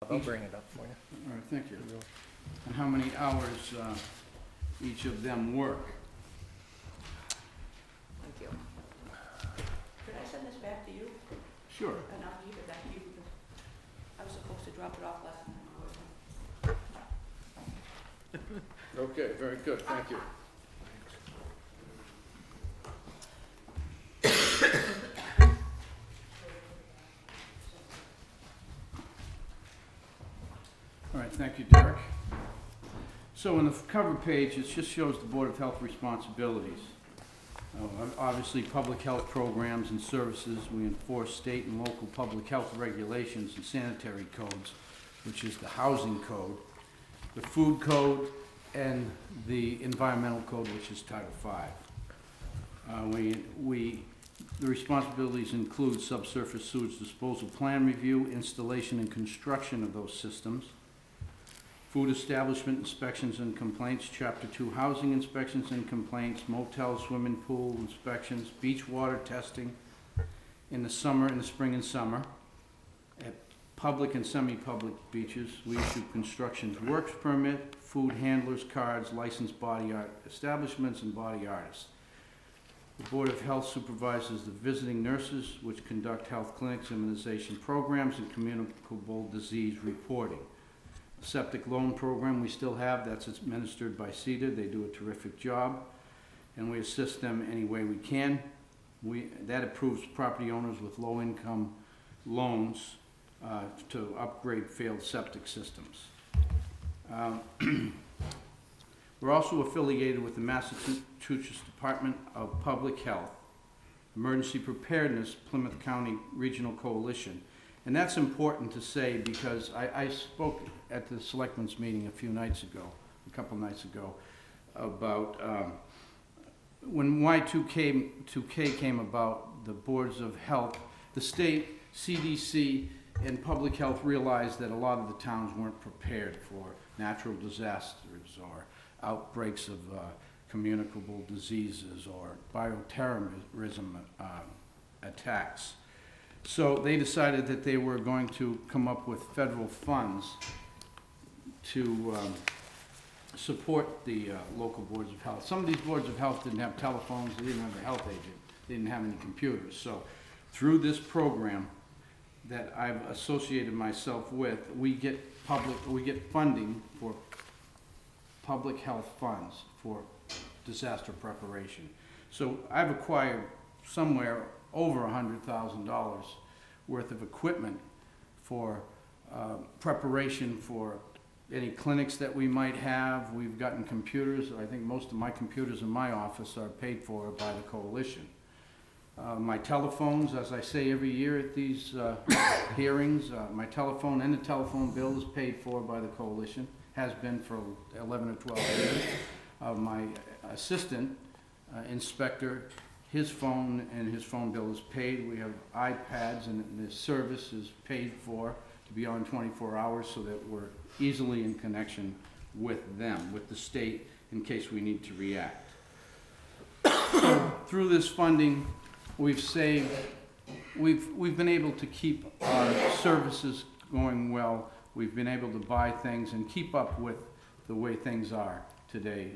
I'll bring it up for you. All right, thank you. And how many hours each of them work? Thank you. Could I send this back to you? Sure. And I'll give it back to you because I was supposed to drop it off last time. Okay, very good, thank you. All right, thank you, Derek. So on the cover page, it just shows the Board of Health responsibilities. Obviously, public health programs and services. We enforce state and local public health regulations and sanitary codes, which is the housing code, the food code, and the environmental code, which is Title V. The responsibilities include subsurface sewage disposal plan review, installation and construction of those systems, food establishment inspections and complaints, Chapter 2 housing inspections and complaints, motel, swimming pool inspections, beach water testing in the summer, in the spring and summer. At public and semi-public beaches, we issue construction works permit, food handlers cards, licensed body art establishments, and body artists. The Board of Health supervises the visiting nurses, which conduct health clinics, immunization programs, and communicable disease reporting. Septic loan program we still have, that's administered by CEDA. They do a terrific job, and we assist them any way we can. That approves property owners with low-income loans to upgrade failed septic systems. We're also affiliated with the Massachusetts Department of Public Health, Emergency Preparedness, Plymouth County Regional Coalition. And that's important to say because I spoke at the Selectmen's meeting a couple nights ago, about when Y2K came about, the boards of health, the state, CDC, and public health realized that a lot of the towns weren't prepared for natural disasters or outbreaks of communicable diseases or bioterrorism attacks. So they decided that they were going to come up with federal funds to support the local boards of health. Some of these boards of health didn't have telephones, they didn't have a health agent, they didn't have any computers. So through this program that I've associated myself with, we get funding for public health funds for disaster preparation. So I've acquired somewhere over $100,000 worth of equipment for preparation for any clinics that we might have. We've gotten computers. I think most of my computers in my office are paid for by the coalition. My telephones, as I say every year at these hearings, my telephone and the telephone bill is paid for by the coalition, has been for 11 or 12 years. My assistant inspector, his phone and his phone bill is paid. We have iPads and the service is paid for to be on 24 hours so that we're easily in connection with them, with the state, in case we need to react. So through this funding, we've been able to keep our services going well. We've been able to buy things and keep up with the way things are today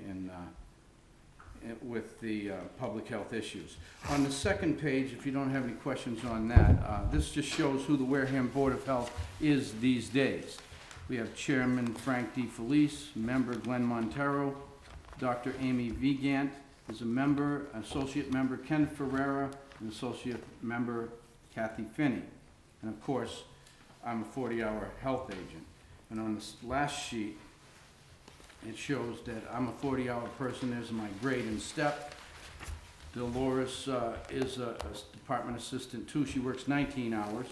with the public health issues. On the second page, if you don't have any questions on that, this just shows who the Wareham Board of Health is these days. We have Chairman Frank D. Felice, member Glenn Montero, Dr. Amy Vigant is a member, associate member Ken Ferreira, and associate member Kathy Finney. And of course, I'm a 40-hour health agent. And on this last sheet, it shows that I'm a 40-hour person. There's my grade and step. Dolores is a department assistant too. She works 19 hours.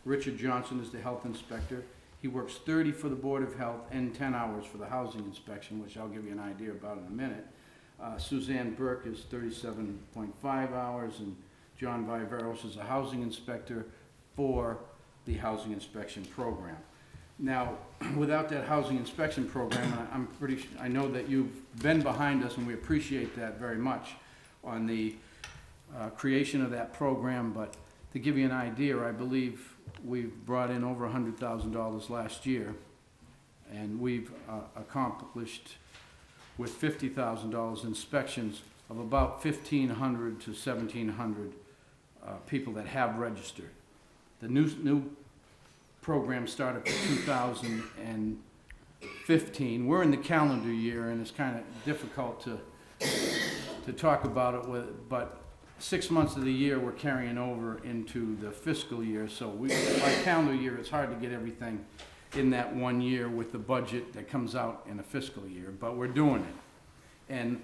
Richard Johnson is the health inspector. He works 30 for the Board of Health and 10 hours for the housing inspection, which I'll give you an idea about in a minute. Suzanne Burke is 37.5 hours, and John Viveros is a housing inspector for the housing inspection program. Now, without that housing inspection program, I know that you've been behind us, and we appreciate that very much on the creation of that program. But to give you an idea, I believe we've brought in over $100,000 last year, and we've accomplished with $50,000 inspections of about 1,500 to 1,700 people that have registered. The new program started for 2015. We're in the calendar year, and it's kind of difficult to talk about it but 6 months of the year we're carrying over into the fiscal year. So by calendar year, it's hard to get everything in that 1 year with the budget that comes out in a fiscal year, but we're doing it. And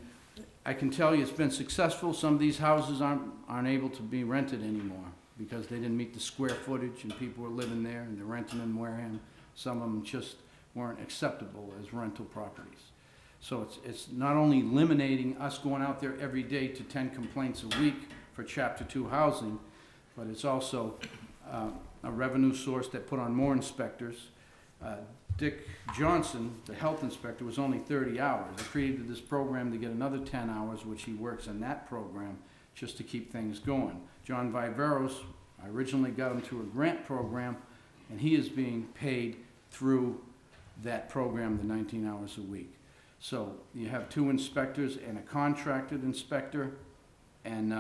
I can tell you it's been successful. Some of these houses aren't able to be rented anymore because they didn't meet the square footage and people were living there and they're renting in Wareham. Some of them just weren't acceptable as rental properties. So it's not only eliminating us going out there every day to 10 complaints a week for Chapter 2 housing, but it's also a revenue source that put on more inspectors. Dick Johnson, the health inspector, was only 30 hours. I created this program to get another 10 hours, which he works in that program just to keep things going. John Viveros, I originally got him through a grant program, and he is being paid through that program, the 19 hours a week. So you have 2 inspectors and a contracted inspector, and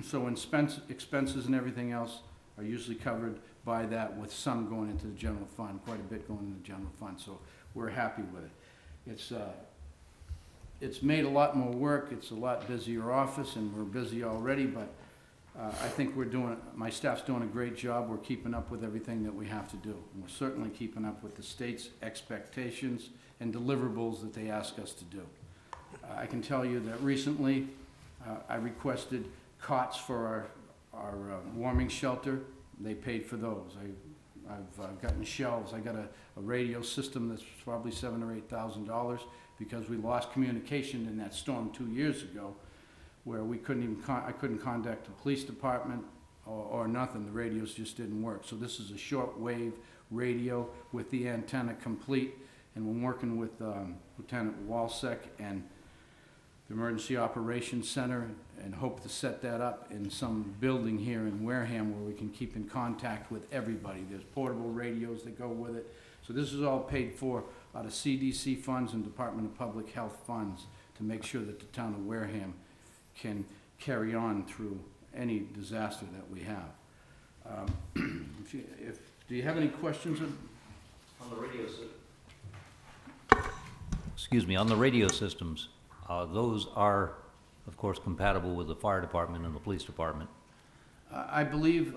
so expenses and everything else are usually covered by that, with some going into the general fund, quite a bit going into the general fund, so we're happy with it. It's made a lot more work, it's a lot busier office, and we're busy already, but I think my staff's doing a great job. We're keeping up with everything that we have to do. And we're certainly keeping up with the state's expectations and deliverables that they ask us to do. I can tell you that recently I requested cots for our warming shelter. They paid for those. I've gotten shelves. I got a radio system that's probably $7,000 or $8,000 because we lost communication in that storm 2 years ago, where we couldn't even I couldn't contact the police department or nothing. The radios just didn't work. So this is a short-wave radio with the antenna complete, and we're working with Lieutenant Walsek and the Emergency Operations Center, and hope to set that up in some building here in Wareham where we can keep in contact with everybody. There's portable radios that go with it. So this is all paid for out of CDC funds and Department of Public Health funds to make sure that the town of Wareham can carry on through any disaster that we have. Do you have any questions? On the radio system. Excuse me, on the radio systems, those are, of course, compatible with the fire department and the police department. I believe,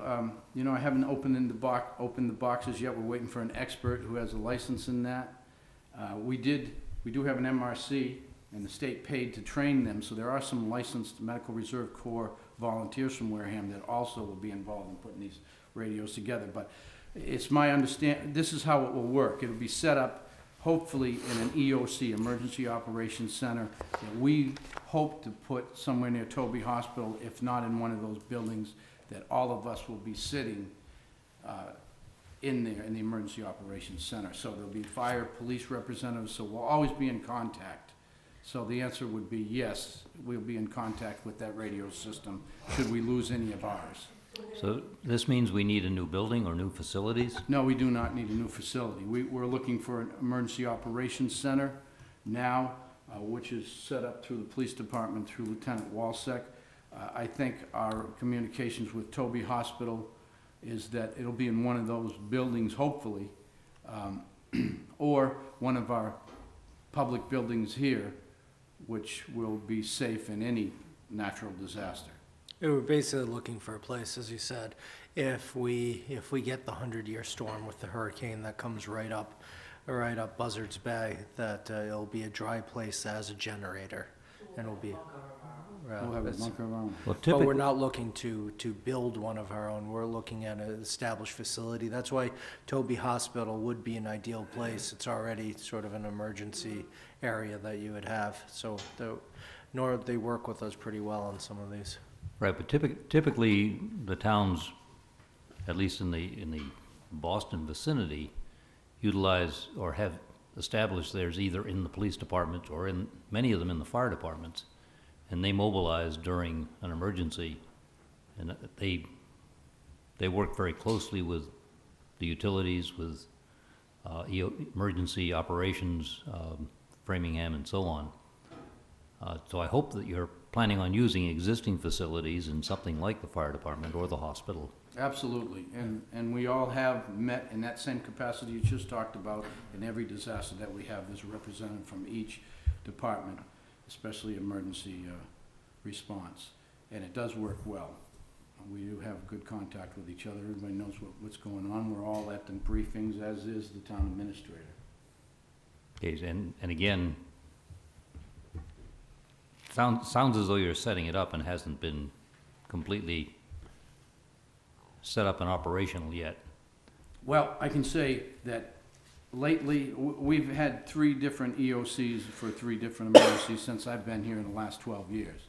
you know, I haven't opened the boxes yet. We're waiting for an expert who has a license in that. We do have an MRC, and the state paid to train them, so there are some licensed Medical Reserve Corps volunteers from Wareham that also will be involved in putting these radios together. But it's my understanding, this is how it will work. It'll be set up hopefully in an EOC, Emergency Operations Center, that we hope to put somewhere near Toby Hospital, if not in one of those buildings, that all of us will be sitting in there in the Emergency Operations Center. So there'll be fire, police representatives, so we'll always be in contact. So the answer would be yes, we'll be in contact with that radio system should we lose any of ours. So this means we need a new building or new facilities? No, we do not need a new facility. We're looking for an Emergency Operations Center now, which is set up through the police department, through Lieutenant Walsek. I think our communications with Toby Hospital is that it'll be in one of those buildings, hopefully, or one of our public buildings here, which will be safe in any natural disaster. We're basically looking for a place, as you said, if we get the 100-year storm with the hurricane that comes right up Buzzards Bay, that it'll be a dry place that has a generator, and it'll be. We'll have a bunker of our own. Well, But we're not looking to build one of our own. We're looking at an established facility. That's why Toby Hospital would be an ideal place. It's already sort of an emergency area that you would have. So they work with us pretty well on some of these. right, but typically the towns, at least in the Boston vicinity, utilize or have established theirs either in the police department or in many of them in the fire departments, and they mobilize during an emergency, and they work very closely with the utilities, with emergency operations, Framingham and so on. So I hope that you're planning on using existing facilities in something like the fire department or the hospital. Absolutely, and we all have met in that same capacity you just talked about. In every disaster that we have, there's a representative from each department, especially emergency response, and it does work well. We do have good contact with each other. Everybody knows what's going on. We're all at the briefings, as is the town administrator. Okay, and again, sounds as though you're setting it up and hasn't been completely set up and operational yet. Well, I can say that lately, we've had 3 different EOCs for 3 different emergencies since I've been here in the last 12 years.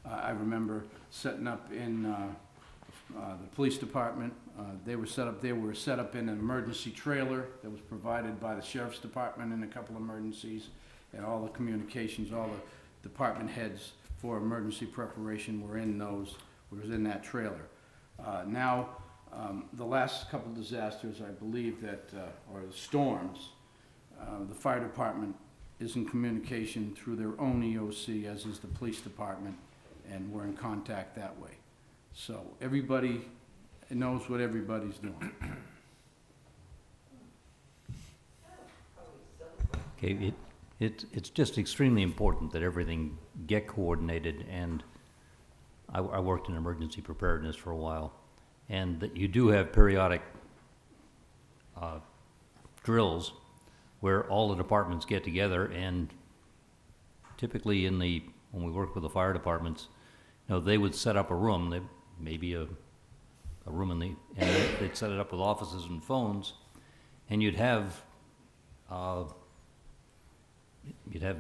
I remember setting up in the police department. They were set up in an emergency trailer that was provided by the sheriff's department in a couple emergencies, and all the communications, all the department heads for emergency preparation were in that trailer. Now, the last couple disasters, I believe that, or the storms, the fire department is in communication through their own EOC, as is the police department, and we're in contact that way. So everybody knows what everybody's doing. Okay, it's just extremely important that everything get coordinated, and I worked in emergency preparedness for a while, and that you do have periodic drills where all the departments get together, and typically when we work with the fire departments, they would set up a room, maybe a room and they'd set it up with offices and phones, and you'd have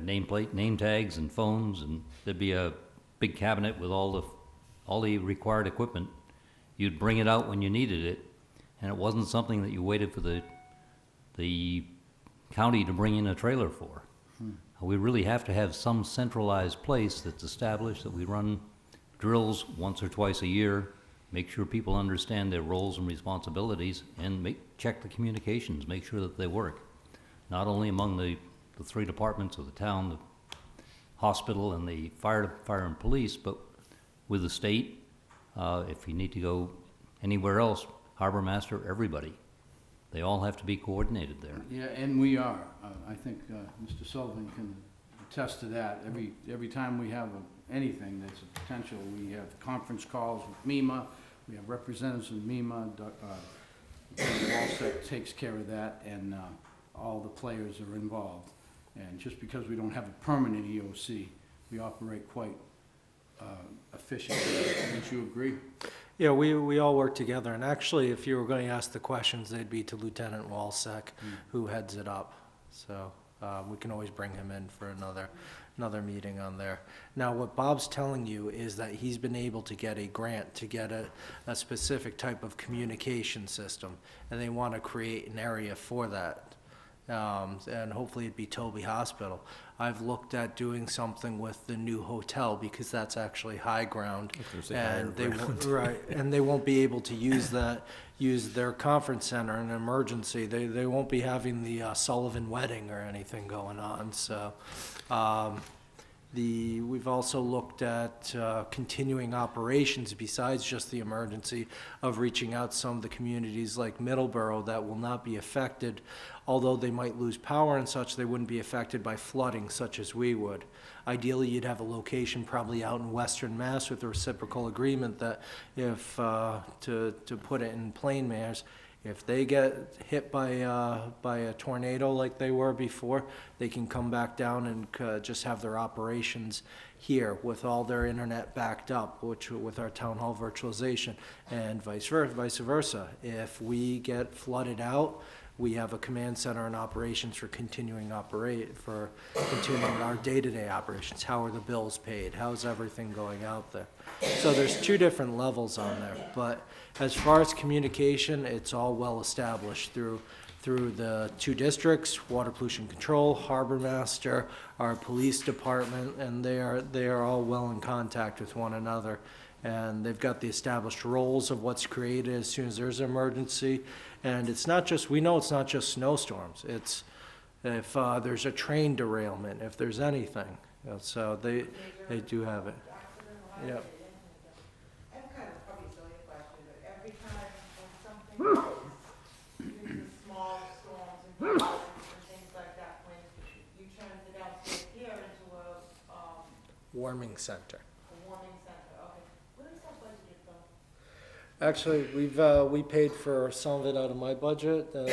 name tags and phones, and there'd be a big cabinet with all the required equipment. You'd bring it out when you needed it, and it wasn't something that you waited for the county to bring in a trailer for. We really have to have some centralized place that's established, that we run drills once or twice a year, make sure people understand their roles and responsibilities, and check the communications, make sure that they work. Not only among the 3 departments of the town, the hospital and the fire and police, but with the state. If you need to go anywhere else, harbor master, everybody. They all have to be coordinated there. Yeah, and we are. I think Mr. Sullivan can attest to that. Every time we have anything that's a potential, we have conference calls with MEMA. We have representatives of MEMA. Walsek takes care of that, and all the players are involved. And just because we don't have a permanent EOC, we operate quite efficiently. Don't you agree? Yeah, we all work together, and actually, if you were going to ask the questions, they'd be to Lieutenant Walsek, who heads it up. So we can always bring him in for another meeting on there. Now, what Bob's telling you is that he's been able to get a grant to get a specific type of communication system, and they want to create an area for that. And hopefully it'd be Toby Hospital. I've looked at doing something with the new hotel, because that's actually high ground, and they won't be able to use their conference center in an emergency. They won't be having the Sullivan wedding or anything going on. So we've also looked at continuing operations besides just the emergency, of reaching out to some of the communities like Middleborough that will not be affected. Although they might lose power and such, they wouldn't be affected by flooding such as we would. Ideally, you'd have a location probably out in Western Mass with a reciprocal agreement that if, to put it in plain manners, if they get hit by a tornado like they were before, they can come back down and just have their operations here with all their internet backed up, which with our town hall virtualization, and vice versa. If we get flooded out, we have a command center and operations for continuing our day-to-day operations. How are the bills paid? How's everything going out there? So there's 2 different levels on there, but as far as communication, it's all well established through the 2 districts, Water Pollution Control, Harbor Master, our police department, and they are all well in contact with one another. And they've got the established roles of what's created as soon as there's an emergency. And it's not just, we know it's not just snowstorms. It's if there's a train derailment, if there's anything. So they do have it. Yep. I have kind of probably a silly question, but every time when something goes, even the small storms and violence and things like that, when you turn the downstairs here into a Warming center. warming center, okay. What is that budgeted for? Actually, we paid for some of it out of my budget, and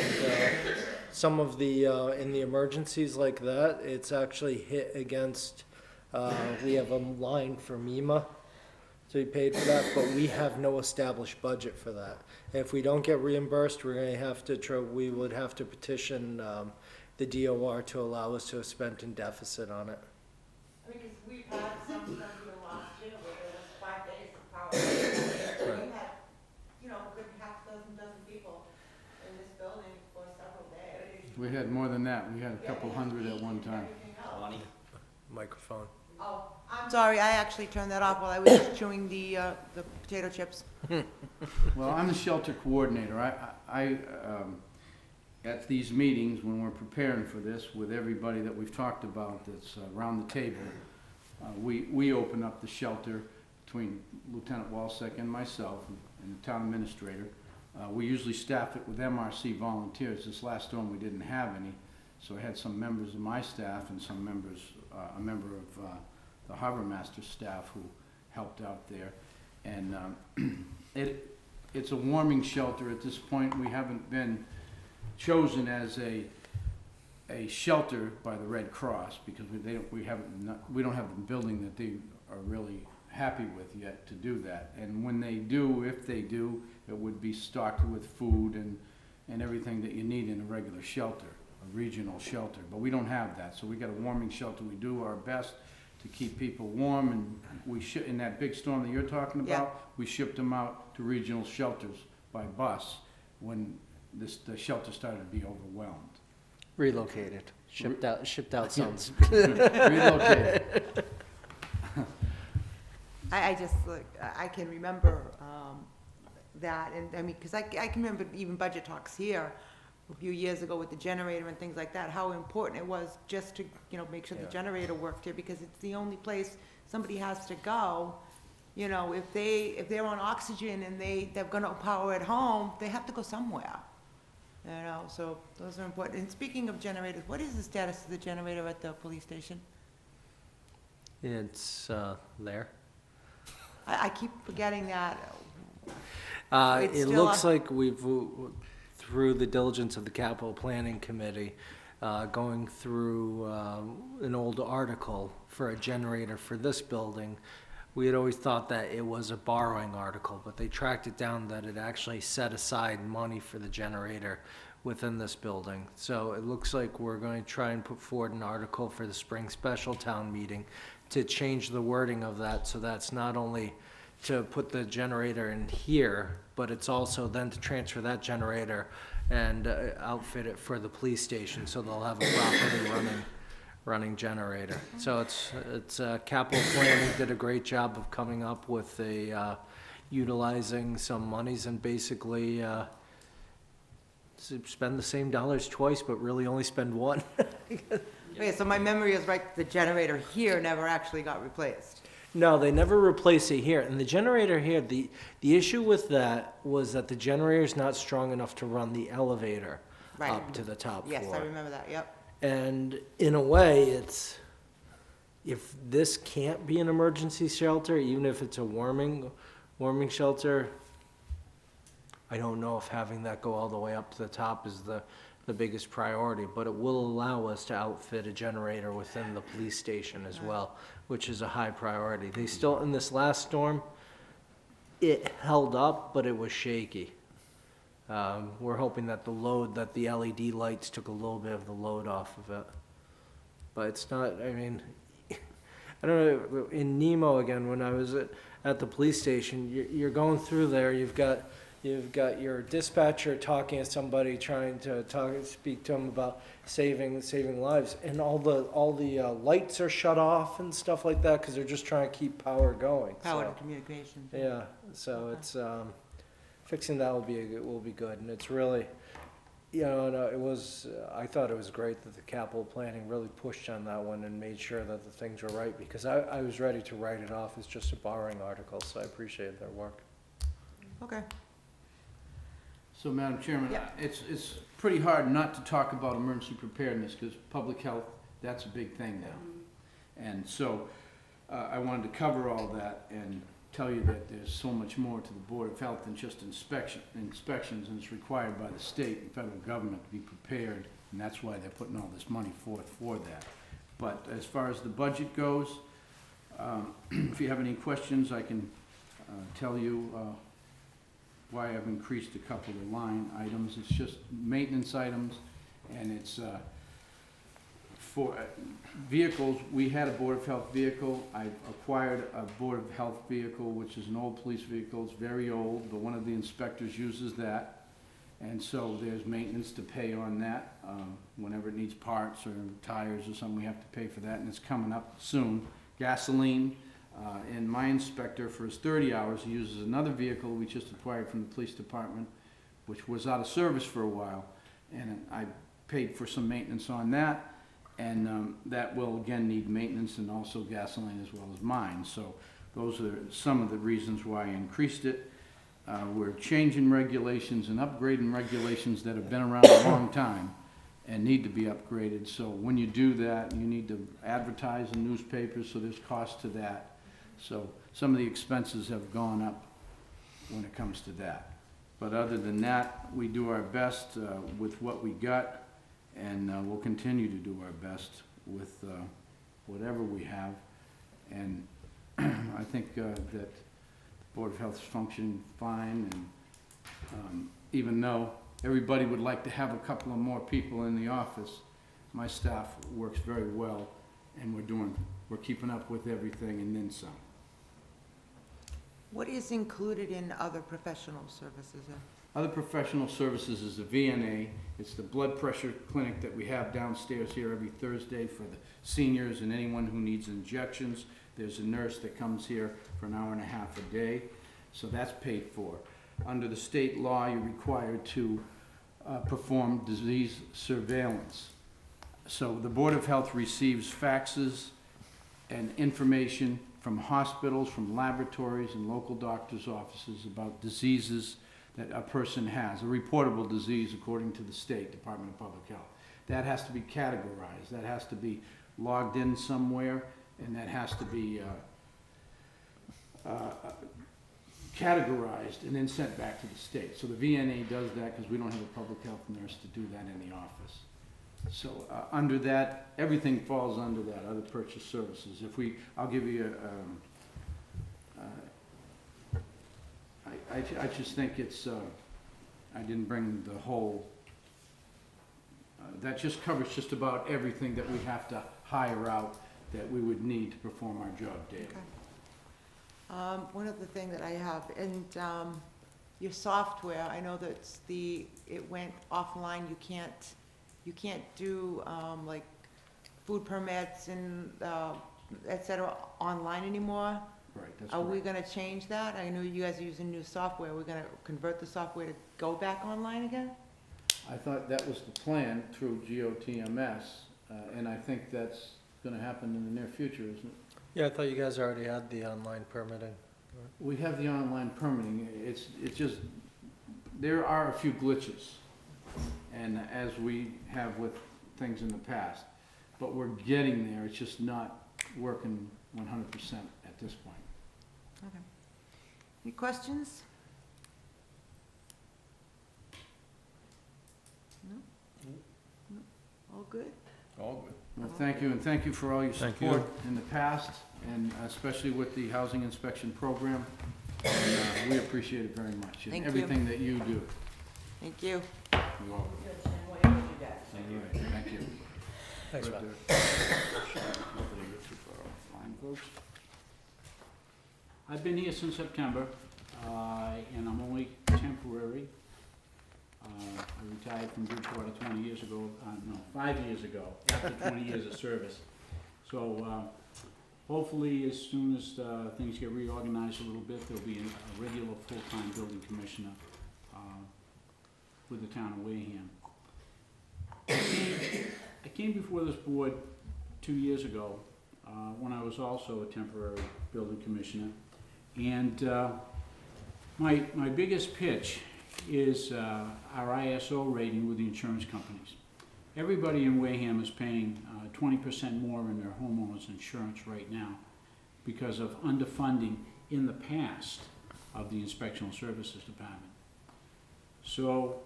some of the in the emergencies like that, it's actually hit against. We have a line for MEMA, so we paid for that, but we have no established budget for that. If we don't get reimbursed, we're going to have to we would have to petition the DOR to allow us to spend in deficit on it. I mean, because we've had some here last year where there was 5 days of power. We had, you know, a good half dozen people in this building for several days. We had more than that. We had a couple hundred at one time. Everything else. Microphone. Oh, I'm sorry, I actually turned that off while I was chewing the potato chips. Well, I'm the shelter coordinator. At these meetings, when we're preparing for this, with everybody that we've talked about that's around the table, we open up the shelter between Lieutenant Walsek and myself and the town administrator. We usually staff it with MRC volunteers. This last storm, we didn't have any, so I had some members of my staff and some members, a member of the harbor master's staff who helped out there. And it's a warming shelter at this point. We haven't been chosen as a shelter by the Red Cross because we don't have the building that they are really happy with yet to do that. And when they do, if they do, it would be stocked with food and everything that you need in a regular shelter, a regional shelter. But we don't have that, so we got a warming shelter. We do our best to keep people warm, and in that big storm that you're talking about, we shipped them out to regional shelters by bus when the shelter started to be overwhelmed. Relocated. Shipped out sounds. Relocated. I just, like, I can remember that, and I mean, because I can remember even budget talks here a few years ago with the generator and things like that, how important it was just to, you know, make sure the generator worked here, because it's the only place somebody has to go. You know, if they're on oxygen and they've got no power at home, they have to go somewhere. You know, so those are important. And speaking of generators, what is the status of the generator at the police station? It's there. I keep forgetting that. It's It still looks like we've, through the diligence of the capital planning committee, going through an old article for a generator for this building. We had always thought that it was a borrowing article, but they tracked it down that it actually set aside money for the generator within this building. So it looks like we're going to try and put forward an article for the spring special town meeting to change the wording of that, so that's not only to put the generator in here, but it's also then to transfer that generator and outfit it for the police station, so they'll have a properly running generator. So it's capital planning did a great job of coming up with utilizing some monies and basically spend the same dollars twice, but really only spend one. Okay, so my memory is right, the generator here never actually got replaced. No, they never replace it here. And the generator here, the issue with that was that the generator's not strong enough to run the elevator Right. up to the top floor. Yes, I remember that, yep. And in a way, it's, if this can't be an emergency shelter, even if it's a warming shelter, I don't know if having that go all the way up to the top is the biggest priority, but it will allow us to outfit a generator within the police station as well, which is a high priority. They still, in this last storm, it held up, but it was shaky. We're hoping that the LED lights took a little bit of the load off of it. But it's not, I mean, I don't know, in Nemo again, when I was at the police station, you're going through there, you've got you've got your dispatcher talking to somebody, trying to speak to them about saving lives, and all the lights are shut off and stuff like that, because they're just trying to keep power going. Power So, to communication. yeah, so Okay. it's, fixing that will be good, and it's really, you know, and, I thought it was great that the capital planning really pushed on that one and made sure that the things were right, because I was ready to write it off as just a borrowing article, so I appreciate their work. Okay. So, Madam Chairman, Yeah. it's pretty hard not to talk about emergency preparedness, because public health, that's a big thing now. And so, I wanted to cover all that and tell you that there's so much more to the Board of Health than just inspections, and it's required by the state and federal government to be prepared, and that's why they're putting all this money forth for that. But as far as the budget goes, if you have any questions, I can tell you why I've increased a couple of line items. It's just maintenance items, and it's for vehicles. We had a Board of Health vehicle. I've acquired a Board of Health vehicle, which is an old police vehicle. It's very old, but one of the inspectors uses that. And so there's maintenance to pay on that. Whenever it needs parts or tires or something, we have to pay for that, and it's coming up soon. Gasoline, and my inspector, for his 30 hours, he uses another vehicle we just acquired from the police department, which was out of service for a while, and I paid for some maintenance on that, and that will again need maintenance, and also gasoline as well as mine. So those are some of the reasons why I increased it. We're changing regulations and upgrading regulations that have been around a long time and need to be upgraded. So when you do that, you need to advertise in newspapers, so there's cost to that. So some of the expenses have gone up when it comes to that. But other than that, we do our best with what we got, and we'll continue to do our best with whatever we have. And I think that the Board of Health is functioning fine, and even though everybody would like to have a couple of more people in the office, my staff works very well, and we're keeping up with everything and then some. What is included in other professional services? Other professional services is the VNA. It's the blood pressure clinic that we have downstairs here every Thursday for the seniors and anyone who needs injections. There's a nurse that comes here for an hour and a half a day, so that's paid for. Under the state law, you're required to perform disease surveillance. So the Board of Health receives faxes and information from hospitals, from laboratories, and local doctors' offices about diseases that a person has, a reportable disease according to the State Department of Public Health. That has to be categorized, that has to be logged in somewhere, and that has to be categorized and then sent back to the state. So the VNA does that because we don't have a public health nurse to do that in the office. So under that, everything falls under that, other purchase services. I'll give you I just think it's, I didn't bring the whole, that just covers just about everything that we have to hire out that we would need to perform our job daily. Okay. One other thing that I have, and your software, I know that it went offline. You can't do like food permits and et cetera online anymore. Right, that's Are we correct. gonna change that? I know you guys are using new software. We're gonna convert the software to go back online again? I thought that was the plan through GOTMS, and I think that's gonna happen in the near future, isn't it? Yeah, I thought you guys already had the online permitting. We have the online permitting. It's just, there are a few glitches, and as we have with things in the past, but we're getting there. It's just not working 100% at this point. Okay. Any questions? No? No? All good? All good. Well, thank you, and thank you for all your Thank support in the past, and especially with the housing inspection program. And, we appreciate it very much, and Thank you. everything that you do. Thank you. You're welcome. All right, thank you. Thanks, Matt. Line, folks. I've been here since September, and I'm only temporary. I retired from Bridgewater 20 years ago, no, 5 years ago, after 20 years of service. So hopefully, as soon as things get reorganized a little bit, there'll be a regular full-time building commissioner with the town of Wareham. I came before this board 2 years ago, when I was also a temporary building commissioner. And my biggest pitch is our ISO rating with the insurance companies. Everybody in Wareham is paying 20% more in their homeowners insurance right now because of underfunding in the past of the Inspectional Services Department. So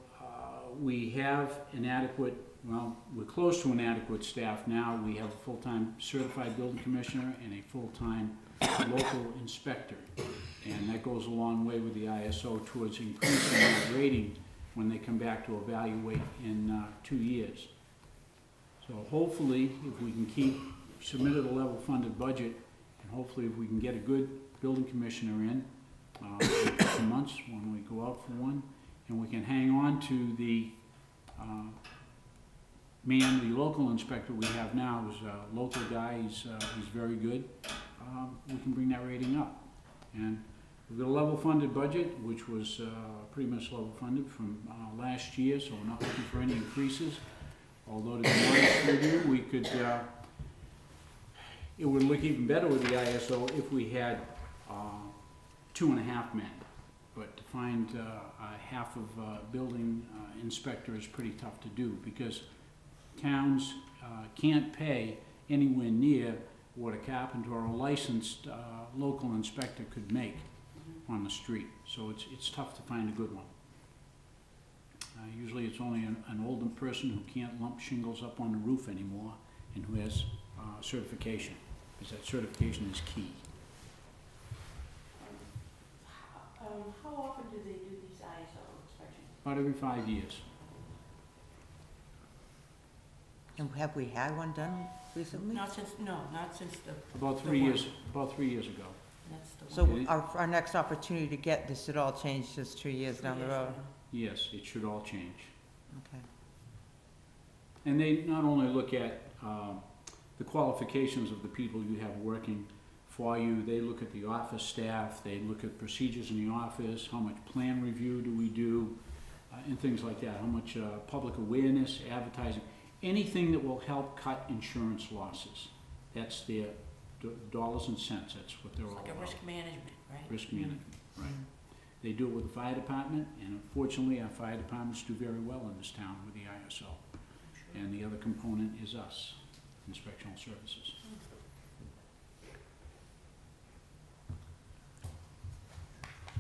we have an adequate, well, we're close to an adequate staff now. We have a full-time certified building commissioner and a full-time local inspector. And that goes a long way with the ISO towards increasing that rating when they come back to evaluate in 2 years. So hopefully, if we can keep submitted a level funded budget, and hopefully if we can get a good building commissioner in a couple months when we go out for one, and we can hang on to the the local inspector we have now is a local guy, he's very good, we can bring that rating up. And we've got a level funded budget, which was pretty much level funded from last year, so we're not looking for any increases. Although to be honest with you, we could, it would look even better with the ISO if we had 2.5 men. But to find half of building inspector is pretty tough to do because towns can't pay anywhere near what a carpenter or a licensed local inspector could make on the street. So it's tough to find a good one. Usually it's only an older person who can't lump shingles up on the roof anymore and who has certification, because that certification is key. How often do they do these ISO inspections? About every 5 years. And have we had one done recently? Not since the. About the 3 one. years. About 3 years ago. That's the So one. our next opportunity to get this at all changed just 2 years down the road? Yes, it should all change. Okay. And they not only look at the qualifications of the people you have working for you, they look at the office staff, they look at procedures in the office, how much plan review do we do, and things like that, how much public awareness, advertising, anything that will help cut insurance losses. That's their dollars and cents, that's what they're all It's like about. a risk management, right? Risk management, right. They do it with the fire department, and unfortunately, our fire departments do very well in this town with the ISO. And the other component is us, Inspectional Services.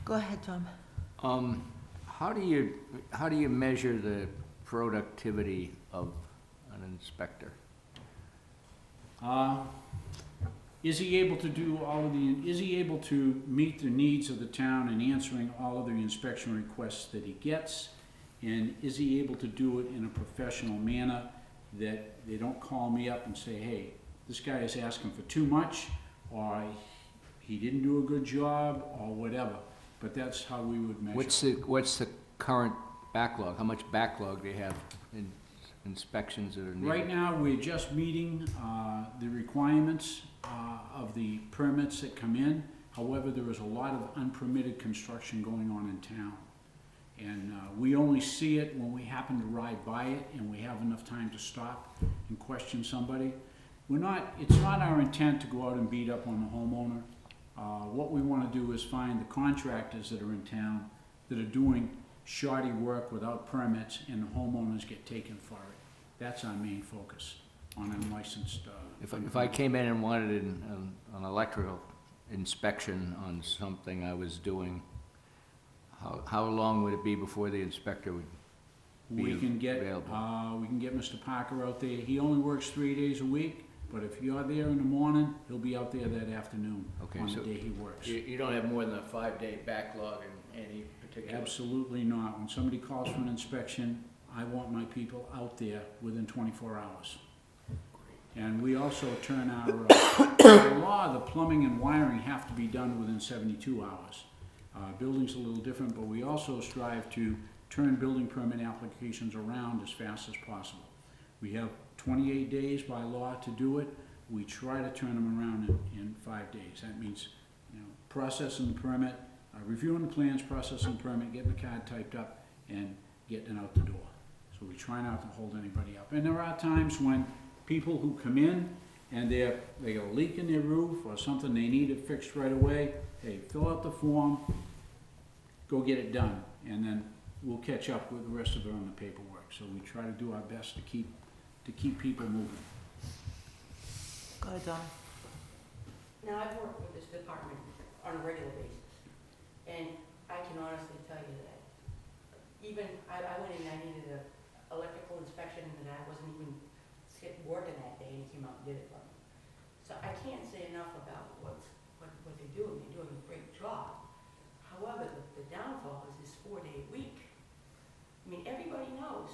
Go ahead, Tom. How do you measure the productivity of an inspector? Is he able to do is he able to meet the needs of the town in answering all of the inspection requests that he gets? And is he able to do it in a professional manner that they don't call me up and say, hey, this guy is asking for too much, or he didn't do a good job, or whatever. But that's how we would measure. What's the current backlog? How much backlog do you have in inspections that are needed? Right now, we're just meeting the requirements of the permits that come in. However, there is a lot of unpermitted construction going on in town. And we only see it when we happen to ride by it and we have enough time to stop and question somebody. It's not our intent to go out and beat up on the homeowner. What we want to do is find the contractors that are in town that are doing shoddy work without permits, and the homeowners get taken for it. That's our main focus on unlicensed. If I came in and wanted an electrical inspection on something I was doing, how long would it be before the inspector would be available? We can get Mr. Parker out there. He only works 3 days a week, but if you're there in the morning, he'll be out there that afternoon on the day he works. You don't have more than a 5-day backlog in any particular? Absolutely not. When somebody calls for an inspection, I want my people out there within 24 hours. And we also turn our, by law, the plumbing and wiring have to be done within 72 hours. Building's a little different, but we also strive to turn building permit applications around as fast as possible. We have 28 days by law to do it. We try to turn them around in 5 days. That means, processing the permit, reviewing the plans, processing the permit, getting the card typed up, and getting it out the door. So we try not to hold anybody up. And there are times when people who come in and they got a leak in their roof or something, they need it fixed right away. Hey, fill out the form, go get it done, and then we'll catch up with the rest of it on the paperwork. So we try to do our best to keep people moving. Go ahead, Donna. Now, I've worked with this department on a regular basis, and I can honestly tell you that even, I went in, I needed an electrical inspection, and I wasn't even working that day, and he came out and did it for me. So I can't say enough about what they're doing. They're doing a great job. However, the downfall is this 4-day week. I mean, everybody knows.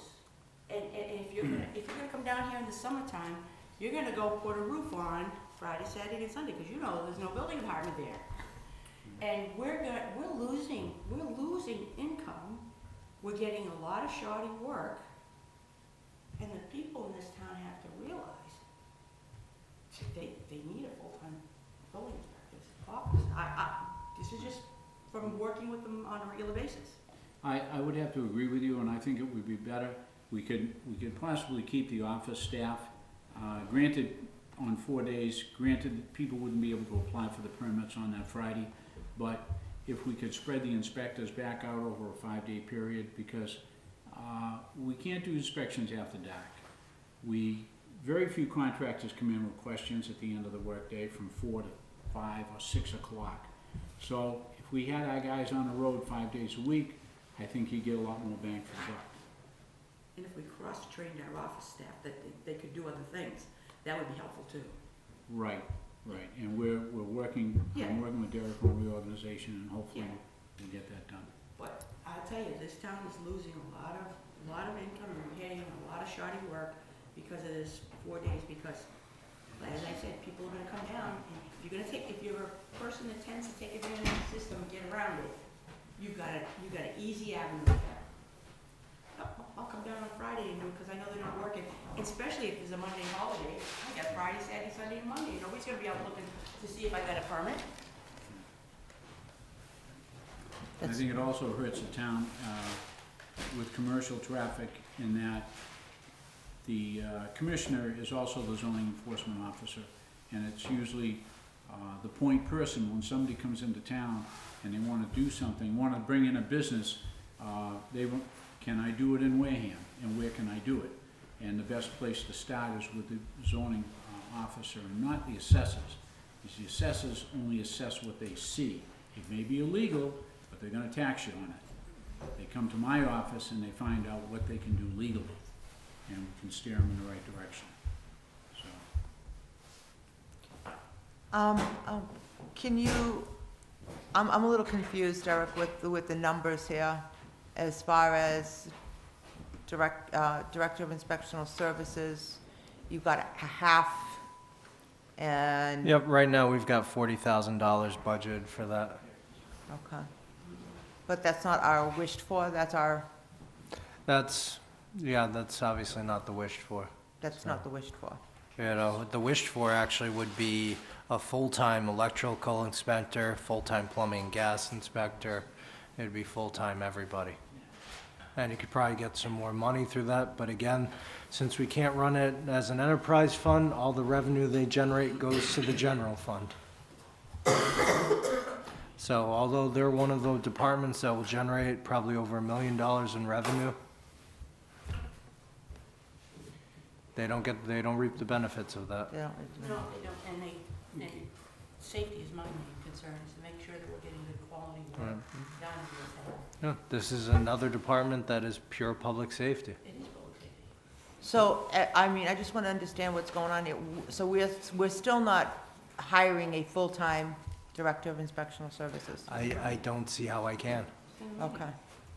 And if you're gonna come down here in the summertime, you're gonna go put a roof on Friday, Saturday, and Sunday, because you know there's no building department there. And we're losing income. We're getting a lot of shoddy work, and the people in this town have to realize they need a full-time building inspector's office. This is just from working with them on a regular basis. I would have to agree with you, and I think it would be better. We could possibly keep the office staff. Granted, on 4 days, granted, people wouldn't be able to apply for the permits on that Friday, but if we could spread the inspectors back out over a 5-day period, because we can't do inspections after dark. Very few contractors come in with questions at the end of the workday from 4 to 5 or 6 o'clock. So if we had our guys on the road 5 days a week, I think you'd get a lot more bang for the buck. And if we cross-trained our office staff that they could do other things, that would be helpful too. Right. And we're working, Yeah. I'm working with Derek on reorganization, and hopefully Yeah. we'll get that done. But I'll tell you, this town is losing a lot of income, and we're getting a lot of shoddy work because of this 4 days, because, as I said, people are gonna come down, and if you're a person that tends to take advantage of the system and get around it, you've got an easy avenue there. I'll come down on Friday and do it, because I know they're not working, especially if there's a Monday holiday. I got Friday, Saturday, Sunday, and Monday. Nobody's gonna be out looking to see if I got a permit. I think it also hurts the town with commercial traffic in that the commissioner is also the zoning enforcement officer, and it's usually the point person when somebody comes into town and they want to do something, want to bring in a business, can I do it in Wareham, and where can I do it? And the best place to start is with the zoning officer, and not the assessors. Because the assessors only assess what they see. It may be illegal, but they're gonna tax you on it. They come to my office and they find out what they can do legally, and we can steer them in the right direction. So, Can you, I'm a little confused, Eric, with the numbers here, as far as Director of Inspectional Services. You've got a half, and. Yep, right now we've got $40,000 budgeted for that. Okay. But that's not our wished for, that's That's obviously not the wished for. that's not the wished for. You know, the wished for actually would be a full-time electrical inspector, full-time plumbing and gas inspector. It'd be full-time everybody. And you could probably get some more money through that, but again, since we can't run it as an enterprise fund, all the revenue they generate goes to the general fund. So although they're one of those departments that will generate probably over $1 million in revenue, they don't reap the benefits of that. Yeah. No, they don't, and safety is my main concern, is to make sure that we're getting good quality work Right. done in this town. Yeah, this is another department that is pure public safety. It is public safety. So, I just want to understand what's going on here. So we're still not hiring a full-time Director of Inspectional Services? I don't see how I can. Okay.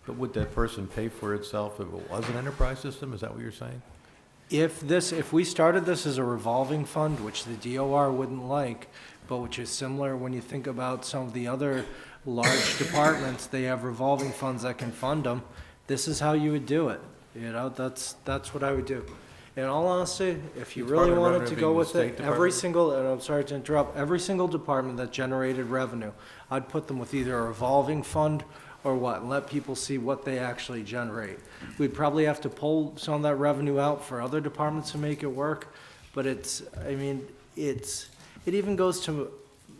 But would that person pay for itself if it was an enterprise system? Is that what you're saying? If we started this as a revolving fund, which the DOR wouldn't like, but which is similar when you think about some of the other large departments, they have revolving funds that can fund them. This is how you would do it, you know, that's what I would do. In all honesty, if you really Department of wanted to Revenue go being the with State it, every Department? single, and I'm sorry to interrupt, every single department that generated revenue, I'd put them with either a revolving fund or what, and let people see what they actually generate. We'd probably have to pull some of that revenue out for other departments to make it work, but it even goes to,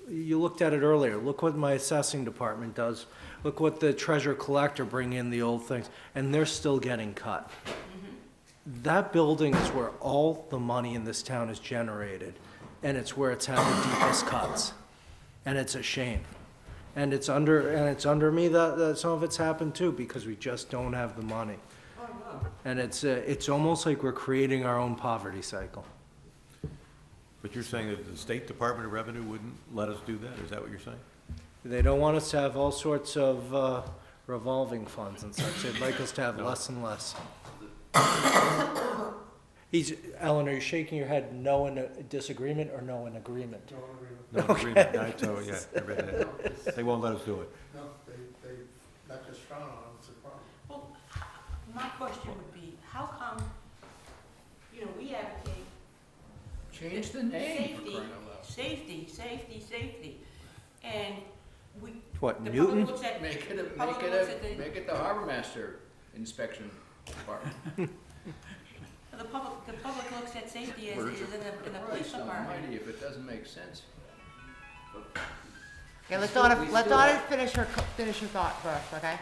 you looked at it earlier, look what my assessing department does, look what the treasurer collector bring in the old things, and they're still getting cut. That building is where all the money in this town is generated, and it's where it's had the deepest cuts. And it's a shame. And it's under me that some of it's happened too, because we just don't have the money. And it's almost like we're creating our own poverty cycle. But you're saying that the State Department of Revenue wouldn't let us do that? Is that what you're saying? They don't want us to have all sorts of revolving funds and such. They'd like us to have less and less. Ellen, are you shaking your head no in a disagreement or no in agreement? No agreement. I told, yeah, I read that. They won't let us do it. No, they not just frown on it, it's a problem. Well, my question would be, how come, you know, we advocate Change the name for safety, crying out loud. safety, and we, What, the Newton? public looks at, Make it public looks at the, make it the harbor master inspection department. the public looks at safety as Words is in the police Christ department. almighty, if it doesn't make sense. Okay, let still- Donna, we let still- Donna finish her thought first, okay?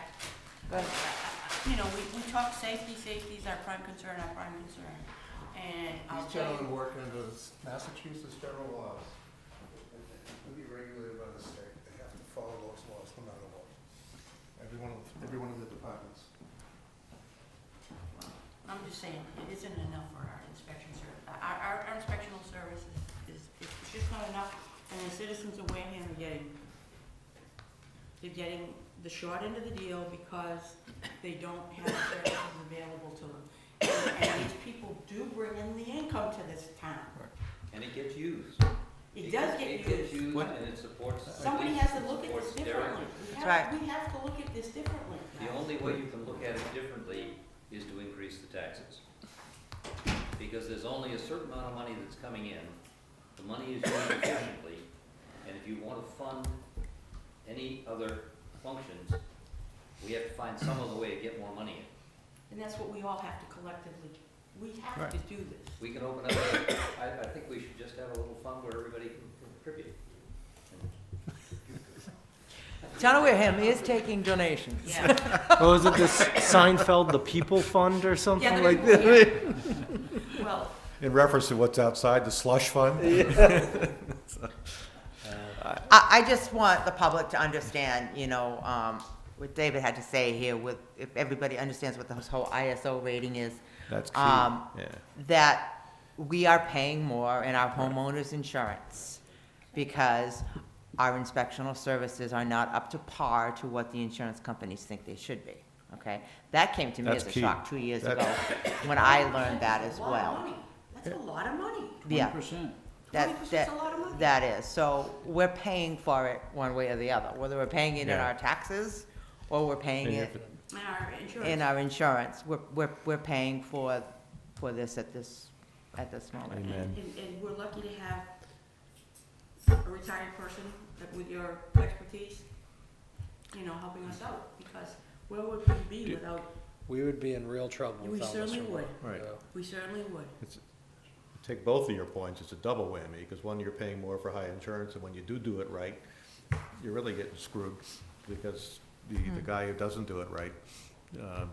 Go ahead. You know, we talk safety is our prime concern, and I'll These tell you. gentlemen work under the Massachusetts federal laws. They be regulated by the state. They have to follow those laws no matter what. Every one of the departments. I'm just saying, it isn't enough for our inspection service. Our inspectional service is just not enough, and the citizens of Wareham are getting the short end of the deal because they don't have services available to them. And these people do bring in the income to this town. And it gets used. It does get It gets used. used and it supports. Somebody has to look at this supports differently. derelict. That's right. We have to look at this differently. The only way you can look at it differently is to increase the taxes. Because there's only a certain amount of money that's coming in, the money is used efficiently, and if you want to fund any other functions, we have to find some other way to get more money in. And that's what we all have to collectively, we have to do this. We can open up, I think we should just have a little fund where everybody can contribute. Town of Wareham is taking donations. Yeah. What was it, this Seinfeld, the People Fund or something Yeah, like yeah. that? Well, In reference to what's outside the slush fund? I just want the public to understand, you know, what David had to say here with, if everybody understands what this whole ISO rating is, That's key, yeah. that we are paying more in our homeowners insurance because our inspectional services are not up to par to what the insurance companies think they should be, okay? That came to me That's as a key. shock 2 years That- ago, when I learned that that's as a lot of well. money. That's a lot of money. Yeah, 20%. that, 20% that, is a lot of money. that is, so we're paying for it one way or the other, whether we're paying it in Yeah. our taxes or we're paying And it if it- And our insurance. in our insurance, we're paying for this at this moment. Amen. And we're lucky to have a retired person that with your expertise, you know, helping us out, because where would we be without, We would be in real trouble We without Mr. certainly Moore. would. Right. Yeah. we certainly would. Take both of your points, it's a double whammy, because one, you're paying more for high insurance, and when you do it right, you're really getting screwed, because the guy who doesn't do it right, Yeah.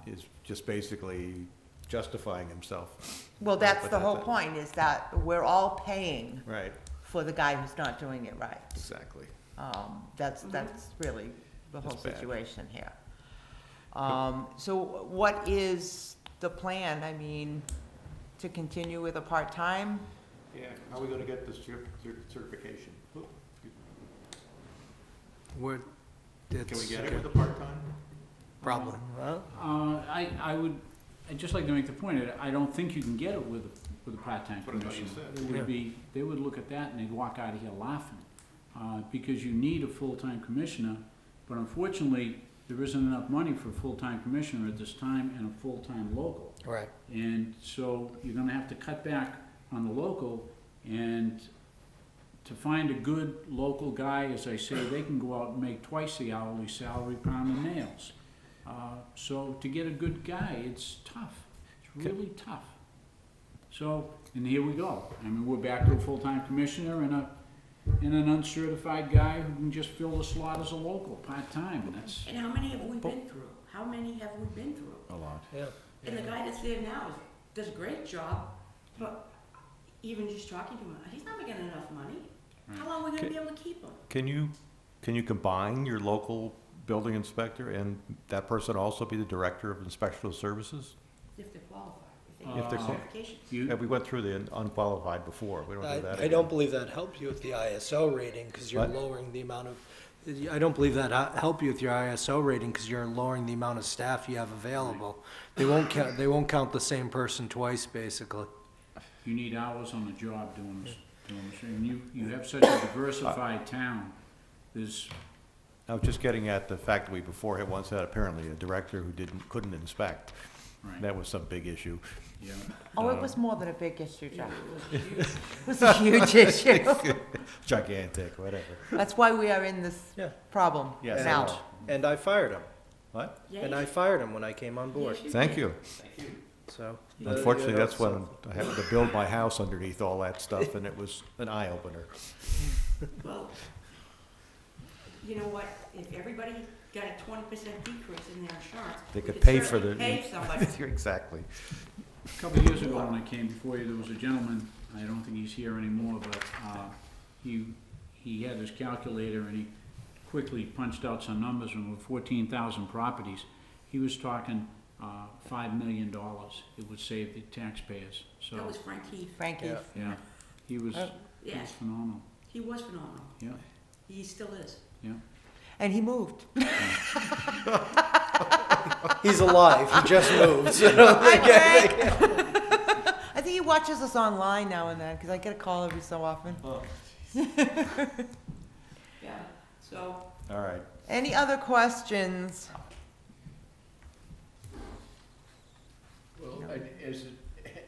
is just basically justifying himself. Well, that's But the that- whole point, is that we're all paying Right, for the guy who's not doing it right. exactly. That's really the whole That's bad. situation here. So what is the plan? I mean, to continue with a part-time? Yeah, how are we gonna get this certification? Oop, We're- Can we it's- get it with a part-time? Probably. Well, I'd just like to make the point, I don't think you can get it with a part-time That's what I thought you commission. said. They would look at that and they'd walk out of here laughing. because you need a full-time commissioner, but unfortunately, there isn't enough money for a full-time commissioner at this time and a full-time local. Right. And so you're gonna have to cut back on the local, and to find a good local guy, as I say, they can go out and make twice the hourly salary pounding nails. So to get a good guy, it's tough. It's really tough. So, and here we go. I mean, we're back to a full-time commissioner and an uncertified guy who can just fill the slot as a local, part-time, and that's, And how many have we been through? How many have we been through? A lot. Yeah. And the guy that's there now does a great job, but even just talking to him, he's not making enough money. How long are we gonna be able to keep him? Can you combine your local building inspector and that person also be the director of inspectional services? If they're qualified, if If they they're have qual- certifications. Yeah, we went through the unqualified before, we don't do that I again. don't believe that helped you with the ISO rating, because you're What? lowering the amount of, I don't believe that help you with your ISO rating, because you're lowering the amount of staff you have available. They won't count the same person twice, basically. you need hours on the job doing this. And you have such a diversified town. There's, I was just getting at the fact that we before had once had apparently a director who couldn't inspect. right, That was some big issue. yeah. Oh, it was more than a big issue, Jeff. It was a huge issue. Gigantic, whatever. That's why we are in this Yeah. problem Yes, now. I know. And I fired him, What? Yeah, and you I should- fired him when I came on board, yes, you Thank did. you. so. Unfortunately, you know, that's when I happened to build my house underneath all that stuff, and it was an eye-opener. Well, you know what, if everybody got a 20% decrease in their insurance. They we could pay for certainly the- Pay somebody. Exactly. A couple of years ago, when I came before you, there was a gentleman, I don't think he's here anymore, but he had his calculator and he quickly punched out some numbers, and with 14,000 properties, he was talking $5 million it would save the taxpayers, so, That was Frank Heath. Frankie. Yeah. yeah, he was Yes, phenomenal, he was phenomenal. yeah, He still is. yeah. And he moved. He's alive, he just moved, so. Hi, Frank. I think he watches us online now and then, because I get a call every so often. Yeah, so, All right. Any other questions? Well,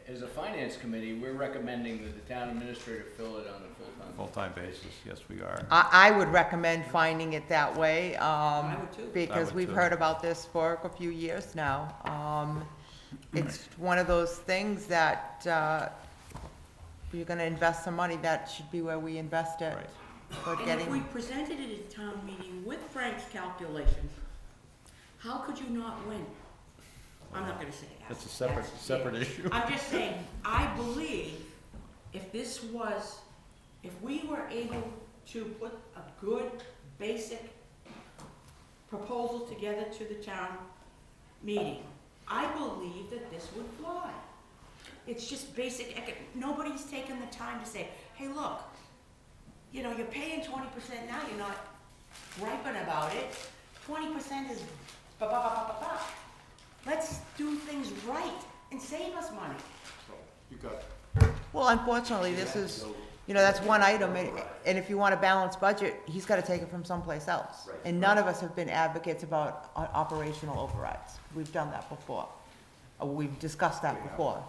as a finance committee, we're recommending that the town administrator fill it on a full-time. Full-time basis, yes, we are. I would recommend finding it that way, I would too. because would we've too. heard about this for a few years now. It's one of those things that, if you're gonna invest some money, that should be where we invest it. Right. For and if getting, we presented it at town meeting with Frank's calculations, how could you not win? I'm not gonna say that. That's a separate issue. I'm just saying, I believe if we were able to put a good, basic proposal together to the town meeting, I believe that this would fly. It's just basic, nobody's taken the time to say, hey, look, you know, you're paying 20% now, you're not griping about it. 20% is ba-ba-ba-ba-ba-ba. Let's do things right and save us money. You got it. well, unfortunately, this is, you know, that's one item, and if you want a balanced budget, he's gotta take it from someplace else. And none of us have been advocates about operational overrides. We've done that before. We've discussed that before.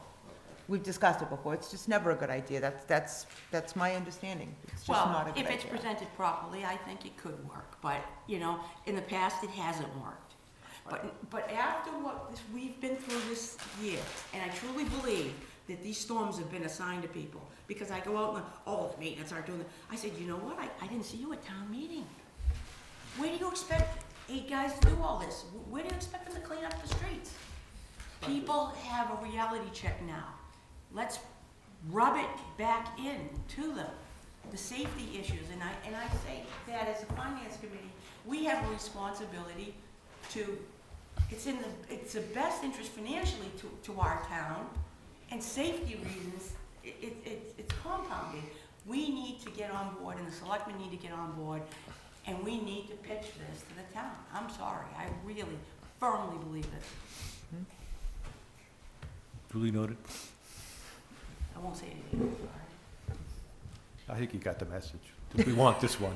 We've discussed it before. It's just never a good idea. That's my understanding. It's just not a Well, good if it's idea. presented properly, I think it could work, but, you know, in the past, it hasn't worked. But after we've been through this year, and I truly believe that these storms have been assigned to people, because I go out and, the maintenance aren't doing it. I said, you know what, I didn't see you at town meeting. Where do you expect 8 guys to do all this? Where do you expect them to clean up the streets? People have a reality check now. Let's rub it back in to them, the safety issues, and I say that as a finance committee, we have a responsibility to, it's the best interest financially to our town, and safety reasons, it's compounded. We need to get on board, and the selectmen need to get on board, and we need to pitch this to the town. I'm sorry, I really firmly believe it. Duly noted. I won't say anything, I'm I think you got the message. We want this one.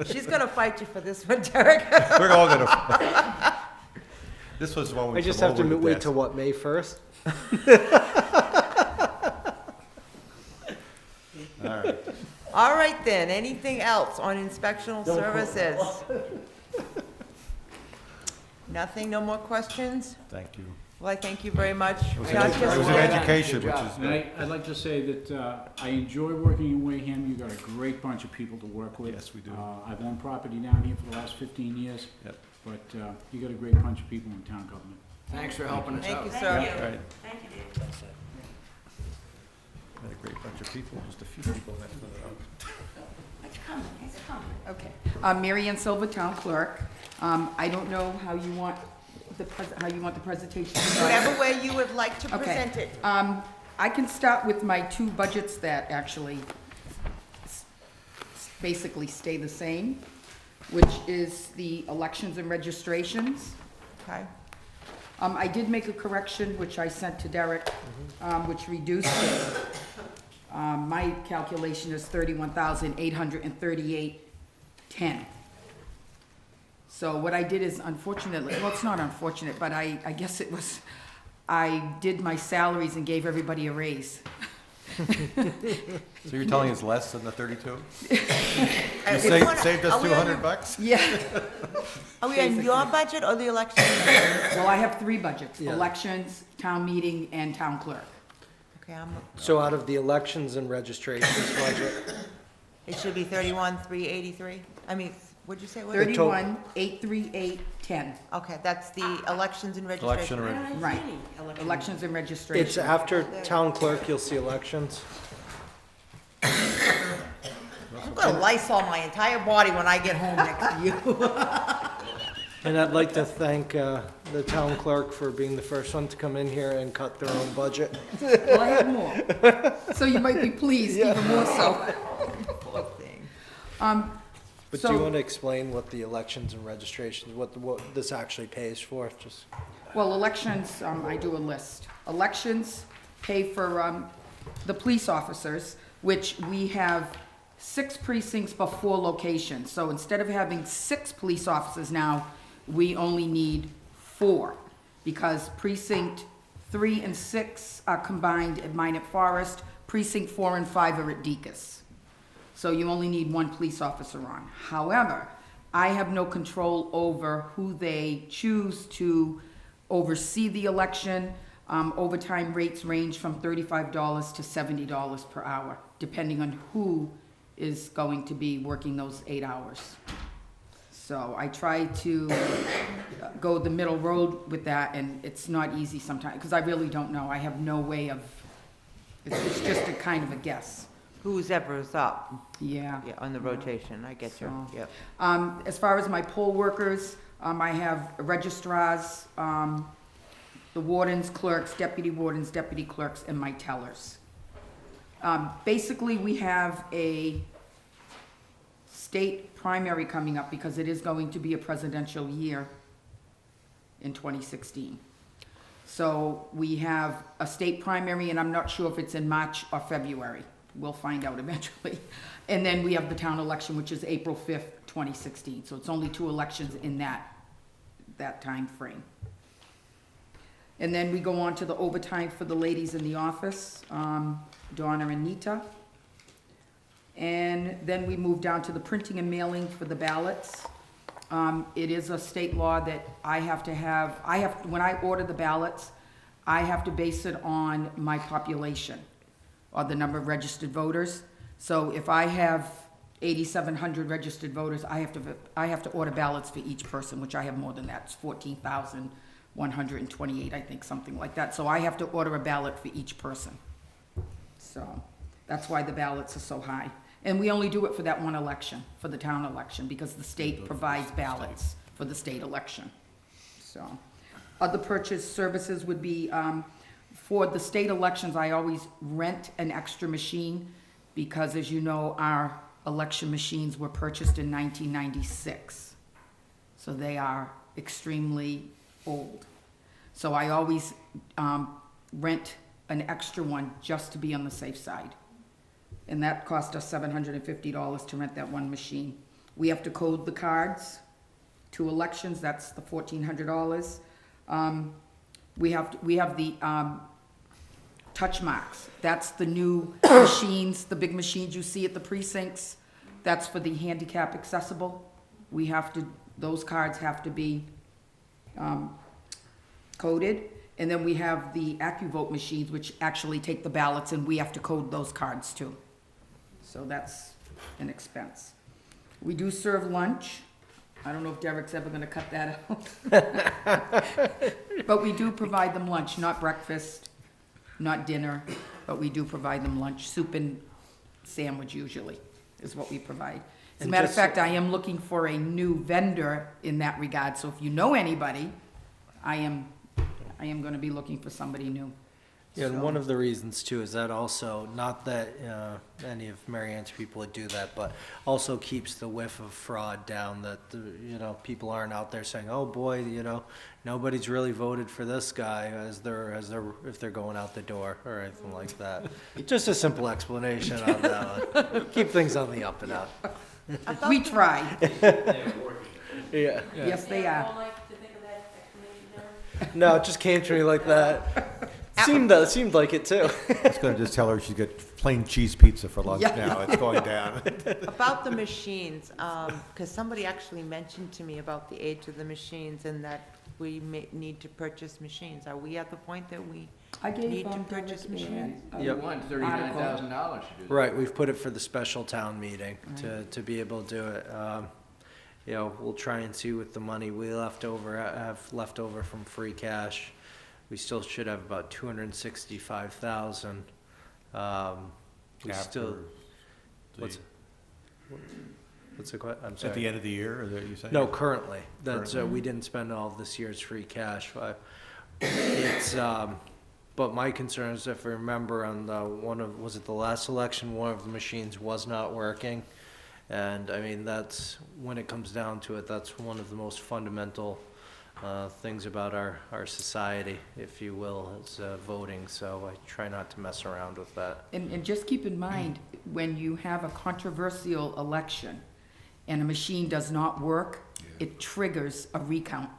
She's gonna fight you for this one, Derek. We're all gonna. This was the one we I just come have to over the wait best. till what, May 1st? All right. All right then, anything else on inspectional services? Nothing, no more questions? Thank you. Well, I thank you very much. It was Not an just it was an for- education, Good which job. is And good. I'd like to say that I enjoy working in Wareham. You've got a great bunch of people to work with. Yes, we do. I've owned property down here for the last 15 years. Yep. But you got a great bunch of people in town government. Thanks for helping us Thank out. you, Thank sir. you. Right. Thank you, Dave. Had a great bunch of people, just a few people next to them. It's coming, it's coming. Okay. Mary Ann Silva, Town Clerk. I don't know how you want how you want the presentation to go. Whatever way you would like to Okay. present it. I can start with my two budgets that actually basically stay the same, which is the elections and registrations. Okay, I did make a correction, which I sent to Derek, which reduced it. My calculation is 31,838.10. So what I did is unfortunately, well, it's not unfortunate, but I guess it was, I did my salaries and gave everybody a raise. So you're telling us less than the 32? You If you wanna- saved us are we on your- $200? Yeah. Are we on your budget or the election? Well, I have three budgets, Yeah. elections, town meeting, and town clerk. Okay, So out of the elections and registrations budget, it should be 31,383? I mean, what'd you say? it was? 31,838.10. Okay, that's the elections and Election registration. reg- Right. Elections and registration. it's after town clerk, you'll see elections. I'm gonna Lysol my entire body when I get home next to you. And I'd like to thank the town clerk for being the first one to come in here and cut their own budget. Well, I have more. So you might be pleased, even more so. Poor thing. But do you So- want to explain what the elections and registrations, what this actually pays for? Just Well, elections, I do a list. Elections pay for the police officers, which we have 6 precincts but 4 locations. So instead of having 6 police officers now, we only need 4, because precinct 3 and 6 are combined at Minot Forest, precinct 4 and 5 are at Deacon's. So you only need 1 police officer on. However, I have no control over who they choose to oversee the election. Overtime rates range from $35 to $70 per hour, depending on who is going to be working those 8 hours. So I try to go the middle road with that, and it's not easy sometimes, because I really don't know. I have no way of, it's just a kind of a guess. Who's ever is up, Yeah. yeah, on the rotation, I get you, So- yep. As far as my poll workers, I have registrars, the wardens, clerks, deputy wardens, deputy clerks, and my tellers. Basically, we have a state primary coming up because it is going to be a presidential year in 2016. So we have a state primary, and I'm not sure if it's in March or February. We'll find out eventually. And then we have the town election, which is April 5th, 2016. So it's only 2 elections in that time frame. And then we go on to the overtime for the ladies in the office, Donna and Nita. And then we move down to the printing and mailing for the ballots. It is a state law that when I order the ballots, I have to base it on my population, or the number of registered voters. So if I have 8,700 registered voters, I have to order ballots for each person, which I have more than that. It's 14,128, I think, something like that. So I have to order a ballot for each person. So that's why the ballots are so high. And we only do it for that one election, for the town election, because the state provides ballots for the state election. So, other purchase services would be, for the state elections, I always rent an extra machine, because as you know, our election machines were purchased in 1996. So they are extremely old. So I always rent an extra one just to be on the safe side. and that cost us $750 to rent that one machine. We have to code the cards to elections, that's the $1,400. We have the touch marks, that's the new machines, the big machines you see at the precincts, that's for the handicap accessible. We have to, those cards have to be coded. And then we have the AccuVote machines, which actually take the ballots, and we have to code those cards too. So that's an expense. We do serve lunch. I don't know if Derek's ever gonna cut that out. But we do provide them lunch, not breakfast, not dinner, but we do provide them lunch. Soup and sandwich usually is what we provide. As a And matter of just- fact, I am looking for a new vendor in that regard, so if you know anybody, I am gonna be looking for somebody new. Yeah, and So- one of the reasons too is that also, not that any of Mary Ann's people would do that, but also keeps the whiff of fraud down, that, people aren't out there saying, oh boy, nobody's really voted for this guy if they're going out the door or anything like that. Just a simple explanation on that one. Keep things on the up and up. We try. Yeah. Yes, they Yeah, I are. don't like to think of that explanation there. No, it just came to me like that. Seemed like it too. I was gonna just tell her she'd get plain cheese pizza for lunch Yeah. now, it's going down. About the machines, because somebody actually mentioned to me about the age of the machines and that we may need to purchase machines. Are we at the point that we I gave need to them purchase Derek machines? a- You want $39,000 to do that. Right, we've put it for the special town meeting to be able to do it. We'll try and see with the money we have left over from free cash. We still should have about 265,000. We still, what's, what's the question? I'm At sorry. the end of the year, is that what you saying? No, currently. That's, we didn't spend all of this year's free cash. It's, but my concern is, if I remember on was it the last election, one of the machines was not working. And I mean, that's, when it comes down to it, that's one of the most fundamental things about our society, if you will, is voting. So I try not to mess around with that. And just keep in mind, when you have a controversial election and a machine does not work, it triggers a recount.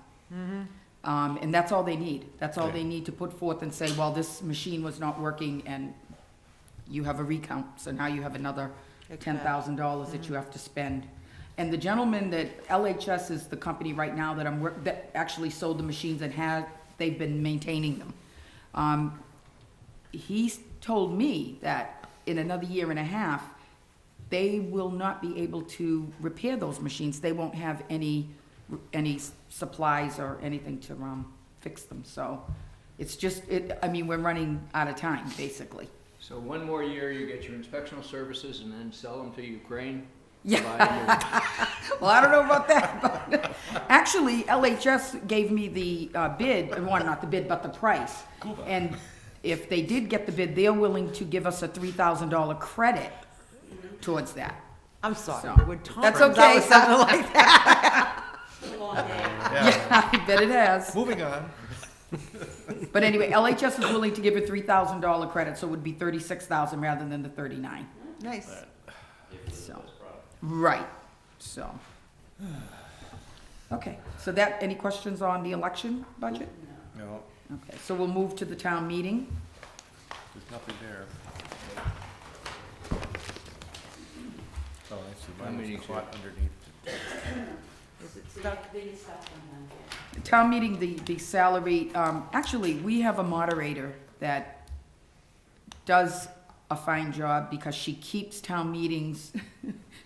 And that's all they need. That's all they need to put forth and say, well, this machine was not working, and you have a recount. So now you have another $10,000 that you have to spend. And the gentleman that, LHS is the company right now that that actually sold the machines and they've been maintaining them. He's told me that in another year and a half, they will not be able to repair those machines. They won't have any supplies or anything to fix them. So it's just, we're running out of time, basically. So one more year, you get your inspectional services and then sell them to Ukraine? Yeah. Provide Well, I don't know about that, but actually, LHS gave me the bid, well, not the bid, but the price. And if they did get the bid, they're willing to give us a $3,000 credit towards that. I'm sorry, So, when Tom that's comes out okay. with something like that. It's a long day. Yeah, I bet it has. Moving on. But anyway, LHS is willing to give a $3,000 credit, so it would be $36,000 rather than the $39,000. Nice. So, right, so. Okay, so any questions on the election budget? No, Okay, so we'll move to the town meeting. there's nothing there. Oh, I see, How many mine was caught underneath. Is it stuck? They just stuck on that. Town meeting, the salary, actually, we have a moderator that does a fine job because she keeps town meetings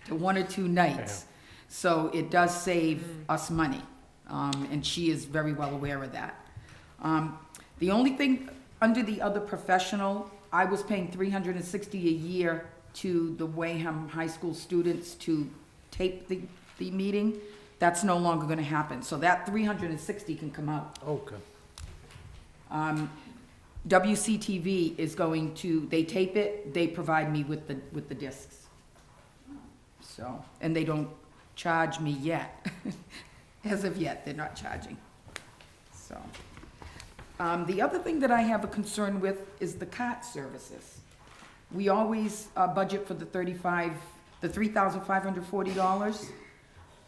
to 1 or 2 nights. So it does save us money, and she is very well aware of that. The only thing, under the other professional, I was paying $360 a year to the Wareham High School students to tape the meeting. That's no longer gonna happen, so that $360 can come out. Okay. WCTV is going to, they tape it, they provide me with the discs. So, and they don't charge me yet. As of yet, they're not charging. So, the other thing that I have a concern with is the cart services. we always budget for the $3,540.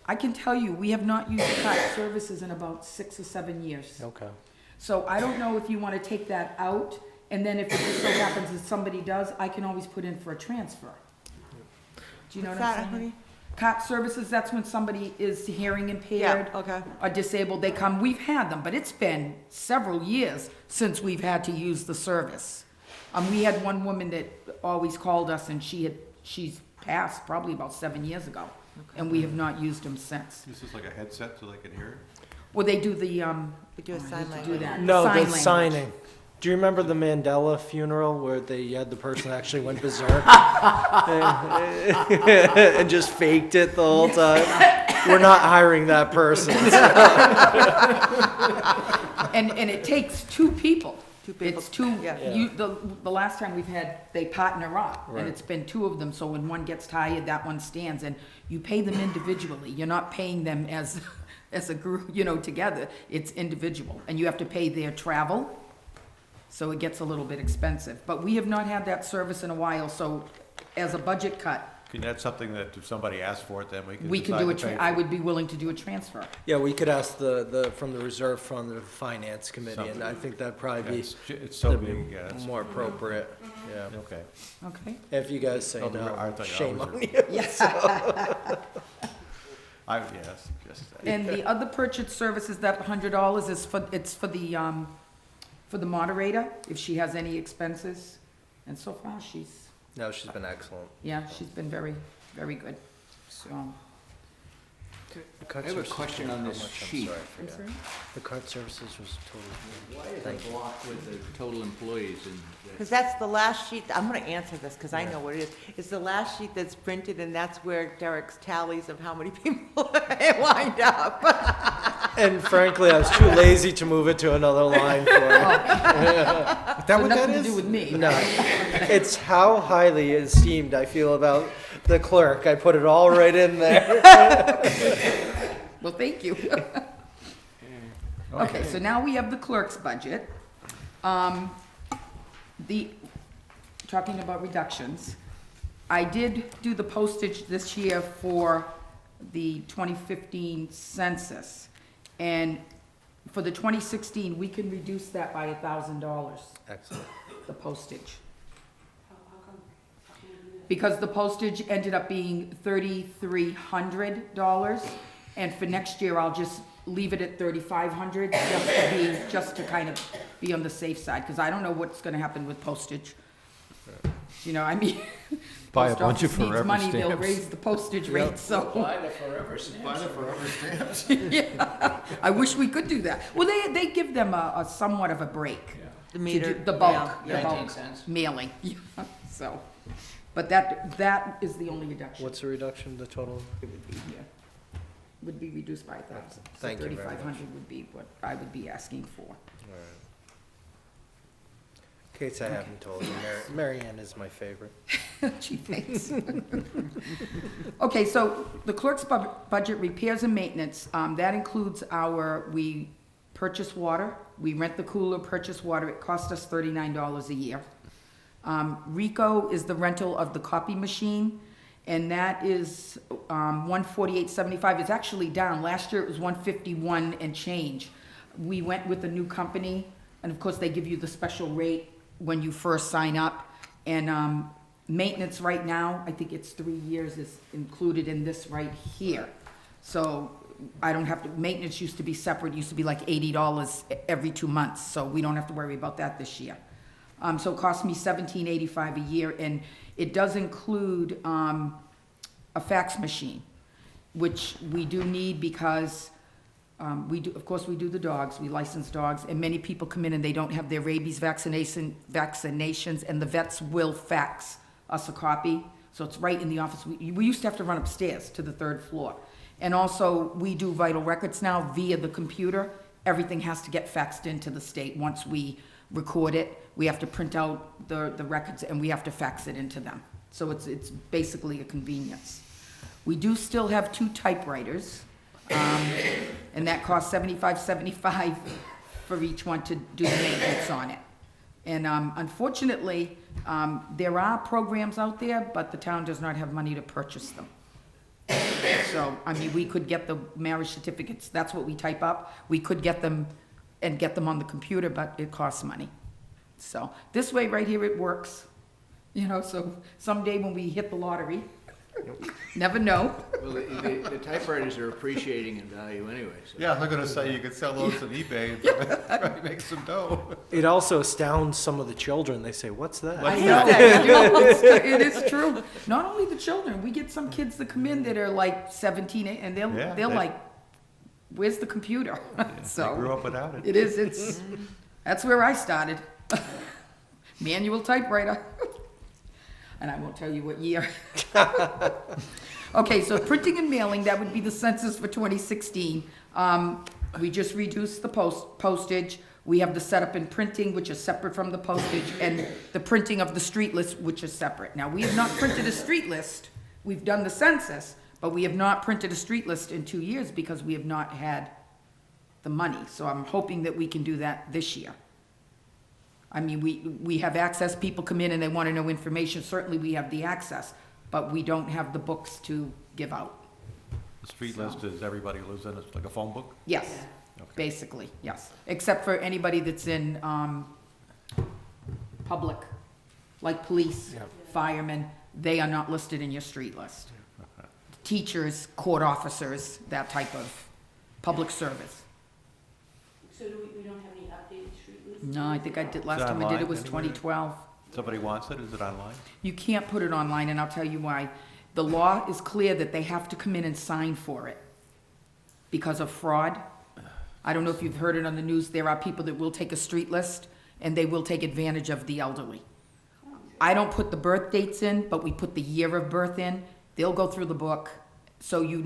I can tell you, we have not used cut services in about 6 or 7 years. Okay. So I don't know if you want to take that out, and then if it just so happens that somebody does, I can always put in for a transfer. Do you know What's what that, I'm saying? honey? COT services, that's when somebody is hearing impaired Yeah, okay. or disabled, they come, we've had them, but it's been several years since we've had to use the service. We had one woman that always called us, and she's passed probably about 7 years ago, and we have not used them since. This is like a headset so they can hear it? Well, they do the, We do a sign do language. that. No, sign the language. signing. Do you remember the Mandela funeral where they had the person that actually went berserk? And just faked it the whole time? We're not hiring that person. And it takes two people. Two people, It's two, yeah. the last time we've had, they partner up, Right. and it's been two of them, so when one gets tired, that one stands, and you pay them individually. You're not paying them as a group, together. It's individual, and you have to pay their travel, so it gets a little bit expensive. But we have not had that service in a while, so as a budget cut, Can that's something that if somebody asks for it, then we can do decide to pay I for it? would be willing to do a transfer. Yeah, we could ask from the reserve fund, the finance committee, and I think that'd probably be It's so that'd be big, yeah. more appropriate, yeah. Okay. Okay? If you guys say Oh, the- I no, thought you shame always on were- you. Yes. I would, yeah, suggest that. And the other purchase services, that $100 is for the moderator, if she has any expenses. And so far, No, she's been excellent. she's been very, very good, so. The card I have a services question were on how this much? I'm sheet. sorry, I I'm forgot. sorry? The card services was totally. Why is Thank it you. blocked with the total employees and? Because that's the last sheet, I'm gonna answer this, because I know what it is. It's the last sheet that's printed, and that's where Derek's tallies of how many people wind up. And frankly, I was too lazy to move it to another line for it. Is that So what that nothing to is? do with me. No, it's how highly esteemed I feel about the clerk. I put it all right in there. Well, thank you. Okay, so now we have the clerk's budget. Talking about reductions, I did do the postage this year for the 2015 census. And for the 2016, we can reduce that by $1,000, Excellent. the postage. Because the postage ended up being $3,300, and for next year, I'll just leave it at $3,500, just to kind of be on the safe side, because I don't know what's gonna happen with postage. I mean, Buy a post bunch of office needs forever money, they'll stamps. raise the postage rate, so. Buy the forever stamps. Yeah, I wish we could do that. Well, they give them a somewhat of a break. The to meter. do- The bulk, yeah. the 19 bulk cents. mailing, so. But that is the only reduction. What's the reduction, the total? It would be, would be reduced by 1,000. Thank you very much. 3,500 would be what I would be asking for. In case I haven't told you, Mary Ann is my favorite. Gee, thanks. Okay, so the clerk's budget, repairs and maintenance, that includes we purchase water, we rent the cooler, purchase water, it costs us $39 a year. RICO is the rental of the copy machine, and that is $148.75. It's actually down. Last year it was $151 and change. We went with a new company, and of course they give you the special rate when you first sign up. And maintenance right now, I think it's 3 years is included in this right here. So I don't have to, maintenance used to be separate, used to be like $80 every 2 months, so we don't have to worry about that this year. So it costs me $17.85 a year, and it does include a fax machine, which we do need because of course, we do the dogs, we license dogs, and many people come in and they don't have their rabies vaccinations, and the vets will fax us a copy, so it's right in the office. We used to have to run upstairs to the 3rd floor. And also, we do vital records now via the computer. Everything has to get faxed into the state. Once we record it, we have to print out the records and we have to fax it into them. So it's basically a convenience. We do still have 2 typewriters, and that costs $75.75 for each one to do the maintenance on it. And unfortunately, There are programs out there, but the town does not have money to purchase them. So, I mean, we could get the marriage certificates, that's what we type up. We could get them and get them on the computer, but it costs money. So, this way right here, it works. You know, so someday when we hit the lottery, never know. Well, the typewriters are appreciating in value anyway, so. Yeah, I'm gonna say you could sell those on eBay and probably make some dough. It also astounds some of the children. They say, "What's that?" I know, it is true. Not only the children, we get some kids that come in that are like 17, and Yeah, they're they- like, where's the computer? They grew up without it. It's, that's where I started. Manual typewriter. And I won't tell you what year. Okay, so printing and mailing, that would be the census for 2016. We just reduced the postage. We have the setup in printing, which is separate from the postage, and the printing of the street list, which is separate. Now, we have not printed a street list. We've done the census, but we have not printed a street list in 2 years because we have not had the money. So I'm hoping that we can do that this year. I mean, we have access, people come in and they want to know information, certainly we have the access, but we don't have the books to give out. The street list is everybody who lives in it, it's like a phone book? Yes, Okay. basically, yes, except for anybody that's in, public, like police, Yep. firemen, they are not listed in your street list. Teachers, court officers, that type of public service. So do we don't have any updated street lists? No, I think I did, last Is it time I did it online was anywhere? 2012. Somebody wants it, is it online? You can't put it online, and I'll tell you why. The law is clear that they have to come in and sign for it because of fraud. I don't know if you've heard it on the news, there are people that will take a street list, and they will take advantage of the elderly. I don't put the birth dates in, but we put the year of birth in. They'll go through the book. So you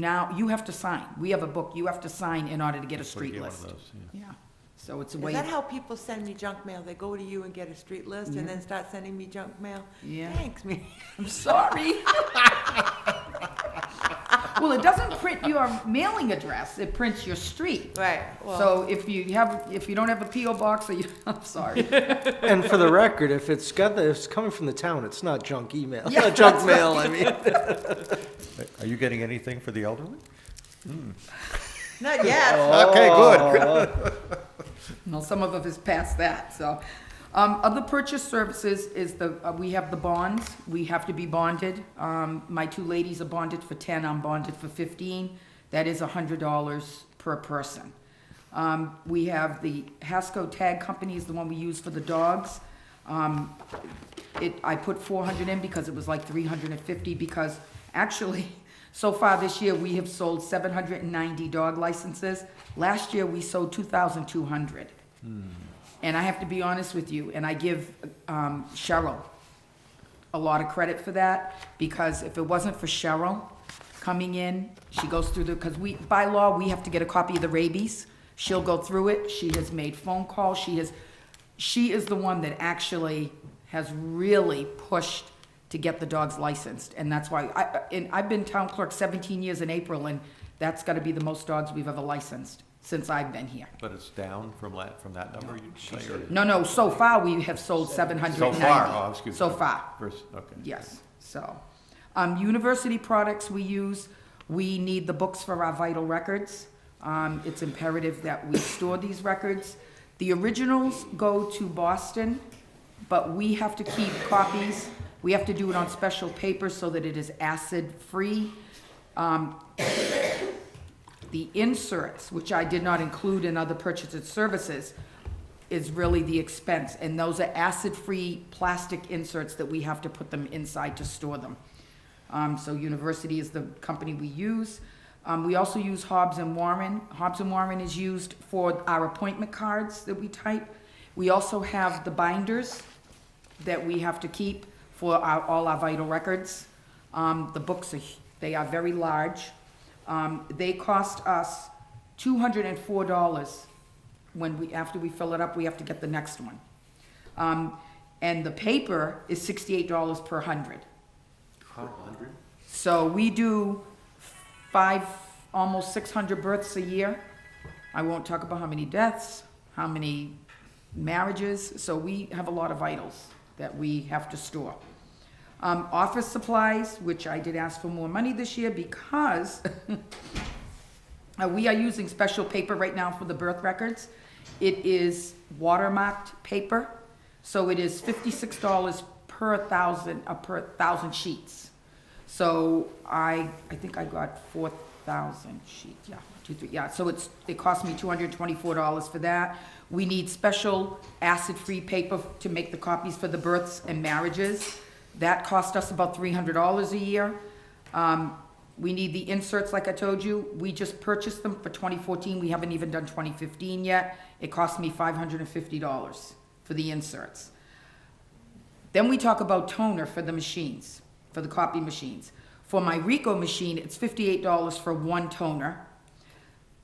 have to sign. We have a book, you have to sign in order to get a Before you street get one list. of those, yeah. Yeah, so it's a Is way. that how people send me junk mail? They go to you and get a street list Yeah. and then start sending me junk mail? Yeah. Thanks, me. I'm sorry. Well, it doesn't print your mailing address, it prints your street. Right, well, So if you don't have a PO box, or you, I'm sorry. And for the record, if it's coming from the town, it's not junk email, Yeah, junk mail. I mean, Are you getting anything for the elderly? not yet. Okay, good. Well, some of us past that, so. Other purchase services is we have the bonds, we have to be bonded. My two ladies are bonded for 10, I'm bonded for 15. That is $100 per person. We have the Hasco Tag Company is the one we use for the dogs. I put 400 in because it was like 350, because actually, so far this year, we have sold 790 dog licenses. Last year, we sold 2,200. And I have to be honest with you, and I give Cheryl a lot of credit for that, because if it wasn't for Cheryl coming in, she goes through because by law, we have to get a copy of the rabies. She'll go through it. She has made phone calls. She is the one that actually has really pushed to get the dogs licensed. And that's why, I've been town clerk 17 years in April, and that's gotta be the most dogs we've ever licensed since I've been here. But it's down from that number, you say, or? No, so far we have sold 790. So far, oh, excuse me. So far, Okay. yes, so. University products we use, we need the books for our vital records. It's imperative that we store these records. The originals go to Boston, but we have to keep copies. We have to do it on special paper so that it is acid-free. The inserts, which I did not include in other purchased services, is really the expense. And those are acid-free plastic inserts that we have to put them inside to store them. So University is the company we use. We also use Hobbs and Warren. Hobbs and Warren is used for our appointment cards that we type. We also have the binders that we have to keep for all our vital records. The books they are very large. They cost us $204. After we fill it up, we have to get the next one. And the paper is $68 per 100. So we do almost 600 births a year. I won't talk about how many deaths, how many marriages, so we have a lot of vitals that we have to store. Office supplies, which I did ask for more money this year because we are using special paper right now for the birth records. It is watermarked paper, so it is $56 per thousand sheets. So I think I got 4,000 sheets, yeah, 2, 3, yeah. So it cost me $224 for that. We need special acid-free paper to make the copies for the births and marriages. That cost us about $300 a year. We need the inserts, like I told you. We just purchased them for 2014. We haven't even done 2015 yet. It cost me $550 for the inserts. Then we talk about toner for the machines, for the copy machines. For my Ricoh machine, it's $58 for one toner.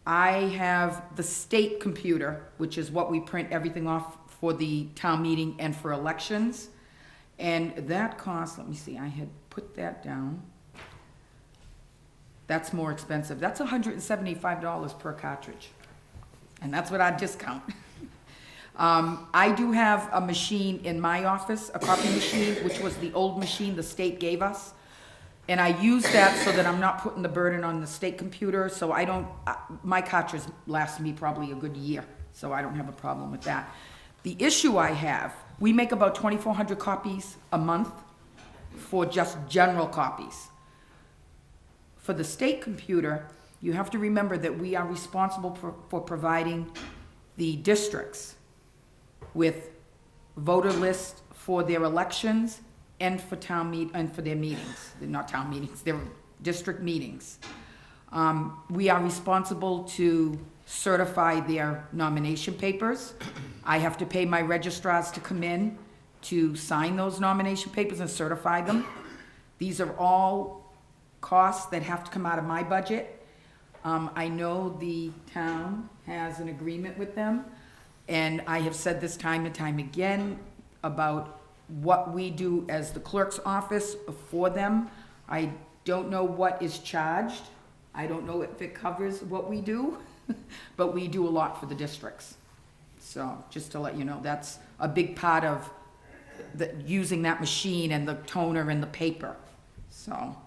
I have the state computer, which is what we print everything off for the town meeting and for elections. And that costs, let me see, I had put that down. That's more expensive. That's $175 per cartridge. And that's what I discount. I do have a machine in my office, a copy machine, which was the old machine the state gave us. And I use that so that I'm not putting the burden on the state computer, so I don't, my cartridge lasts me probably a good year, so I don't have a problem with that. The issue I have, we make about 2,400 copies a month for just general copies. For the state computer, you have to remember that we are responsible for providing the districts with voter lists for their elections and for and for their meetings. They're not town meetings, they're district meetings. We are responsible to certify their nomination papers. I have to pay my registrars to come in to sign those nomination papers and certify them. These are all costs that have to come out of my budget. I know the town has an agreement with them, and I have said this time and time again about what we do as the clerk's office for them. I don't know what is charged. I don't know if it covers what we do, but we do a lot for the districts. So just to let you know, that's a big part of using that machine and the toner and the paper. So,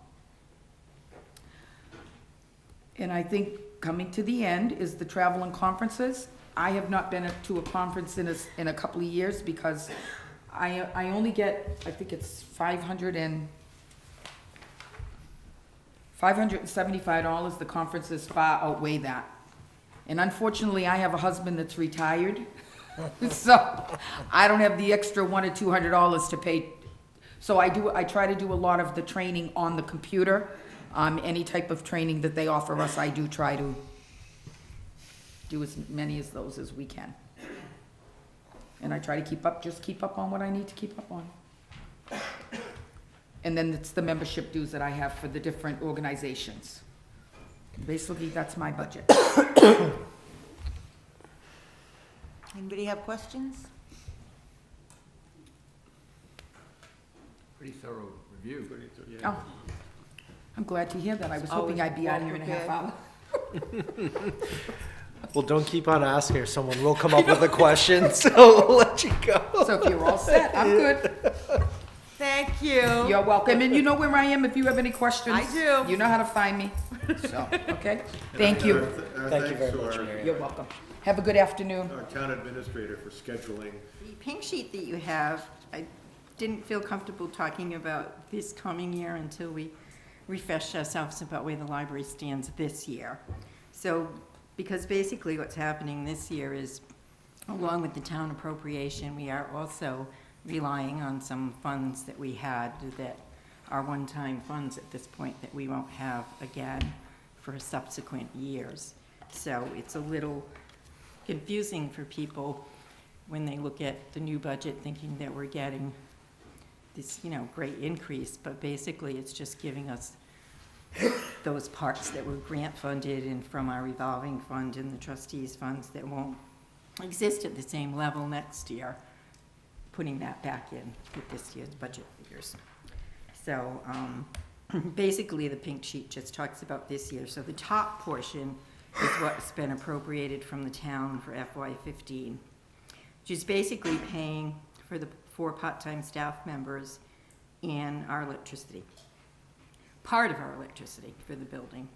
and I think coming to the end is the travel and conferences. I have not been to a conference in a couple of years because I only get, I think it's $575. The conferences far outweigh that. And unfortunately, I have a husband that's retired, so I don't have the extra $100 or $200 to pay. So I try to do a lot of the training on the computer. Any type of training that they offer us, I do try to do as many of those as we can. And I try to keep up on what I need to keep up on. And then it's the membership dues that I have for the different organizations. Basically, that's my budget. Anybody have questions? Pretty thorough review. Oh, I'm glad to hear that. I was hoping I'd be out here in a half hour. Well, don't keep on asking her. Someone will come up with a question, so we'll let you go. So if you're all set, I'm good. Thank you. You're welcome. And you know where I am if you have any questions. I do. You know how to find me. So, okay? Thank you. Thank you very much, Mary. You're welcome. Have a good afternoon. Our town administrator for scheduling. The pink sheet that you have, I didn't feel comfortable talking about this coming year until we refreshed ourselves about where the library stands this year. So, because basically what's happening this year is, along with the town appropriation, we are also relying on some funds that we had that are one-time funds at this point that we won't have again for subsequent years. So it's a little confusing for people when they look at the new budget thinking that we're getting this, great increase, but basically it's just giving us those parts that were grant funded and from our revolving fund and the trustees funds that won't exist at the same level next year, putting that back in with this year's budget figures. So basically the pink sheet just talks about this year. So the top portion is what's been appropriated from the town for FY15, which is basically paying 4 part-time staff members and our electricity. Part of our electricity for the building.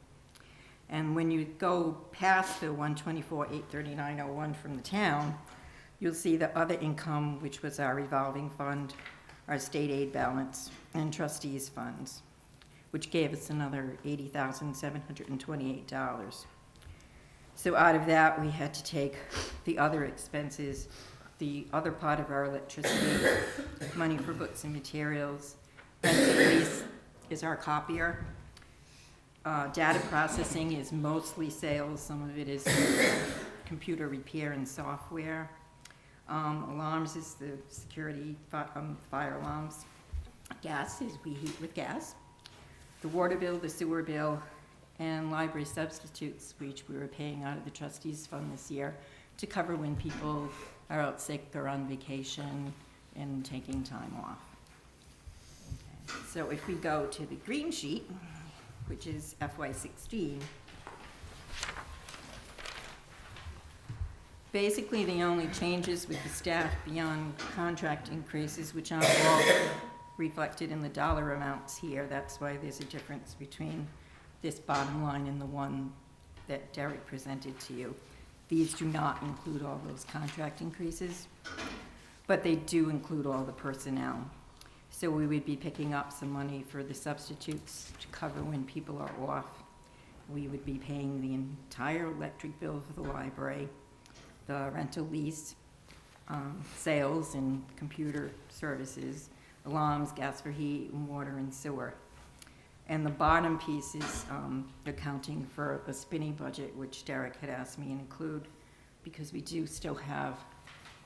And when you go past the 124,839.01 from the town, you'll see the other income, which was our revolving fund, our state aid balance, and trustees funds, which gave us another $80,728. So out of that, we had to take the other expenses, the other part of our electricity, money for books and materials, rental lease is our copier. Data processing is mostly sales, some of it is computer repair and software. Alarms is the security, fire alarms. Gas is we heat with gas. The water bill, the sewer bill, and library substitutes, which we were paying out of the trustees fund this year to cover when people are out sick or on vacation and taking time off. Okay. So if we go to the green sheet, which is FY16, basically the only changes with the staff beyond contract increases, which aren't all reflected in the dollar amounts here. That's why there's a difference between this bottom line and the one that Derek presented to you. These do not include all those contract increases, but they do include all the personnel. So we would be picking up some money for the substitutes to cover when people are off. We would be paying the entire electric bill for the library, the rental lease, sales and computer services, alarms, gas for heat, and water and sewer. And the bottom piece is accounting for the spinny budget, which Derek had asked me to include, because we do still have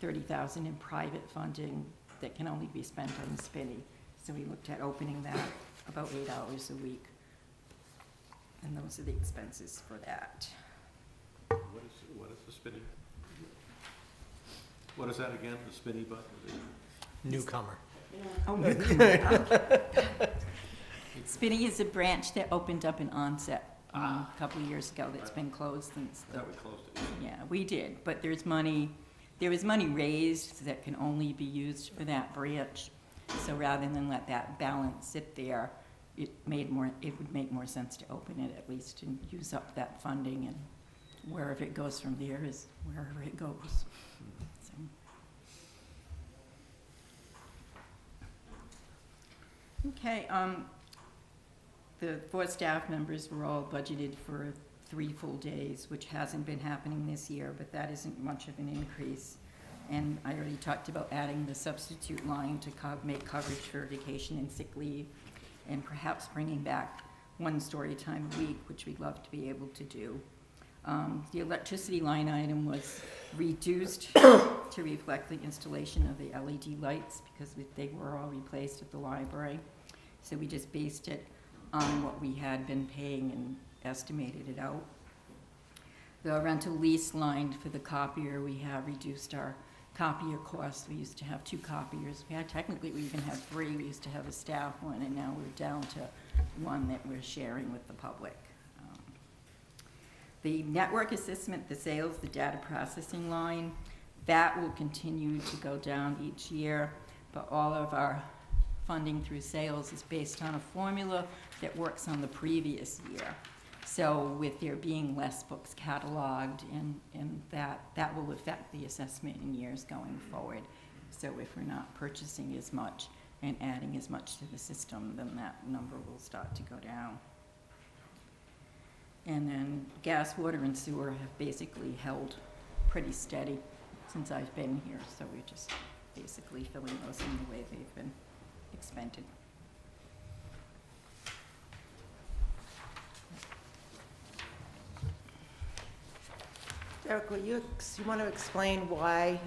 $30,000 in private funding that can only be spent on spinny. So we looked at opening that about 8 hours a week. And those are the expenses for that. What is the spinning? What is that again, the spinny button? Newcomer. Oh, Spinny is a branch that opened up in Onset a couple of years ago that's been closed since I thought we closed it. yeah, we did, but there was money raised that can only be used for that branch. So rather than let that balance sit there, it would make more sense to open it at least and use up that funding, and wherever it goes from there is wherever it goes. So. Okay, the 4 staff members were all budgeted for 3 full days, which hasn't been happening this year, but that isn't much of an increase. And I already talked about adding the substitute line to make coverage for vacation and sick leave, and perhaps bringing back 1 story time a week, which we'd love to be able to do. The electricity line item was reduced to reflect the installation of the LED lights because they were all replaced at the library. So we just based it on what we had been paying and estimated it out. The rental lease line for the copier, we have reduced our copier costs. We used to have 2 copiers. Technically we even had 3. We used to have a staff one, and now we're down to 1 that we're sharing with the public. The network assessment, the sales, the data processing line, that will continue to go down each year, but all of our funding through sales is based on a formula that works on the previous year. So with there being less books cataloged, and that will affect the assessment in years going forward. So if we're not purchasing as much and adding as much to the system, then that number will start to go down. And then gas, water, and sewer have basically held pretty steady since I've been here. So we're just basically filling those in the way they've been expended. Derek, you want to explain why,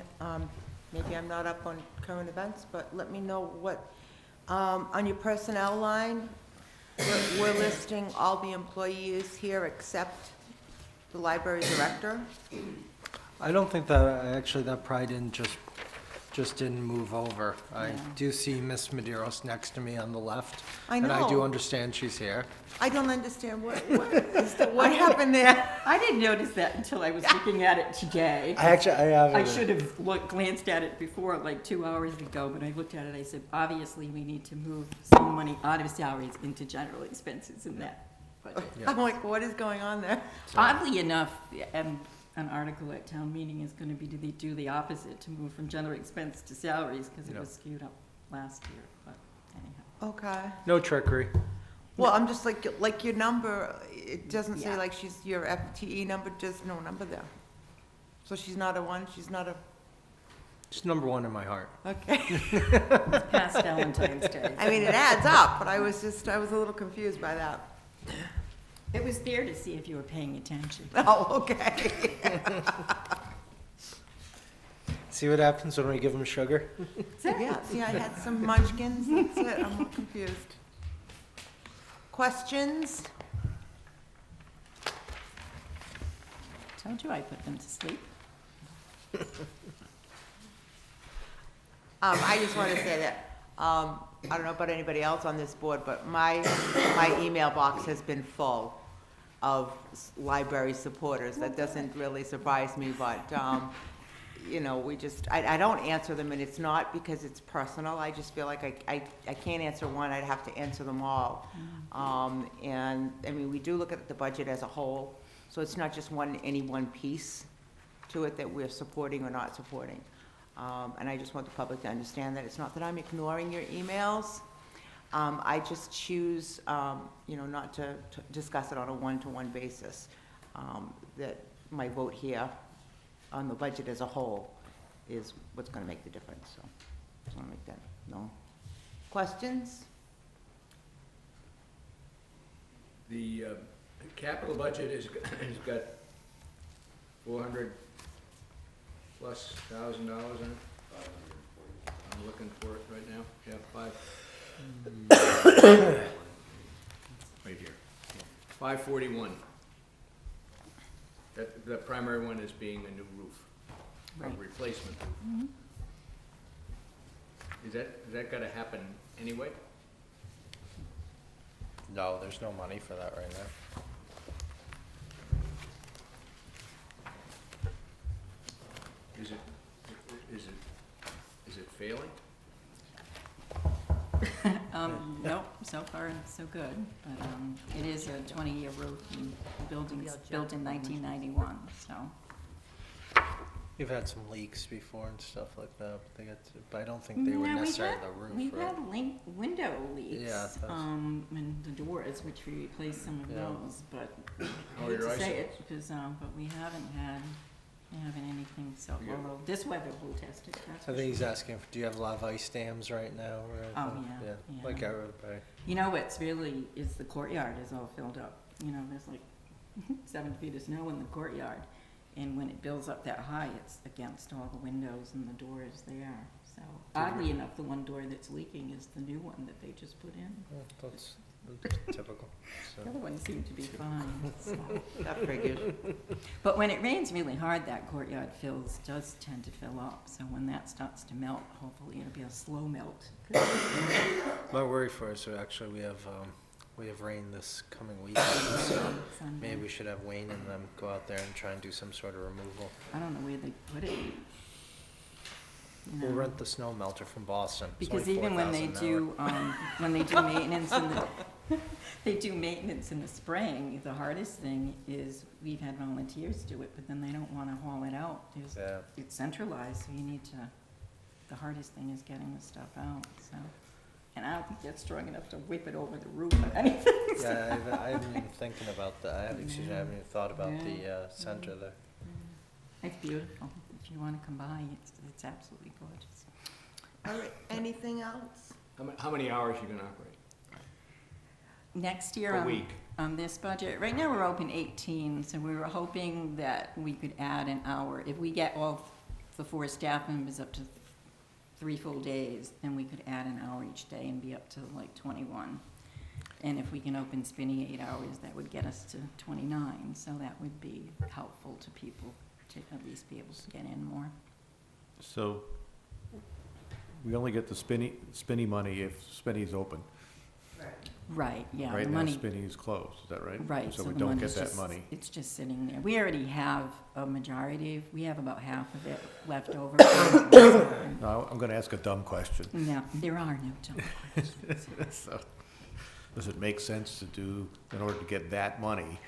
maybe I'm not up on current events, but let me know what, on your personnel line, we're listing all the employees here except the library director? I don't think that, actually, that probably didn't just just didn't move over. I Yeah. do see Miss Medeiros next to me on the left. I And I do know. understand she's here. I don't understand what happened there. I didn't notice that until I was looking at it today. I have I it. should have glanced at it before, like 2 hours ago, but I looked at it, I said, obviously, we need to move some money out of salaries into general expenses in that budget. Yeah. I'm like, what is going on there? Oddly enough, an article at town meeting is gonna be to do the opposite, to move from general expense to salaries, because it Yeah. was skewed up last year, but anyhow. Okay. No trickery. Well, I'm just like your number, it doesn't say Yeah. like your FTE number, just no number there. So she's not a one, she's not a, She's number one in my heart. okay. It's past Valentine's Day. I mean, it adds up, but I was a little confused by that. It was there to see if you were paying attention. Oh, okay. See what happens when we give them sugar? Yeah, see, I had some munchkins, that's it, I'm all confused. Questions? Told you I put them to sleep. I just want to say that, I don't know about anybody else on this board, but my email box has been full of library supporters. That doesn't really surprise me, but, you know, I don't answer them, and it's not because it's personal. I just feel like I can't answer one, I'd have to answer them all. And, I mean, we do look at the budget as a whole, so it's not just any one piece to it that we're supporting or not supporting. And I just want the public to understand that it's not that I'm ignoring your emails. I just choose, you know, not to discuss it on a one-to-one basis. That my vote here on the budget as a whole is what's gonna make the difference, so just wanna make that known. Questions? The capital budget has got $400+ thousand dollars in it. I'm looking for it right now. Yeah, right here. 541. The primary one is being a new roof, a Right. replacement. Mhm. Is that gotta happen anyway? No, there's no money for that right now. Is it failing? Nope, so far, so good, but, it is a 20-year roof, and the building's built in 1991, so. We've had some leaks before and stuff like that, but I don't think they were No, we've necessarily had- the roof, We've right? had window leaks, Yeah, that's- and the doors, which we replaced some of Yeah. those, but I Oh, hate your to say icicles. it, because, but we haven't anything, so, Yeah. although this weather will test it, that's I for think he's sure. asking, do you have a lot of ice dams right now or anything? Oh, yeah, Like yeah. everybody. You know what's really, is the courtyard is all filled up, you know, there's like 7 feet of snow in the courtyard, and when it builds up that high, it's against all the windows and the doors there, so. Oddly enough, the one door that's leaking is the new one that they just put in. Well, that's typical. The So. other ones seem to be fine, so. That figures. But when it rains really hard, that courtyard does tend to fill up, so when that starts to melt, hopefully it'll be a slow melt. My worry for us, actually, we have rain this coming weekend, so Sunday. maybe we should have Wayne and them go out there and try and do some sort of removal. I don't know where they put it. You We'll know. rent the snow melter from Boston. It's Because only even when they $4,000 an hour. do, maintenance in the, they do maintenance in the spring, the hardest thing is, we've had volunteers do it, but then they don't wanna haul it out. Yeah. It's centralized, so you need to, the hardest thing is getting the stuff out, so. And I don't think that's strong enough to whip it over the roof or anything. Yeah, I haven't even thinking about that. I haven't even thought about Yeah. the center there. It's beautiful. If you wanna come by, it's absolutely gorgeous. All right, anything else? How many hours are you gonna operate? Next year Per week? on this budget, right now we're open 18, so we were hoping that we could add an hour. If we get all the 4 staff members up to 3 full days, then we could add an hour each day and be up to like 21. And if we can open spinning 8 hours, that would get us to 29, so that would be helpful to people to at least be able to get in more. So we only get the Spinney money if Spinney's open. Right, yeah, the Right now, money, Spinney is closed, is that right? right, So so we the don't money's get that just, money. it's just sitting there. We already have a majority, we have about half of it left over. Now, I'm gonna ask a dumb question. No, there are no dumb questions. So, does it make sense to do, in order to get that money,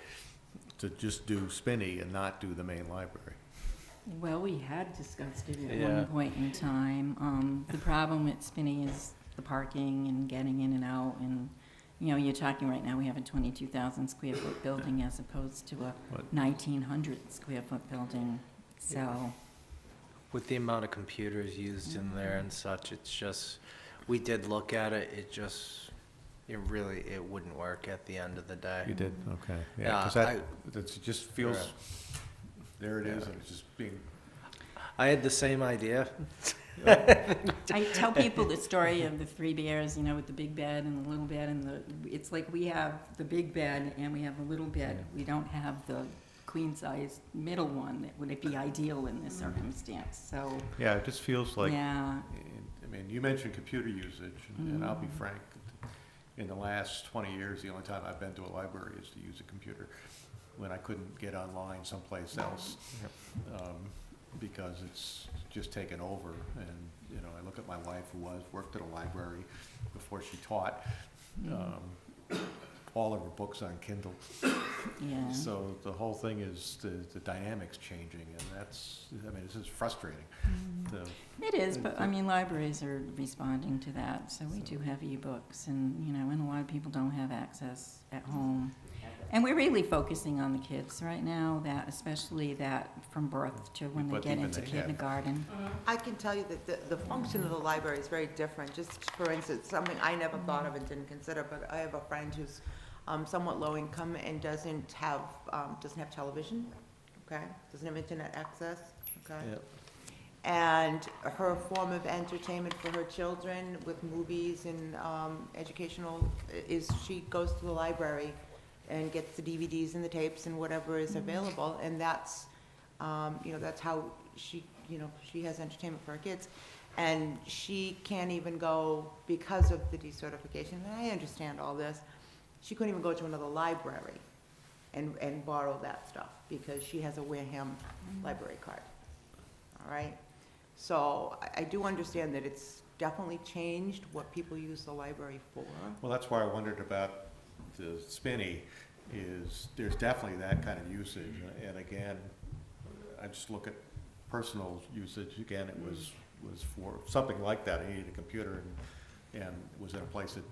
to just do Spinney and not do the main library? Well, we had discussed it at Yeah. one point in time. The problem at Spinney is the parking and getting in and out, and, you know, you're talking right now, we have a 22,000 square foot building as opposed to a What? 1,900 square foot building, so. With the amount of computers used in there and such, it's just, we did look at it, it wouldn't work at the end of the day. You did, okay. Yeah, Yeah, because it just feels, Correct. there it is, Yeah. and it's just being, I had the same idea. I tell people the story of the three bears, you know, with the big bed and the little bed, and it's like we have the big bed and we have the little bed. We don't have the queen-size middle one that would be ideal in this circumstance, so, yeah, it just feels like, yeah. I mean, you mentioned computer usage, and I'll be frank, in the last 20 years, the only time I've been to a library is to use a computer, when I couldn't get online someplace else, because it's just taken over. And, you know, I look at my wife, who worked at a library before she taught, all of her books on Kindle. Yeah. So the whole thing is the dynamics changing, and that's, I mean, this is frustrating. It is, but I mean, libraries are responding to that, so we do have e-books, and, you know, and a lot of people don't have access at home. And we're really focusing on the kids right now, that, especially that from birth to when they But get even into they have- kindergarten. I can tell you that the function of the library is very different. Just for instance, something I never thought of and didn't consider, but I have a friend who's somewhat low income and doesn't have television, okay? Doesn't have internet access, okay? Yep. And her form of entertainment for her children with movies and educational is she goes to the library and gets the DVDs and the tapes and whatever is available, and that's, you know, that's how she, you know, she has entertainment for her kids. And she can't even go, because of the decertification, and I understand all this, she couldn't even go to another library and borrow that stuff, because she has a Wareham library card, all right? So I do understand that it's definitely changed what people use the library for. Well, that's why I wondered about the Spinney, is there's definitely that kind of usage. And again, I just look at personal usage. Again, it was for something like that. I needed a computer and was in a place that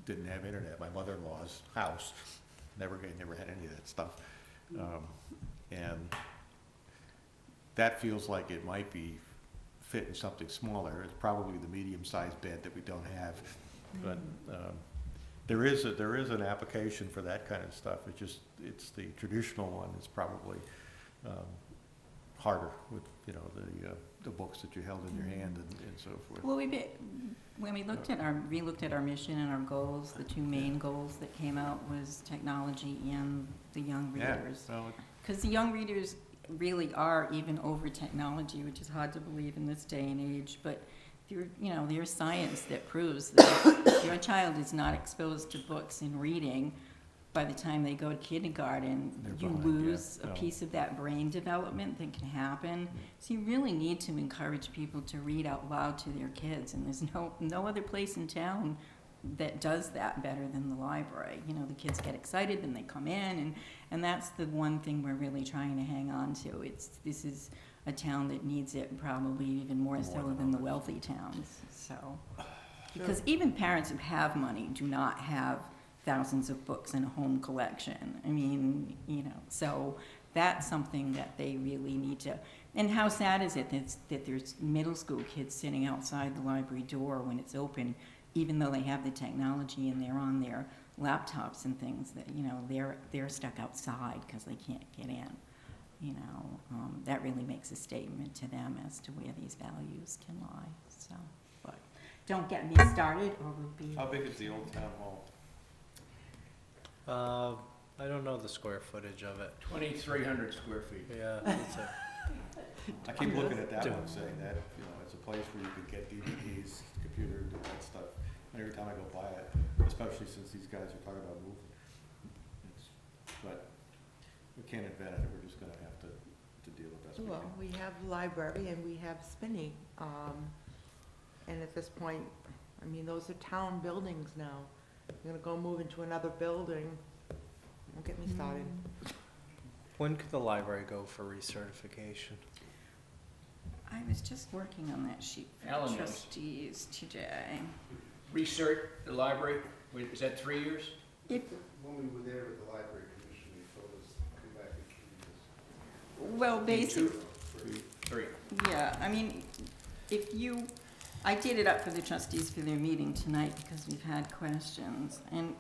didn't have internet. My mother-in-law's house never had any of that stuff. And that feels like it might be fit in something smaller. It's probably the medium-sized bed that we don't have. But there is an application for that kind of stuff. It's the traditional one is probably harder with, you know, the books that you held in your hand and so forth. Well, when we looked at our mission and our goals, the two main goals that came out was technology and the young readers. Yeah, well, Because the young readers really are even over technology, which is hard to believe in this day and age, but there's science that proves that if your child is not exposed to books and reading, by the time they go to kindergarten, They're you behind, lose yeah. a piece of that brain development that can happen. So you really need to encourage people to read out loud to their kids, and there's no other place in town that does that better than the library. You know, the kids get excited and they come in, and that's the one thing we're really trying to hang on to. This is a town that needs it probably even more so than the wealthy towns, so. Because even parents who have money do not have thousands of books in a home collection. I mean, you know, so that's something that they really need to. And how sad is it that there's middle school kids sitting outside the library door when it's open, even though they have the technology and they're on their laptops and things, that, you know, they're stuck outside because they can't get in. You know, that really makes a statement to them as to where these values can lie. So, but don't get me started, or we'll be. How big is the old town hall? I don't know the square footage of it. 2,300 square feet. Yeah, I keep looking at that one, saying that, you know, it's a place where you could get DVDs, computers, and that stuff. And every time I go by it, especially since these guys are talking about moving, but we can't invent it, we're just gonna have to deal with best we Well, can. we have library and we have Spinney, and at this point, I mean, those are town buildings now. You're gonna go move into another building, don't get me started. When could the library go for recertification? I was just working on that sheet for Alan the knows. trustees today. Recert the library, is that 3 years? If, When we were there with the library commission, they told us to come back in 2 years. well, basically, 3. yeah, I mean, if you, I did it up for the trustees for their meeting tonight because we've had questions. And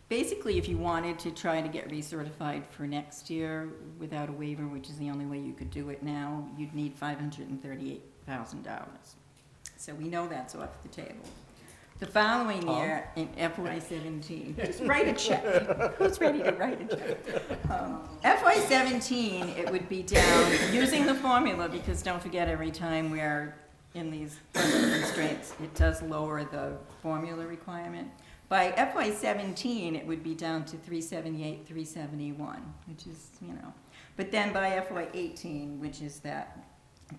basically, if you wanted to try to get recertified for next year without a waiver, which is the only way you could do it now, you'd need $538,000. So we know that's off the table. The following year, in FY17, just write a check. Who's ready to write a check? FY17, it would be down, using the formula, because don't forget, every time we're in these constraints, it does lower the formula requirement. By FY17, it would be down to 378, 371, which is, you know. But then by FY18, which is that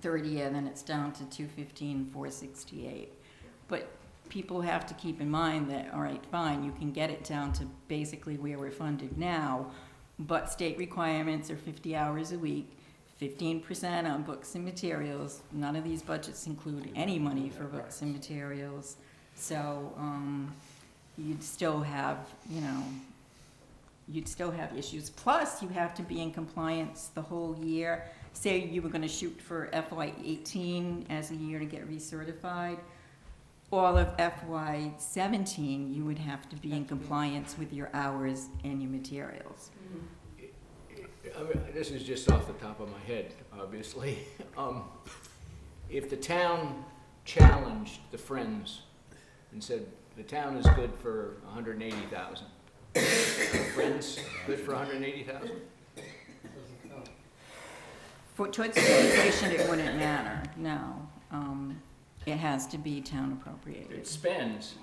third year, then it's down to 215, 468. But people have to keep in mind that, all right, fine, you can get it down to basically where we're funded now, but state requirements are 50 hours a week, 15% on books and materials. None of these budgets include any money for books and materials. So you'd still have, you know, you'd still have issues. Plus, you have to be in compliance the whole year. Say you were going to shoot for FY18 as a year to get recertified. All of FY17, you would have to be in compliance with your hours and your materials. I mean, this is just off the top of my head, obviously. If the town challenged the Friends and said, the town is good for 180,000, Friends good for 180,000? For towards stabilization, it wouldn't matter, no. It has to be town appropriated. It spends.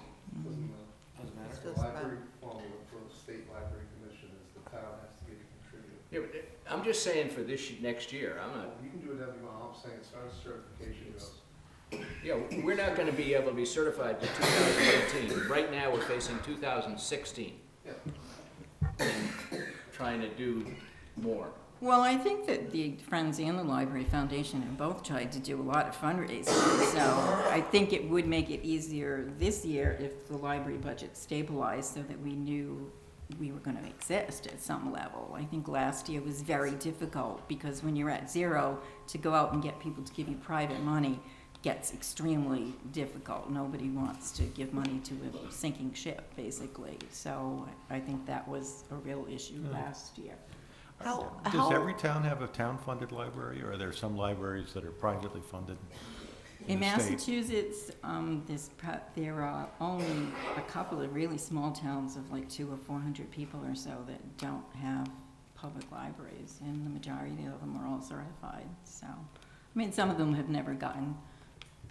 Doesn't matter. It's The just library formula for the state library commission is the town has to be a contributor. Yeah, but I'm just saying for this, next year, I'm not, You can do whatever you want, all I'm saying, as far as certification goes. yeah, we're not gonna be able to be certified to 2018. Right now, we're facing 2016. Yeah. And trying to do more. Well, I think that the Friends and the Library Foundation have both tried to do a lot of fundraising, so I think it would make it easier this year if the library budget stabilized so that we knew we were gonna exist at some level. I think last year was very difficult, because when you're at zero, to go out and get people to give you private money gets extremely difficult. Nobody wants to give money to a sinking ship, basically. So I think that was a real issue last year. Does every town have a town-funded library, or are there some libraries that are privately funded In the state? Massachusetts, there are only a couple of really small towns of like 200 or 400 people or so that don't have public libraries, and the majority of them are all certified. So, I mean, some of them have never gotten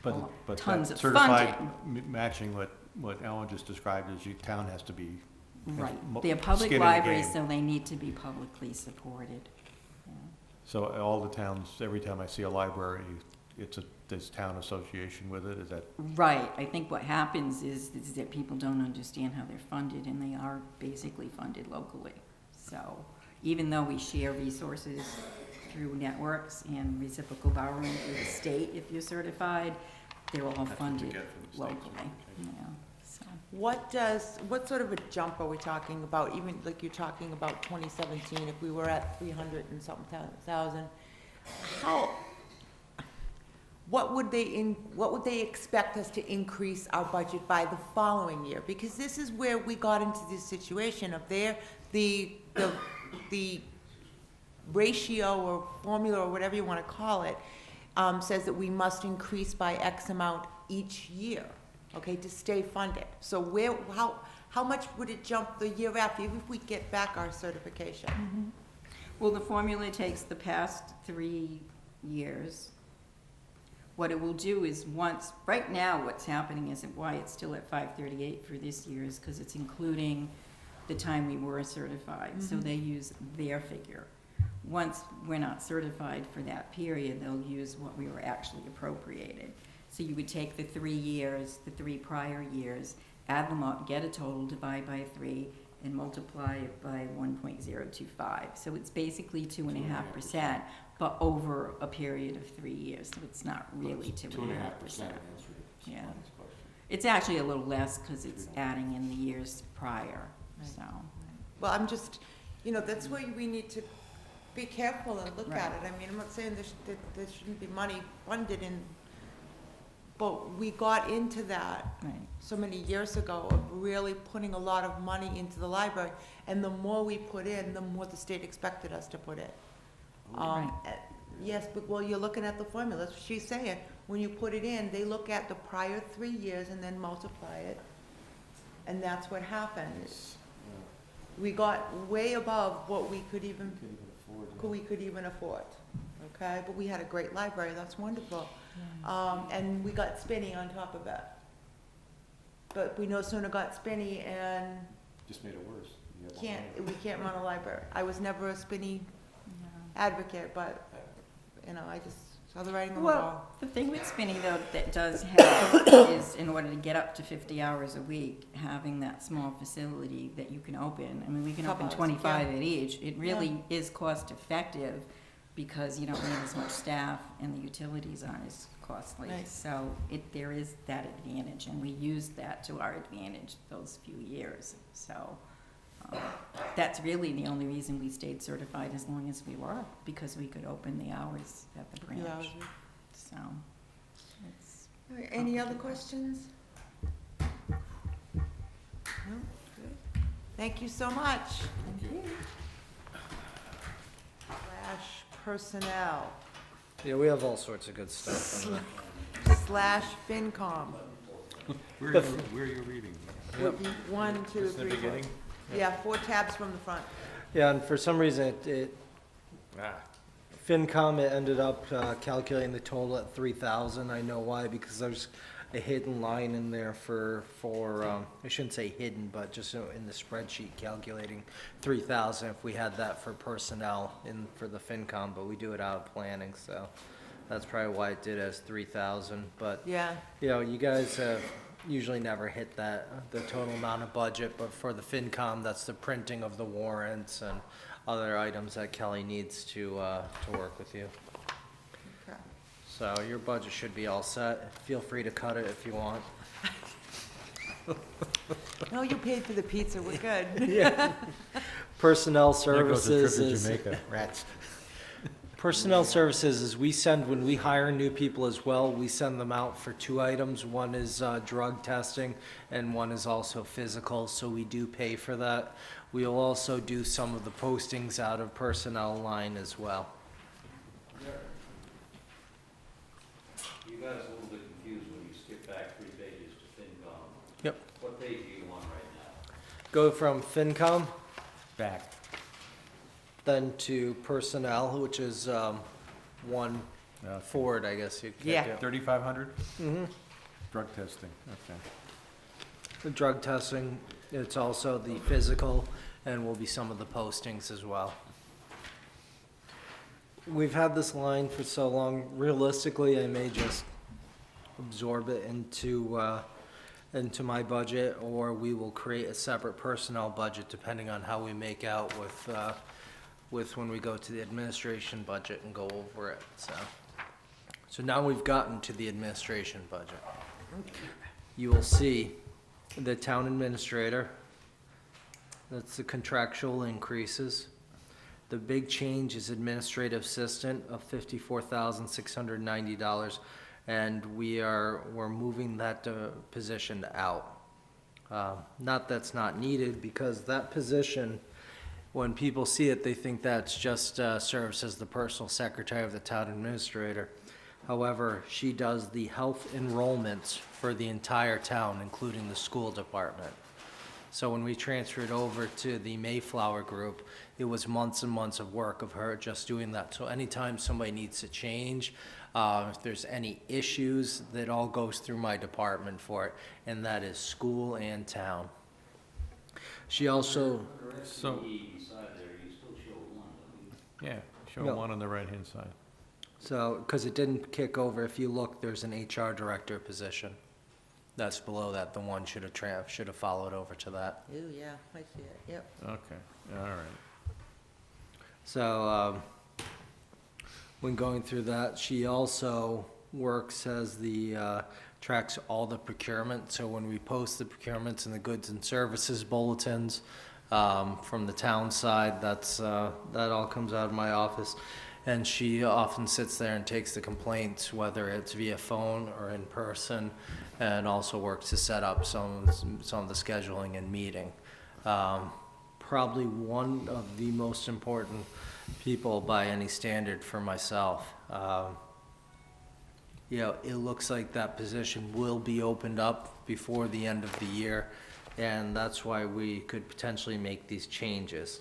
But tons that of certified, funding. matching what Ellen just described, is your town has to be. Right. mo- They're public skin in the libraries, game. so they need to be publicly supported. Yeah. So all the towns, every time I see a library, there's town association with it, is that? Right, I think what happens is that people don't understand how they're funded, and they are basically funded locally. So even though we share resources through networks and reciprocal borrowing through the state, if you're certified, they're all That's what you funded get from the state locally. Yeah, so. What sort of a jump are we talking about, even like you're talking about 2017, if we were at 300 and something thousand? What would they expect us to increase our budget by the following year? Because this is where we got into this situation of the ratio or formula or whatever you want to call it, says that we must increase by X amount each year, okay, to stay funded. So how much would it jump the year after, even if we get back our certification? Well, the formula takes the past 3 years, what it will do is once, right now what's happening isn't why it's still at 538 for this year is because it's including the time we were certified. So they use their figure. Once we're not certified for that period, they'll use what we were actually appropriated. So you would take the 3 years, the 3 prior years, add them up, get a total, divide by 3, and multiply it by 1.025. So it's basically 2.5%, but over a period of 3 years. So it's not really 2.5%. Yeah. It's actually a little less because it's adding in the years prior, so. Well, I'm just, you know, that's where we need to be careful and look at it. I mean, I'm not saying that there shouldn't be money funded in, but we got into that so many years ago of really putting a lot of money into the library. And the more we put in, the more the state expected us to put in. Yes, but well, you're looking at the formula. That's what she's saying. When you put it in, they look at the prior 3 years and then multiply it. And that's what happened. We got way above what we could even afford. Okay, but we had a great library. That's wonderful. And we got Spinny on top of it. But we no sooner got Spinny and Just made it worse. we can't run a library. I was never a Spinny advocate, but you know, I just saw the writing on the wall. Well, the thing with spinning though that does help is in order to get up to 50 hours a week, having that small facility that you can open. I mean, we can open 25 at each. It really is cost effective because you don't need as much staff and the utilities aren't as costly. Right. So there is that advantage, and we used that to our advantage those few years. So that's really the only reason we stayed certified as long as we were, because we could open the hours at the branch. So, it's. All right, any other questions? No? Good. Thank you so much. Thank you. Slash personnel, Yeah, we have all sorts of good stuff. slash FinCom. Where are you reading? Would be 1, 2, Just in 3, the 4. beginning? Yeah, 4 tabs from the front. Yeah, and for some reason, FinCom, it ended up calculating the total at 3,000. I know why, because there's a hidden line in there for I shouldn't say hidden, but just in the spreadsheet calculating 3,000 if we had that for personnel for the FinCom, but we do it out of planning, so that's probably why it did as 3,000. But Yeah, you know, you guys have usually never hit the total amount of budget, but for the FinCom, that's the printing of the warrants and other items that Kelly needs to work with you. okay. So your budget should be all set. Feel free to cut it if you want. No, you paid for the pizza, we're good. Yeah. Personnel There goes the services trip to is, Jamaica. Rats. personnel services is when we hire new people as well, we send them out for 2 items. One is drug testing and one is also physical, so we do pay for that. We'll also do some of the postings out of personnel line as well. You got us a little bit confused when you skip back 3 pages to FinCom. Yep. What page are you on right now? Go from FinCom, Back. then to personnel, which is one forward, I guess you could Yeah. do. 3,500? Mhm. Drug testing, okay. The drug testing, it's also the physical, and will be some of the postings as well. We've had this line for so long, realistically, I may just absorb it into my budget, or we will create a separate personnel budget depending on how we make out with when we go to the administration budget and go over it, so now we've gotten to the administration budget. You will see the town administrator, that's the contractual increases. The big change is administrative assistant of $54,690, and we're moving that position out. Not that's not needed, because that position, when people see it, they think that's just serves as the personal secretary of the town administrator. However, she does the health enrollments for the entire town, including the school department. So when we transferred over to the Mayflower group, it was months and months of work of her just doing that. So anytime somebody needs to change, if there's any issues, that all goes through my department for it, and that is school and town. She also, So- beside there, you still show one, don't you? Yeah, show No. one on the right-hand side. so, because it didn't kick over, if you look, there's an HR director position. That's below that, the one should have followed over to that. Ooh, yeah, I see it, yep. Okay, all right. So, when going through that, she also works as tracks all the procurement. So when we post the procurements and the goods and services bulletins, from the town side, that all comes out of my office. And she often sits there and takes the complaints, whether it's via phone or in person, and also works to set up some of the scheduling and meeting. Probably one of the most important people by any standard for myself. It looks like that position will be opened up before the end of the year, and that's why we could potentially make these changes.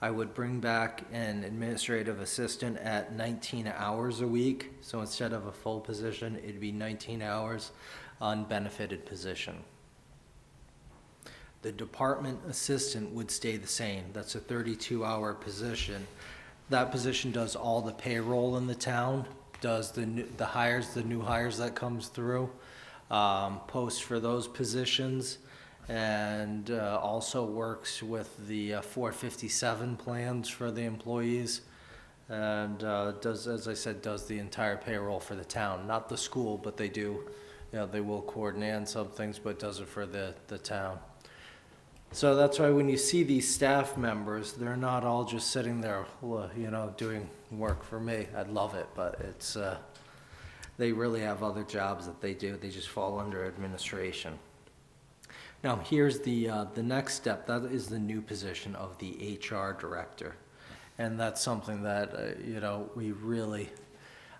I would bring back an administrative assistant at 19 hours a week, so instead of a full position, it'd be 19 hours, unbenefited position. The department assistant would stay the same. That's a 32-hour position. That position does all the payroll in the town, does the new hires that comes through, posts for those positions, and also works with the 457 plans for the employees, and does, as I said, does the entire payroll for the town. Not the school, but they do, they will coordinate on some things, but does it for the town. So that's why when you see these staff members, they're not all just sitting there, doing work for me. I'd love it, but it's, they really have other jobs that they do. They just fall under administration. Now, here's the next step. That is the new position of the HR director. And that's something that, we really,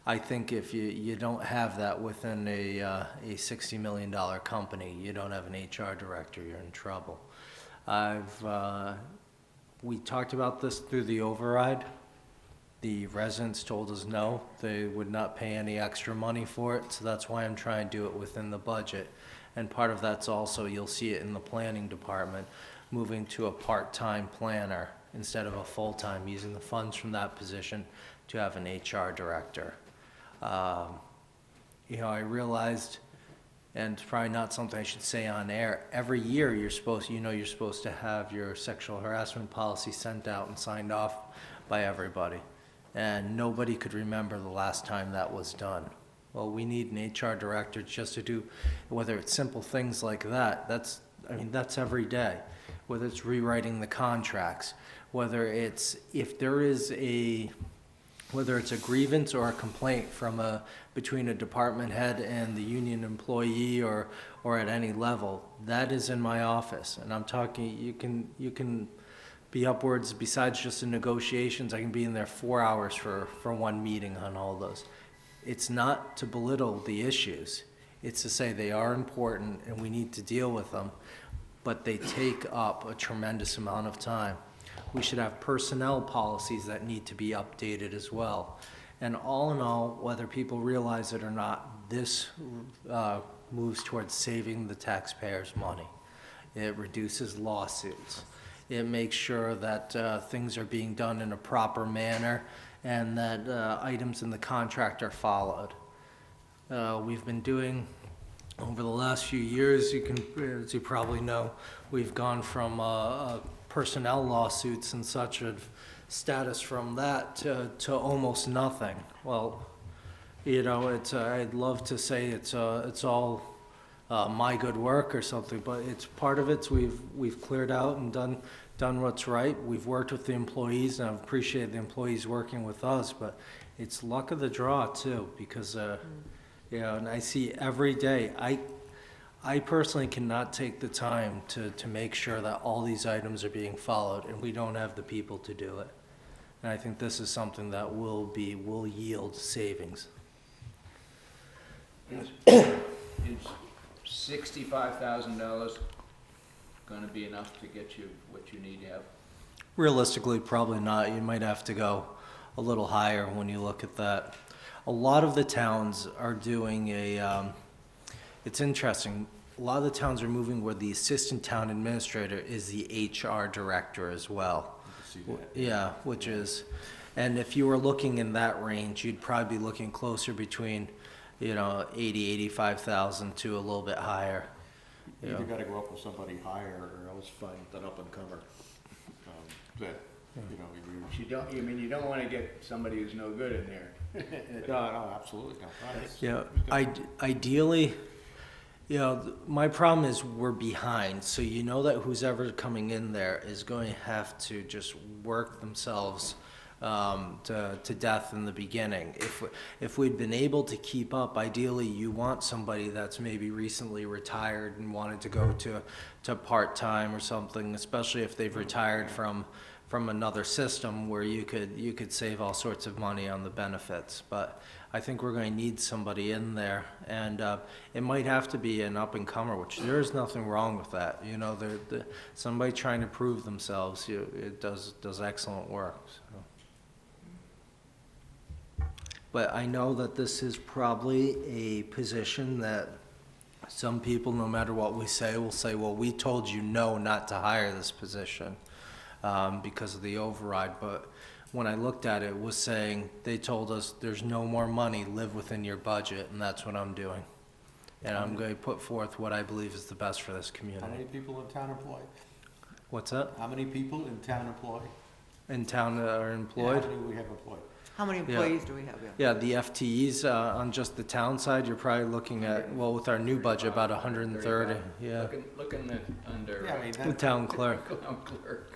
I think if you don't have that within a $60 million company, you don't have an HR director, you're in trouble. We talked about this through the override. The residents told us no, they would not pay any extra money for it, so that's why I'm trying to do it within the budget. And part of that's also, you'll see it in the planning department, moving to a part-time planner instead of a full-time, using the funds from that position to have an HR director. I realized, and it's probably not something I should say on air, every year you're supposed to have your sexual harassment policy sent out and signed off by everybody. And nobody could remember the last time that was done. Well, we need an HR director just to do, whether it's simple things like that, that's every day. Whether it's rewriting the contracts, whether it's a grievance or a complaint between a department head and the union employee or at any level, that is in my office. And I'm talking, you can be upwards, besides just the negotiations, I can be in there 4 hours for one meeting on all those. It's not to belittle the issues. It's to say they are important and we need to deal with them, but they take up a tremendous amount of time. We should have personnel policies that need to be updated as well. And all in all, whether people realize it or not, this moves towards saving the taxpayers' money. It reduces lawsuits. It makes sure that things are being done in a proper manner and that items in the contract are followed. We've been doing, over the last few years, as you probably know, we've gone from personnel lawsuits and such a status from that to almost nothing. Well, I'd love to say it's all my good work or something, but it's part of it. We've cleared out and done what's right. We've worked with the employees, and I've appreciated the employees working with us, but it's luck of the draw too, because and I see every day, I personally cannot take the time to make sure that all these items are being followed, and we don't have the people to do it. And I think this is something that will yield savings. Is $65,000 gonna be enough to get you what you need to have? Realistically, probably not. You might have to go a little higher when you look at that. A lot of the towns are doing it's interesting. A lot of the towns are moving where the assistant town administrator is the HR director as well. See that? Yeah, which is, and if you were looking in that range, you'd probably be looking closer between, 85,000 to a little bit higher. You Yeah. either gotta go up with somebody higher or else find an up and comer. That, You don't, you don't wanna get somebody who's no good in there. no, absolutely not. Yeah, ideally, my problem is we're behind, so you know that who's ever coming in there is going to have to just work themselves to death in the beginning. If we'd been able to keep up, ideally, you want somebody that's maybe recently retired and wanted to go to part-time or something, especially if they've retired from another system where you could save all sorts of money on the benefits. But I think we're going to need somebody in there, and it might have to be an up-and-comer, which there is nothing wrong with that. Somebody trying to prove themselves, it does excellent work. So. But I know that this is probably a position that some people, no matter what we say, will say, well, we told you no, not to hire this position. Because of the override, but when I looked at it, it was saying, they told us there's no more money, live within your budget, and that's what I'm doing. And I'm going to put forth what I believe is the best for this How many community. people in town employed? What's that? How many people in town employed? In town that are employed? How many do we have employed? How many employees do we have here? Yeah, the FTEs on just the town side, you're probably looking at, well, with our new budget, about 130, yeah. Looking at under. Yeah, I mean, The town clerk. Town clerk.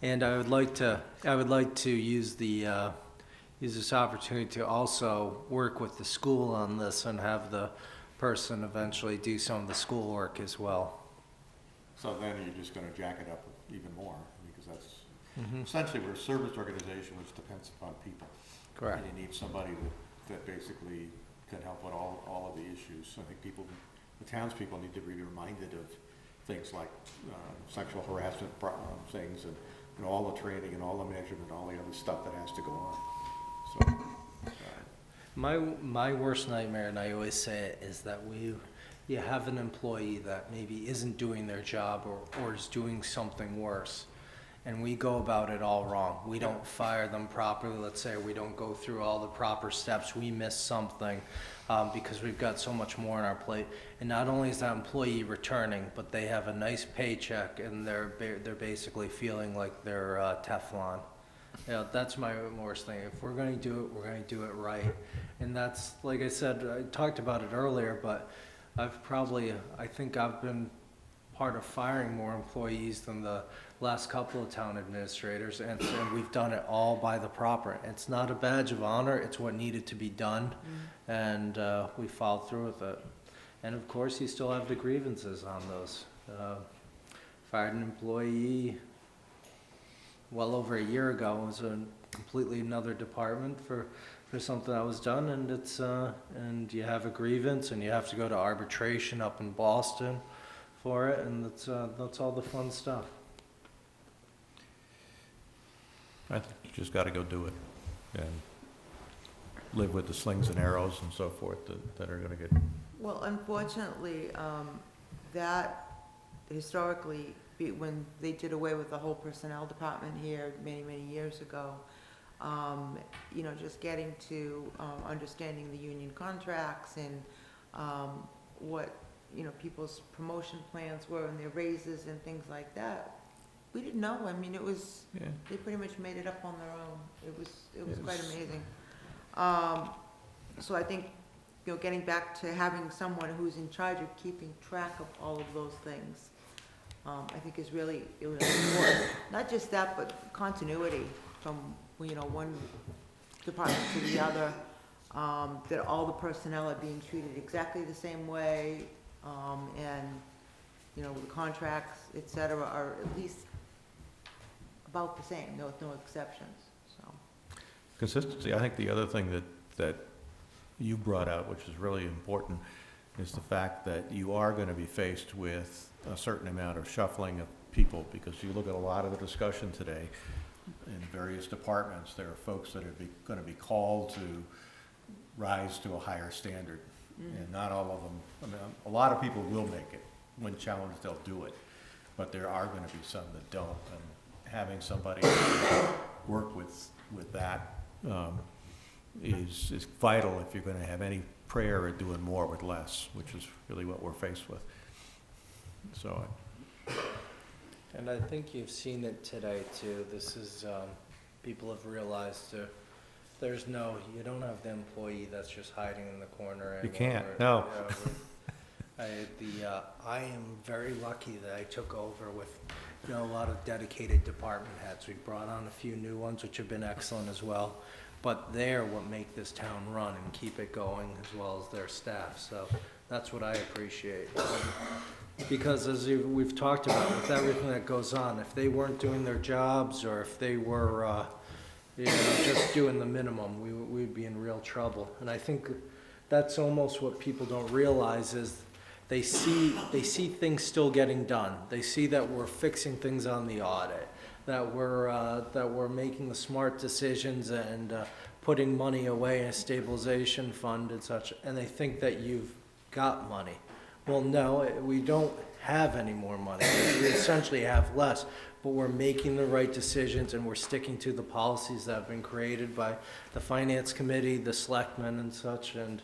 And I would like to use this opportunity to also work with the school on this and have the person eventually do some of the schoolwork as well. So then you're just gonna jack it up even more, because that's, essentially, we're a service organization which depends upon people. Correct. And you need somebody that basically can help with all of the issues. I think the townspeople need to be reminded of things like sexual harassment things and all the training and all the measurement, all the other stuff that has to go on. So, My worst nightmare, and I always say it, is that you have an employee that maybe isn't doing their job or is doing something worse, and we go about it all wrong. We don't fire them properly, let's say, we don't go through all the proper steps, we miss something because we've got so much more on our plate. And not only is that employee returning, but they have a nice paycheck and they're basically feeling like they're Teflon. That's my worst thing. If we're going to do it, we're going to do it right. And that's, like I said, I talked about it earlier, but I think I've been part of firing more employees than the last couple of town administrators, and we've done it all by the proper. It's not a badge of honor, it's what needed to be done, and we followed through with it. And of course, you still have the grievances on those. Fired an employee well over a year ago. It was a completely another department for something that was done, and it's and you have a grievance, and you have to go to arbitration up in Boston for it, and that's all the fun stuff. I think you just gotta go do it and live with the slings and arrows and so forth that are gonna get. Well, unfortunately, that historically, when they did away with the whole personnel department here many, many years ago, just getting to understanding the union contracts and what, people's promotion plans were and their raises and things like that. We didn't know. I mean, it was, Yeah. they pretty much made it up on their own. It was quite Yes. amazing. So I think, getting back to having someone who's in charge of keeping track of all of those things, I think is really important. Not just that, but continuity from, one department to the other, that all the personnel are being treated exactly the same way, and, the contracts, et cetera, are at least about the same, no exceptions, so. Consistency, I think the other thing that you brought out, which is really important, is the fact that you are gonna be faced with a certain amount of shuffling of people, because you look at a lot of the discussion today in various departments, there are folks that are gonna be called to rise to a higher standard. And not all of them, I mean, a lot of people will make it. When challenged, they'll do it. But there are gonna be some that don't. And having somebody work with that is vital if you're gonna have any prayer at doing more with less, which is really what we're faced with. So, And I think you've seen it today too. This is, people have realized there's no, you don't have the employee that's just hiding in the corner. You anymore. can't, no. I am very lucky that I took over with, a lot of dedicated department heads. We brought on a few new ones, which have been excellent as well. But they're what make this town run and keep it going, as well as their staff. So that's what I appreciate. Because as we've talked about, with everything that goes on, if they weren't doing their jobs, or if they were, just doing the minimum, we'd be in real trouble. And I think that's almost what people don't realize is they see things still getting done. They see that we're fixing things on the audit, that we're making the smart decisions and putting money away in a stabilization fund and such, and they think that you've got money. Well, no, we don't have any more money. We essentially have less, but we're making the right decisions and we're sticking to the policies that have been created by the finance committee, the selectmen and such, and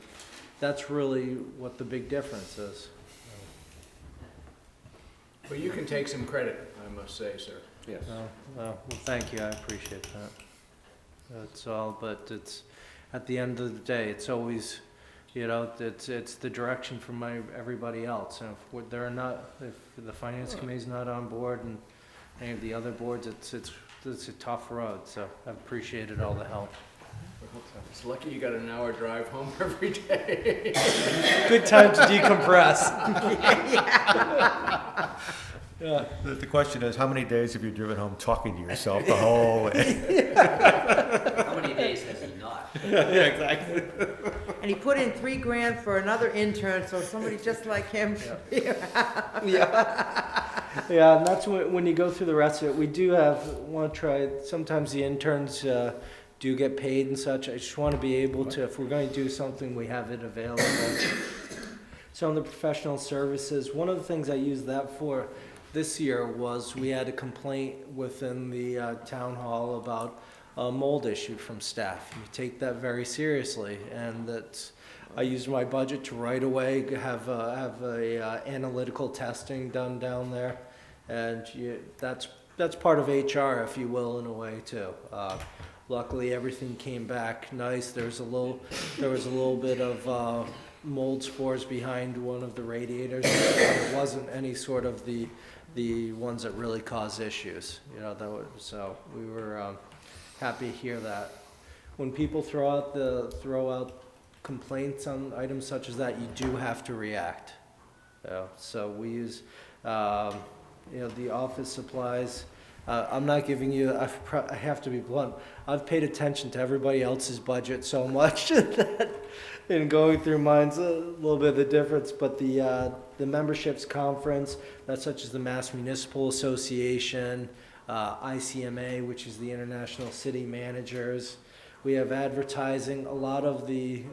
that's really what the big difference is. Well, you can take some credit, I must say, sir. Yes. Well, thank you, I appreciate that. That's all, but it's, at the end of the day, it's always, it's the direction from everybody else. And if if the finance committee's not on board and any of the other boards, it's a tough road, so I've appreciated all the help. It's lucky you got an hour drive home every day. Good time to decompress. yeah. The question is, how many days have you driven home talking to yourself the whole way? How many days has he not? Yeah, exactly. And he put in $3,000 for another intern, so somebody just like him. Yeah, and that's when you go through the rest of it, we do want to try, sometimes the interns do get paid and such. I just want to be able to, if we're going to do something, we have it available. So on the professional services, one of the things I used that for this year was we had a complaint within the town hall about a mold issue from staff. We take that very seriously, and that's, I used my budget to right away have analytical testing done down there, and that's part of HR, if you will, in a way too. Luckily, everything came back nice. There was a little bit of mold spores behind one of the radiators. It wasn't any sort of the ones that really cause issues. So we were happy to hear that. When people throw out complaints on items such as that, you do have to react. So we use, the office supplies. I'm not giving you, I have to be blunt, I've paid attention to everybody else's budget so much that in going through mine's a little bit of the difference, but the memberships conference, that's such as the Mass Municipal Association, ICMA, which is the International City Managers. We have advertising. A lot of the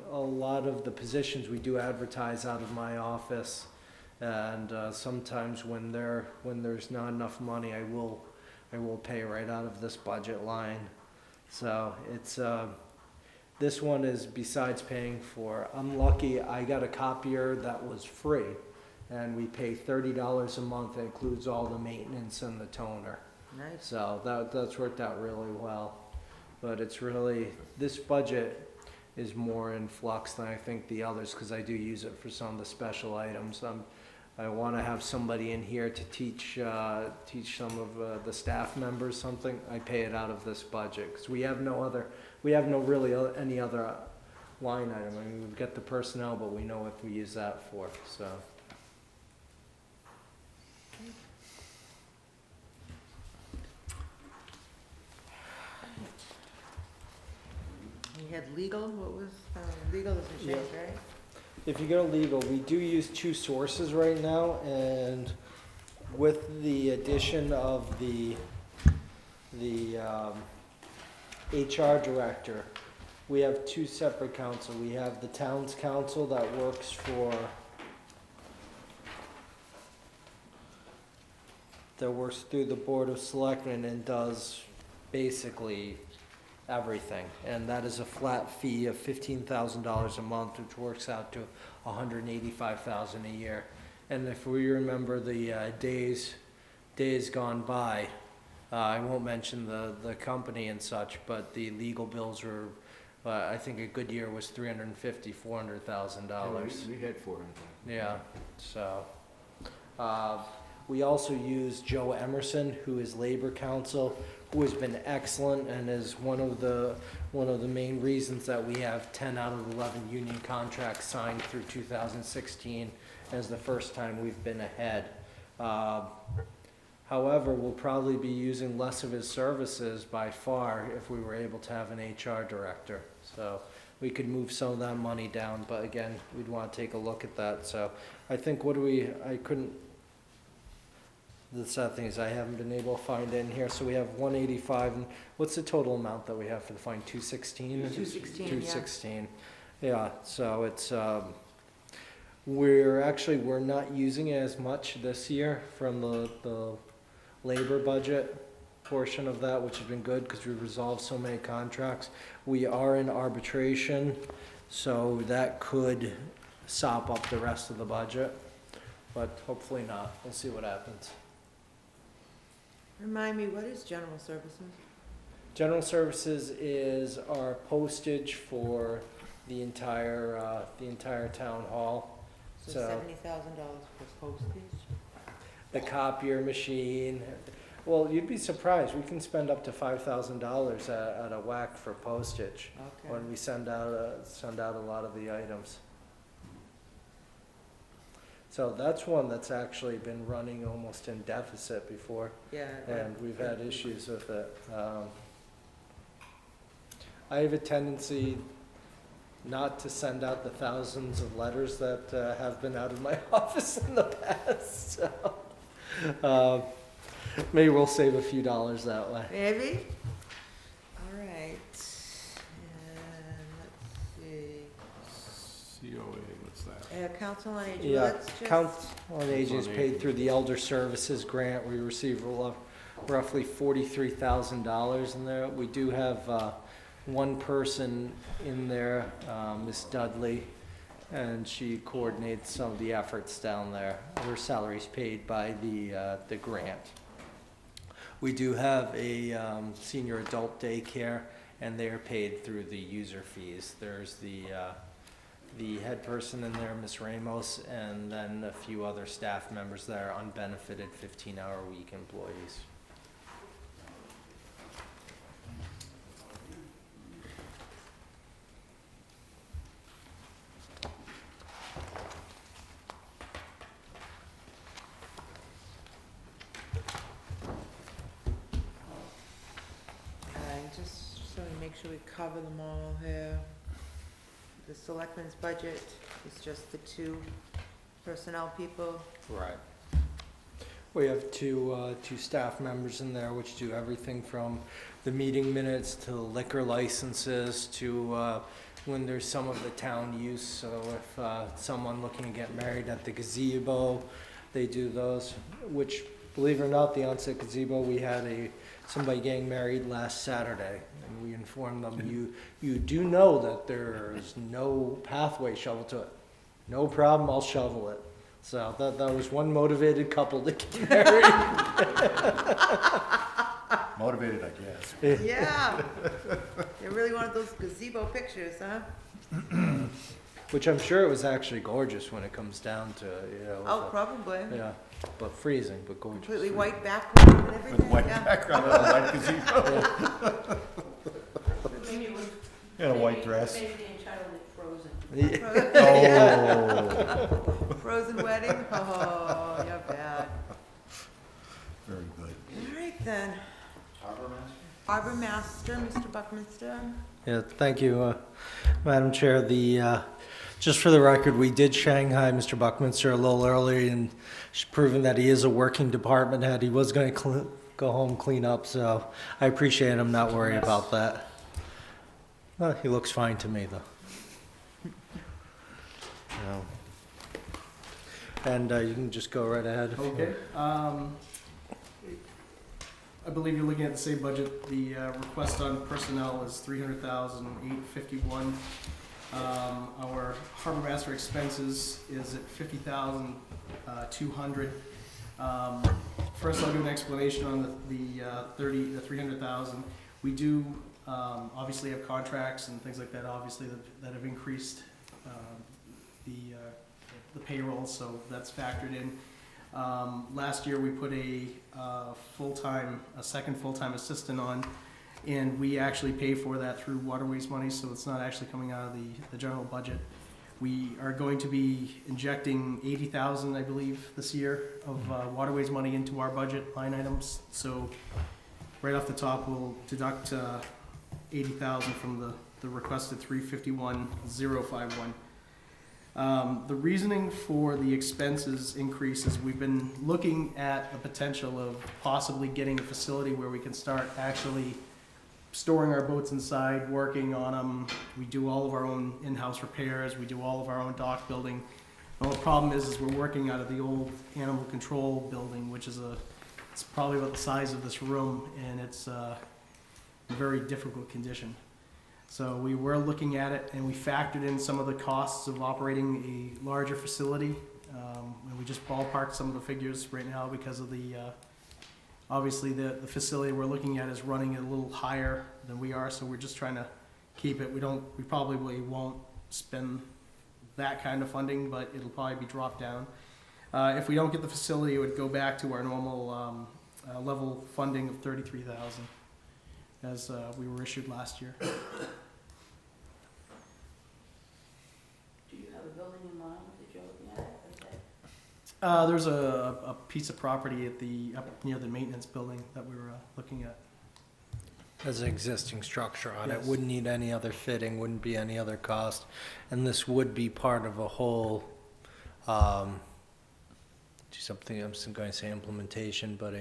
positions we do advertise out of my office, and sometimes when there's not enough money, I will pay right out of this budget line. So it's this one is besides paying for. I'm lucky I got a copier that was free, and we pay $30 a month. That includes all the maintenance and the toner. Nice. So that's worked out really well. But it's really, this budget is more in flux than I think the others, because I do use it for some of the special items. I want to have somebody in here to teach some of the staff members something. I pay it out of this budget because we have no really any other line item. I mean, we've got the personnel, but we know what we use that for. So. We had legal, what was, legal is a change, right? if you go to legal, we do use two sources right now, and with the addition of the HR director, we have two separate counsel. We have the town's council that works through the Board of Selectmen and does basically everything. And that is a flat fee of $15,000 a month, which works out to $185,000 a year. And if we remember the days gone by, I won't mention the company and such, but the legal bills were, I think a good year was $350,000, $400,000. We had 400,000. Yeah, so, we also use Joe Emerson, who is Labor Counsel, who has been excellent and is one of the main reasons that we have 10 out of 11 union contracts signed through 2016 as the first time we've been ahead. However, we'll probably be using less of his services by far if we were able to have an HR director. So we could move some of that money down, but again, we'd want to take a look at that. So I think the sad thing is I haven't been able to find it in here. So we have 185, and what's the total amount that we have for the fine? 216? 216, 216. Yeah, so it's, we're not using it as much this year from the labor budget portion of that, which has been good because we resolved so many contracts. We are in arbitration, so that could sop up the rest of the budget, but hopefully not. We'll see what happens. Remind me, what is general services? General services is our postage for the entire town hall. So $70,000 for postage? The copier machine. Well, you'd be surprised. We can spend up to $5,000 at a whack for postage Okay. when we send out a lot of the items. So that's one that's actually been running almost in deficit before, Yeah. and we've had issues with it. I have a tendency not to send out the thousands of letters that have been out of my office in the past. So, maybe we'll save a few dollars that way. Maybe? All right. And let's see. COA, what's that? Council on Aging, Yeah, let's just. Council on Aging is paid through the Elder Services Grant. We receive roughly $43,000 in there. We do have one person in there, Miss Dudley, and she coordinates some of the efforts down there. Her salary's paid by the grant. We do have a senior adult daycare, and they're paid through the user fees. There's the head person in there, Miss Ramos, and then a few other staff members that are unbenefited 15-hour-a-week employees. Just so we make sure we cover them all here. The selectmen's budget is just the two personnel people. Right. We have two staff members in there which do everything from the meeting minutes to liquor licenses to when there's some of the town use. So if someone looking to get married at the gazebo, they do those, which, believe it or not, the onset gazebo, we had somebody getting married last Saturday, and we informed them, you do know that there's no pathway shovel to it. No problem, I'll shovel it. So that was one motivated couple to get married. Motivated, I guess. Yeah. They really wanted those gazebo pictures, huh? Which I'm sure it was actually gorgeous when it comes down to, Oh, probably. yeah, but freezing, but gorgeous. Completely white background and everything, With white yeah. background and a white gazebo. Maybe it was. And a white maybe- dress. Maybe they entitled it Frozen. Oh. Frozen wedding? Oh, you're bad. Very good. All right then. Harbor Master, Mr. Buckminster. Yeah, thank you, Madam Chair. Just for the record, we did Shanghai Mr. Buckminster a little earlier and proving that he is a working department head. He was going to go home, clean up, so I appreciate him not worrying about that. Well, he looks fine to me, though. No. And you can just go right ahead. Okay. I believe you're looking at the same budget. The request on personnel is $300,851. Our harbor master expenses is at $50,200. First, I'll give an explanation on the 300,000. We do obviously have contracts and things like that, obviously that have increased the payroll, so that's factored in. Last year, we put a second full-time assistant on, and we actually pay for that through waterways money, so it's not actually coming out of the general budget. We are going to be injecting $80,000, I believe, this year of waterways money into our budget line items. So right off the top, we'll deduct $80,000 from the requested $351,051. The reasoning for the expenses increase is we've been looking at the potential of possibly getting a facility where we can start actually storing our boats inside, working on them. We do all of our own in-house repairs. We do all of our own dock building. The only problem is we're working out of the old animal control building, which is it's probably about the size of this room, and it's a very difficult condition. So we were looking at it, and we factored in some of the costs of operating a larger facility. And we just ballparked some of the figures right now because of obviously the facility we're looking at is running a little higher than we are, so we're just trying to keep it. We probably won't spend that kind of funding, but it'll probably be dropped down. If we don't get the facility, it would go back to our normal level funding of $33,000 as we were issued last year. Do you have a building in mind that you're looking at? There's a piece of property up near the maintenance building that we were looking at. There's an existing structure on it, Yes. wouldn't need any other fitting, wouldn't be any other cost. And this would be part of a whole, something, I'm going to say implementation, but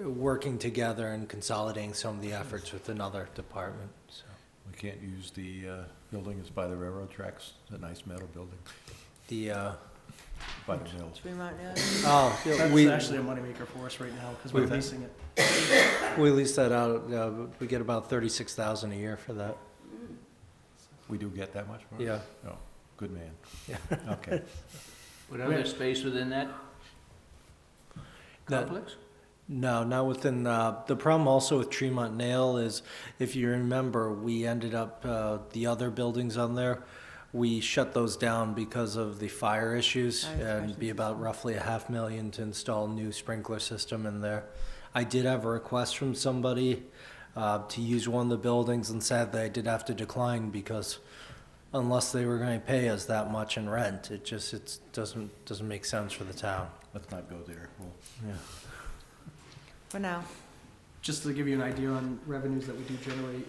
working together and consolidating some of the efforts with another department, so. We can't use the building that's by the railroad tracks, the nice metal building by the mill. Tremont, yeah. Oh, That's we actually a moneymaker for us right now because we're Okay. leasing it. we lease that out, we get about 36,000 a year for that. We do get that much more? Yeah. Oh, good man. Yeah. Okay. What other space within that That- complex? No, not within, the problem also with Tremont Nail is, if you remember, we ended up, the other buildings on there, we shut those down because of the fire issues, and be about roughly $500,000 to install a new sprinkler system in there. I did have a request from somebody to use one of the buildings, and sadly I did have to decline because unless they were going to pay us that much in rent, it doesn't make sense for the town. Let's not go there. Yeah. For now. Just to give you an idea on revenues that we do generate,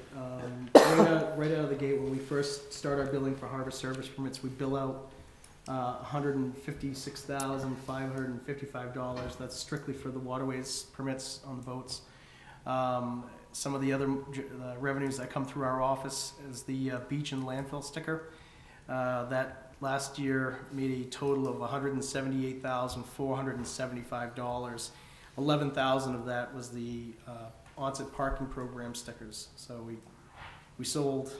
right out of the gate, when we first start our billing for harbor service permits, we bill out $156,555. That's strictly for the waterways permits on the boats. Some of the other revenues that come through our office is the beach and landfill sticker. That last year made a total of $178,475. 11,000 of that was the onset parking program stickers. So we sold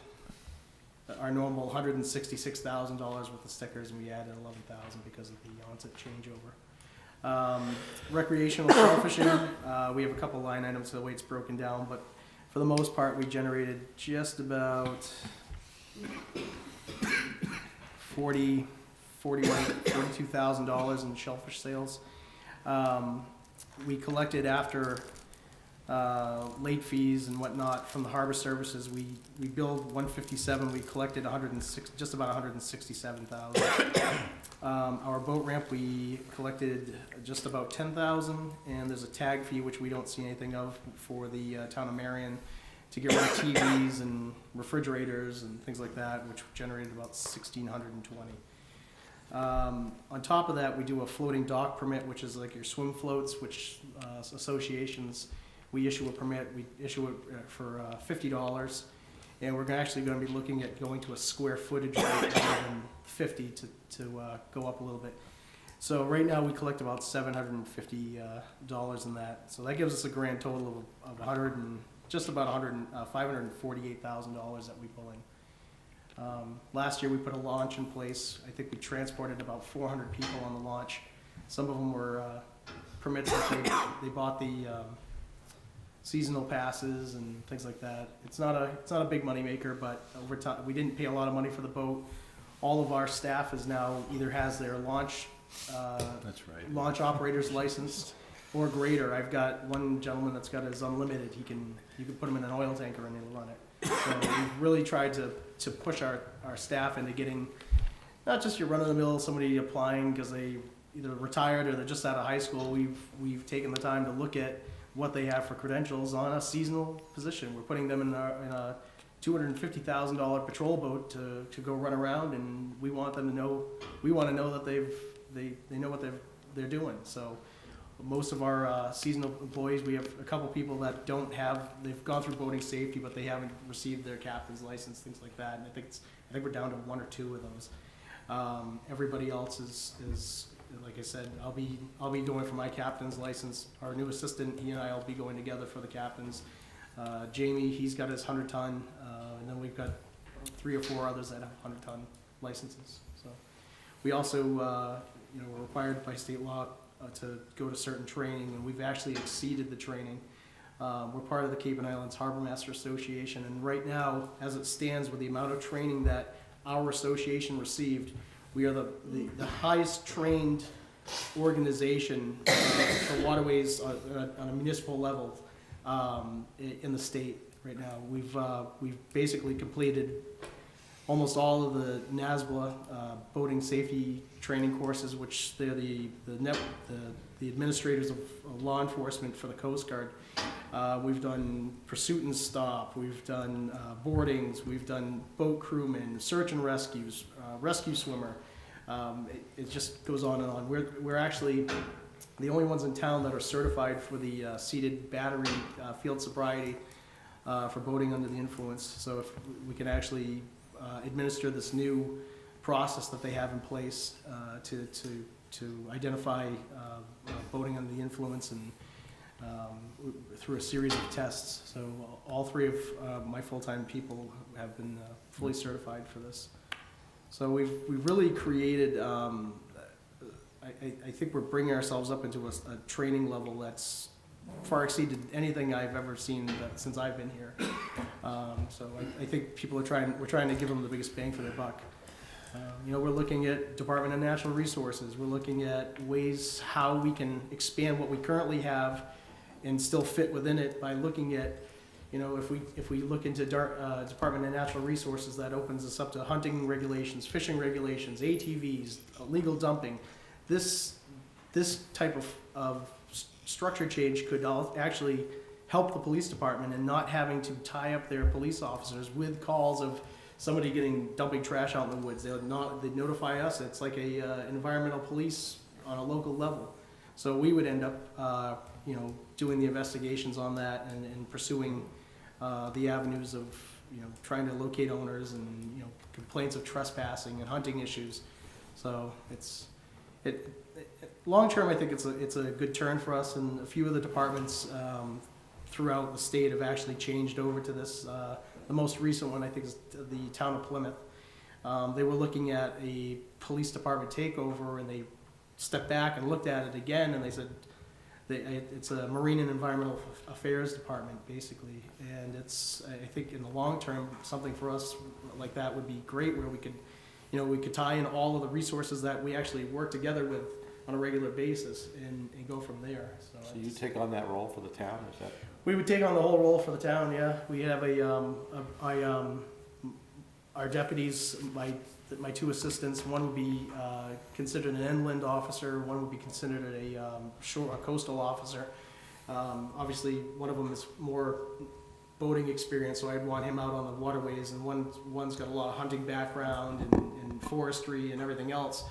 our normal $166,000 worth of stickers, and we added 11,000 because of the onset changeover. Recreational shellfishing, we have a couple line items the way it's broken down, but for the most part, we generated just about $42,000 in shellfish sales. We collected after late fees and whatnot from the harbor services. We billed 157. We collected just about 167,000. Our boat ramp, we collected just about 10,000, and there's a tag fee which we don't see anything of for the town of Marion, to get rid of TVs and refrigerators and things like that, which generated about 1,620. On top of that, we do a floating dock permit, which is like your swim floats, which associations, we issue a permit. We issue it for $50, and we're actually going to be looking at going to a square footage rate rather than 50 to go up a little bit. So right now we collect about $750 in that. So that gives us a grand total of $548,000 that we pull in. Last year we put a launch in place. I think we transported about 400 people on the launch. Some of them were permits that they bought the seasonal passes and things like that. It's not a big money maker, but over time we didn't pay a lot of money for the boat. All of our staff is now either has their launch That's right. launch operator's licensed or greater. I've got one gentleman that's got his unlimited. You can put him in an oil tanker and he'll run it. So we've really tried to push our staff into getting not just your run-of-the-mill somebody applying because they either retired or they're just out of high school. We've taken the time to look at what they have for credentials on a seasonal position. We're putting them in a $250,000 patrol boat to go run around, and we want them to know. We want to know that they know what they're doing. So most of our seasonal employees, we have a couple people that they've gone through boating safety, but they haven't received their captain's license, things like that. And I think we're down to 1 or 2 of those. Everybody else is like I said, I'll be doing for my captain's license. Our new assistant, he and I will be going together for the captain's. Jamie, he's got his 100-ton, and then we've got 3 or 4 others that have 100-ton licenses. So we also, we're required by state law to go to certain training, and we've actually exceeded the training. We're part of the Cape and Islands Harbor Master Association, and right now, as it stands with the amount of training that our association received, we are the highest trained organization for waterways on a municipal level in the state right now. We've basically completed almost all of the NASBLA boating safety training courses, which they're the administrators of law enforcement for the Coast Guard. We've done pursuit and stop, we've done boardings, we've done boat crewmen, search and rescues, rescue swimmer. It just goes on and on. We're actually the only ones in town that are certified for the seated battery field sobriety for boating under the influence. So if we can actually administer this new process that they have in place to identify boating under the influence and through a series of tests. So all 3 of my full-time people have been fully certified for this. So we've really created, I think we're bringing ourselves up into a training level that's far exceeded anything I've ever seen since I've been here. So I think we're trying to give them the biggest bang for their buck. We're looking at Department of Natural Resources. We're looking at ways how we can expand what we currently have and still fit within it by looking at, if we look into Department of Natural Resources, that opens us up to hunting regulations, fishing regulations, ATVs, illegal dumping. This type of structure change could actually help the police department in not having to tie up their police officers with calls of somebody dumping trash out in the woods. They'd notify us. It's like a environmental police on a local level. So we would end up, doing the investigations on that and pursuing the avenues of, trying to locate owners and, complaints of trespassing and hunting issues. So long term, I think it's a good turn for us, and a few of the departments throughout the state have actually changed over to this. The most recent one, I think, is the town of Plymouth. They were looking at a police department takeover, and they stepped back and looked at it again, and they said it's a Marine and Environmental Affairs Department, basically. And it's, I think, in the long term, something for us like that would be great, where we could tie in all of the resources that we actually work together with on a regular basis and go from there. So you take on that role for the town, is that? We would take on the whole role for the town, yeah. We have our deputies, my 2 assistants, one would be considered an inland officer, one would be considered a coastal officer. Obviously, one of them is more boating experience, so I'd want him out on the waterways, and one's got a lot of hunting background and forestry and everything else,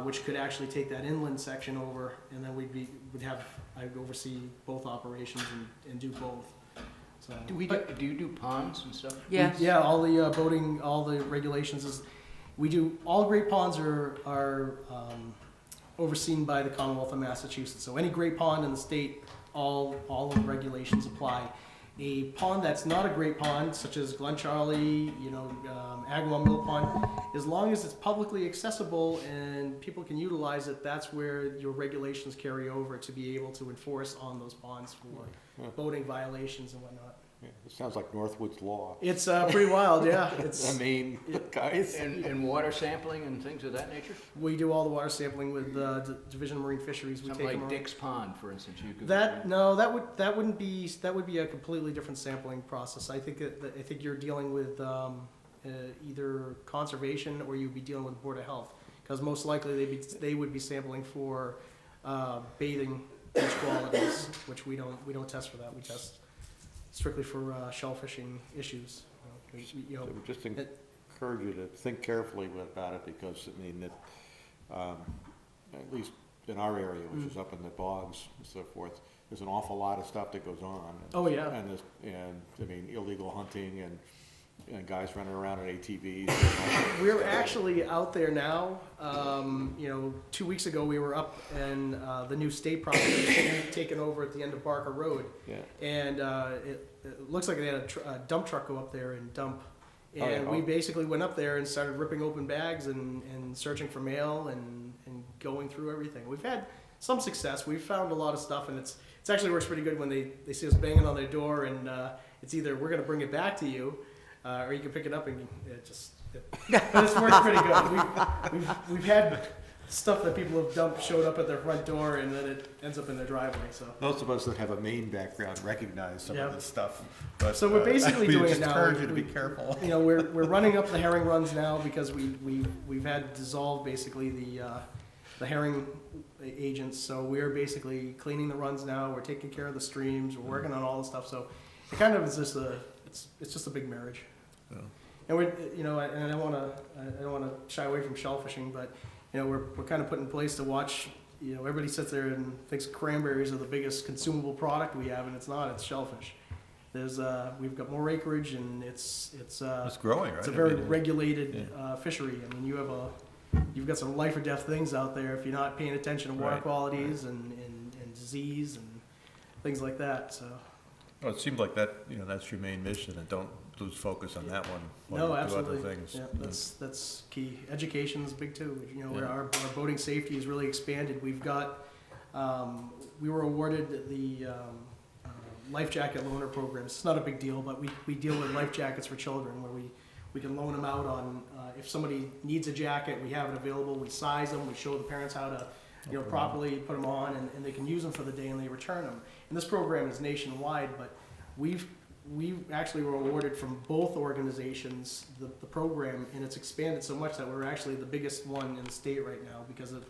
which could actually take that inland section over, and then I'd oversee both operations and do both. So, Do you do ponds and stuff? Yes. yeah, all the boating, all the regulations is, we do, all great ponds are overseen by the Commonwealth of Massachusetts. So any great pond in the state, all of the regulations apply. A pond that's not a great pond, such as Glen Charlie, Agawam Mill Pond, as long as it's publicly accessible and people can utilize it, that's where your regulations carry over to be able to enforce on those ponds for boating violations and whatnot. Yeah, it sounds like Northwood's Law. It's pretty wild, yeah. It's, I mean, guys. And water sampling and things of that nature? we do all the water sampling with the Division of Marine Fisheries. We Something take them like around. Dick's Pond, for instance, you could. That would be a completely different sampling process. I think you're dealing with either conservation or you'd be dealing with Board of Health, because most likely they would be sampling for bathing fish qualities, which we don't test for that. We test strictly for shellfishing issues. So we just encourage you to think carefully about it, because, I mean, at least in our area, which is up in the bogs and so forth, there's an awful lot of stuff that goes on. Oh, yeah. And I mean, illegal hunting and guys running around in ATVs. We're actually out there now. 2 weeks ago we were up and the new state property was taken over at the end of Barker Road. Yeah. And it looks like they had a dump truck go up there and dump. Oh, yeah. And we basically went up there and started ripping open bags and searching for mail and going through everything. We've had some success. We've found a lot of stuff, and it's actually works pretty good when they see us banging on their door, and it's either we're going to bring it back to you, or you can pick it up, and but it's worked pretty good. We've had stuff that people have dumped showed up at their front door, and then it ends up in their driveway. So Most of us that have a Maine background recognize some Yeah. of this stuff. But, So we're basically we doing just it now. encourage you to be careful. we're running up the herring runs now because we've had to dissolve basically the herring agents. So we're basically cleaning the runs now. We're taking care of the streams. We're working on all the stuff. So it kind of is just it's just a big marriage. Yeah. And and I don't want to shy away from shellfishing, but we're kind of put in place to watch. Everybody sits there and thinks cranberries are the biggest consumable product we have, and it's not. It's shellfish. We've got more acreage, and it's growing, right? it's a very regulated fishery. I mean, you've got some life or death things out there if you're not paying attention to water Right. qualities and disease and things like that. So Well, it seems like that's your main mission, and don't lose focus on that one while no, you do absolutely. other things. Yeah, that's key. Education's big too. Yeah. Our boating safety has really expanded. We've got we were awarded the life jacket loaner programs. It's not a big deal, but we deal with life jackets for children where we can loan them out on if somebody needs a jacket, we have it available. We size them. We show the parents how to properly put them on, and they can use them for the day and they return them. And this program is nationwide, but we actually were awarded from both organizations the program, and it's expanded so much that we're actually the biggest one in the state right now because of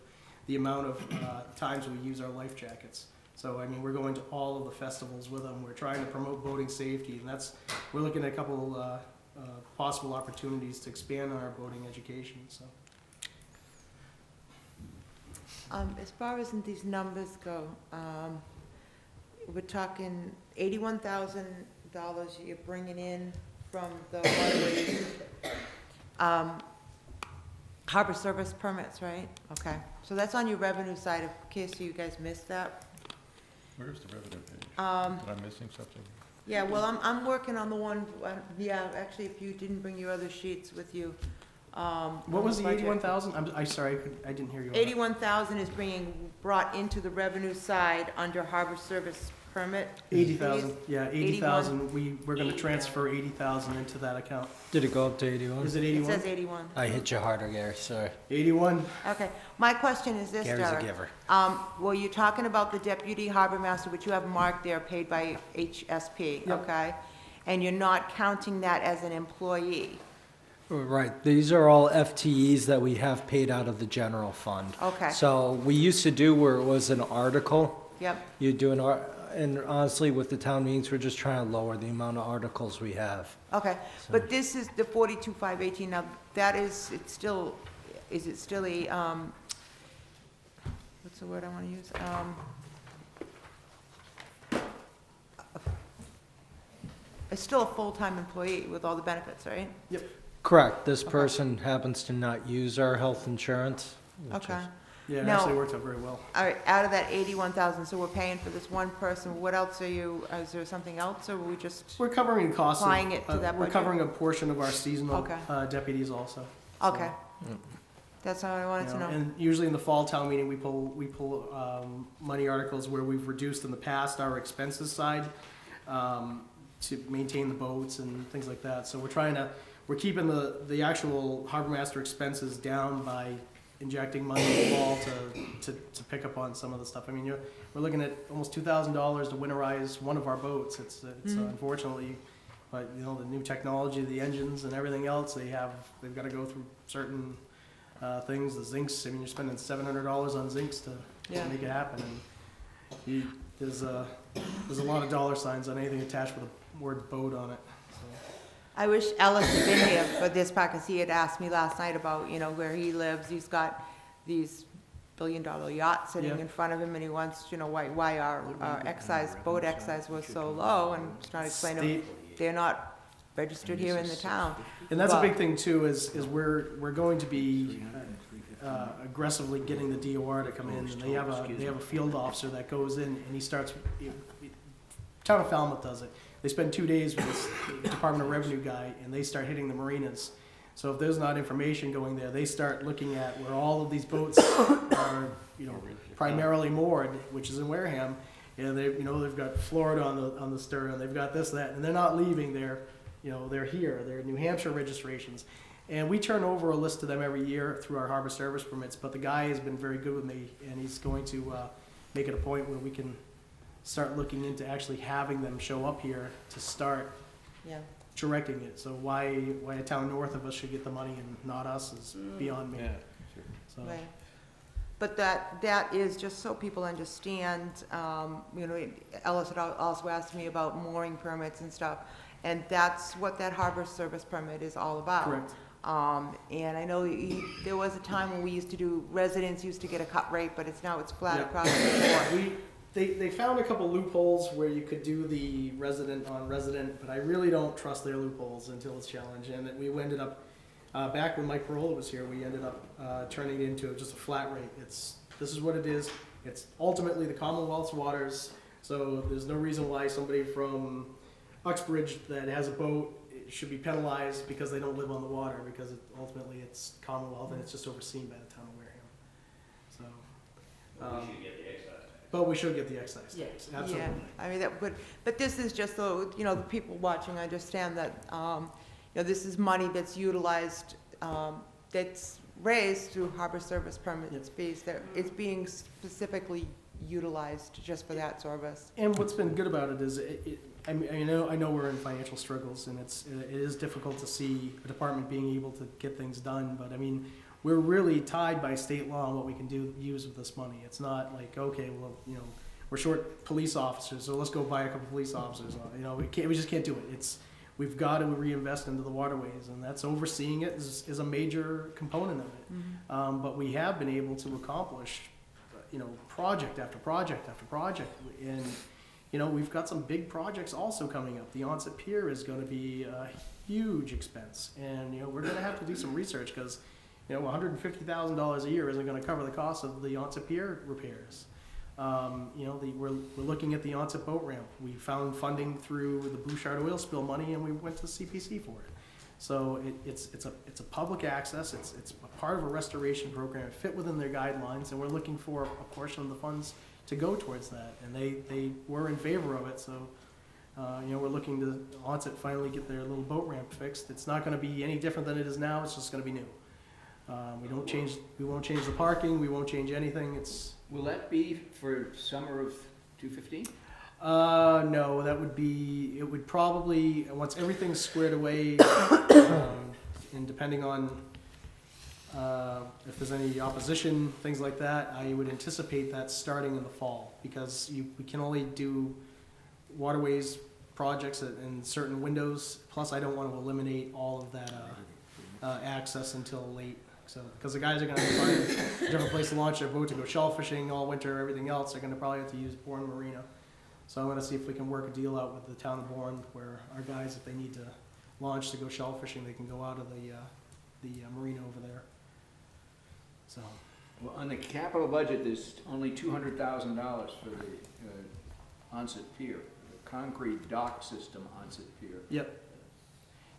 the amount of times we use our life jackets. So, I mean, we're going to all of the festivals with them. We're trying to promote boating safety, and we're looking at a couple possible opportunities to expand on our boating education, so. As far as these numbers go, we're talking $81,000 you're bringing in from the waterways. Harbor service permits, right? Okay, so that's on your revenue side, in case you guys missed that. Where's the revenue page? Am I missing something? Yeah, well, I'm working on the one, actually, if you didn't bring your other sheets with you. What was the budget. 81,000? I'm sorry, I didn't hear you. on that. 81,000 is being brought into the revenue side under harbor service permit. 80,000, yeah, 81. 80,000. We're gonna transfer 80,000 into that account. Did it go up to 81? Is it It 81? says 81. I hit you harder, Gary, sorry. 81. Okay, my question is this, Gary's a Derek. giver. Well, you're talking about the deputy harbor master, which you have marked there, paid by HSP, Yep. okay? And you're not counting that as an employee, Right, these are all FTEs that we have paid out of the general fund. okay? So we used to do where it was an article, Yep, you do And honestly, with the town meetings, we're just trying to lower the amount of articles we have. Okay, So- but this is the 42,518, now, that is, it's still, is it still a, what's the word I wanna use? It's still a full-time employee with all the benefits, right? Correct. This Okay. person happens to not use our health insurance. which Okay. is- Yeah, it Now- actually worked out very well. All right, out of that 81,000, so we're paying for this one person, what else are you, is there something else, or are we just, We're covering costs of, Applying it to that we're budget? covering a portion of our seasonal Okay. Deputies also. okay. That's all I wanted You to know. And usually in the fall town meeting, we pull money articles where we've reduced in the past our expenses side to maintain the boats and things like that. So we're keeping the actual harbor master expenses down by injecting money in the fall to pick up on some of the stuff. I mean, we're looking at almost $2,000 to winterize one of our boats. It's unfortunately, but you know, the new technology, the engines and everything else, they've got to go through certain things, the zincs. I mean, you're spending $700 on zincs to Yeah. make it happen. And there's a lot of dollar signs on anything attached with the word boat on it. So. I wish Ellis had been here for this part, because he had asked me last night about, you know, where he lives. He's got these billion-dollar yachts sitting Yeah. in front of him, and he wants, you know, why our excise, boat excise was so low, and just trying to explain to him, they're not registered here in the town. And that's a But- big thing too, is we're going to be aggressively getting the DOR to come in, and they have a field officer that goes in, and he starts, Town of Falmouth does it. They spend 2 days with this Department of Revenue guy, and they start hitting the marinas. So if there's not information going there, they start looking at where all of these boats are, you know, primarily moored, which is in Wareham. And they've got Florida on the stern, they've got this, that, and they're not leaving. They're here. They're New Hampshire registrations. And we turn over a list to them every year through our harbor service permits, but the guy has been very good with me, and he's going to make it a point where we can start looking into actually having them show up here to start Yeah. directing it. So why a town north of us should get the money and not us is beyond me. So, Right. But that is just so people understand, you know, Ellis had also asked me about mooring permits and stuff, and that's what that harbor service permit is all about. Correct. And I know there was a time when residents used to get a cut rate, but it's flat Yeah. across the board. They found a couple loopholes where you could do the resident on resident, but I really don't trust their loopholes until it's challenged. And we ended up, back when Mike Parola was here, we ended up turning it into just a flat rate. This is what it is. It's ultimately the Commonwealth's waters, so there's no reason why somebody from Uxbridge that has a boat should be penalized because they don't live on the water, because ultimately it's Commonwealth and it's just overseen by the town of Wareham. So. We should get the excise tax. But we should get the excise tax, absolutely. Yeah, I mean, but this is just so, you know, the people watching understand that, you know, this is money that's utilized, that's raised through harbor service permits fees, that it's being specifically utilized just for that service. And what's been good about it is, I know we're in financial struggles, and it is difficult to see a department being able to get things done, but I mean, we're really tied by state law on what we can use with this money. It's not like, okay, well, you know, we're short police officers, so let's go buy a couple police officers. You know, we just can't do it. We've got to reinvest into the waterways, and that's overseeing it is a major component of it. But we have been able to accomplish, you know, project after project after project, and you know, we've got some big projects also coming up. The Onset Pier is going to be a huge expense, and you know, we're going to have to do some research, because you know, $150,000 a year isn't going to cover the cost of the Onset Pier repairs. You know, we're looking at the Onset boat ramp. We found funding through the Bouchard oil spill money, and we went to CPC for it. So it's a public access. It's a part of a restoration program. It fit within their guidelines, and we're looking for a portion of the funds to go towards that. And they were in favor of it. So you know, we're looking to Onset finally get their little boat ramp fixed. It's not going to be any different than it is now. It's just going to be new. We won't change the parking. We won't change anything. Will that be for summer of 2015? No, it would probably, once everything's squared away, and depending on if there's any opposition, things like that, I would anticipate that starting in the fall, because we can only do waterways projects and certain windows, plus I don't want to eliminate all of that, access until late. So, because the guys are gonna find a different place to launch their boat to go shell fishing all winter, everything else, they're gonna probably have to use Bourne Marina. So I'm gonna see if we can work a deal out with the town of Bourne, where our guys, if they need to launch to go shell fishing, they can go out of the marina over there. So, Well, on the capital budget, there's only $200,000 for the onset pier, the concrete dock system onset pier. yep.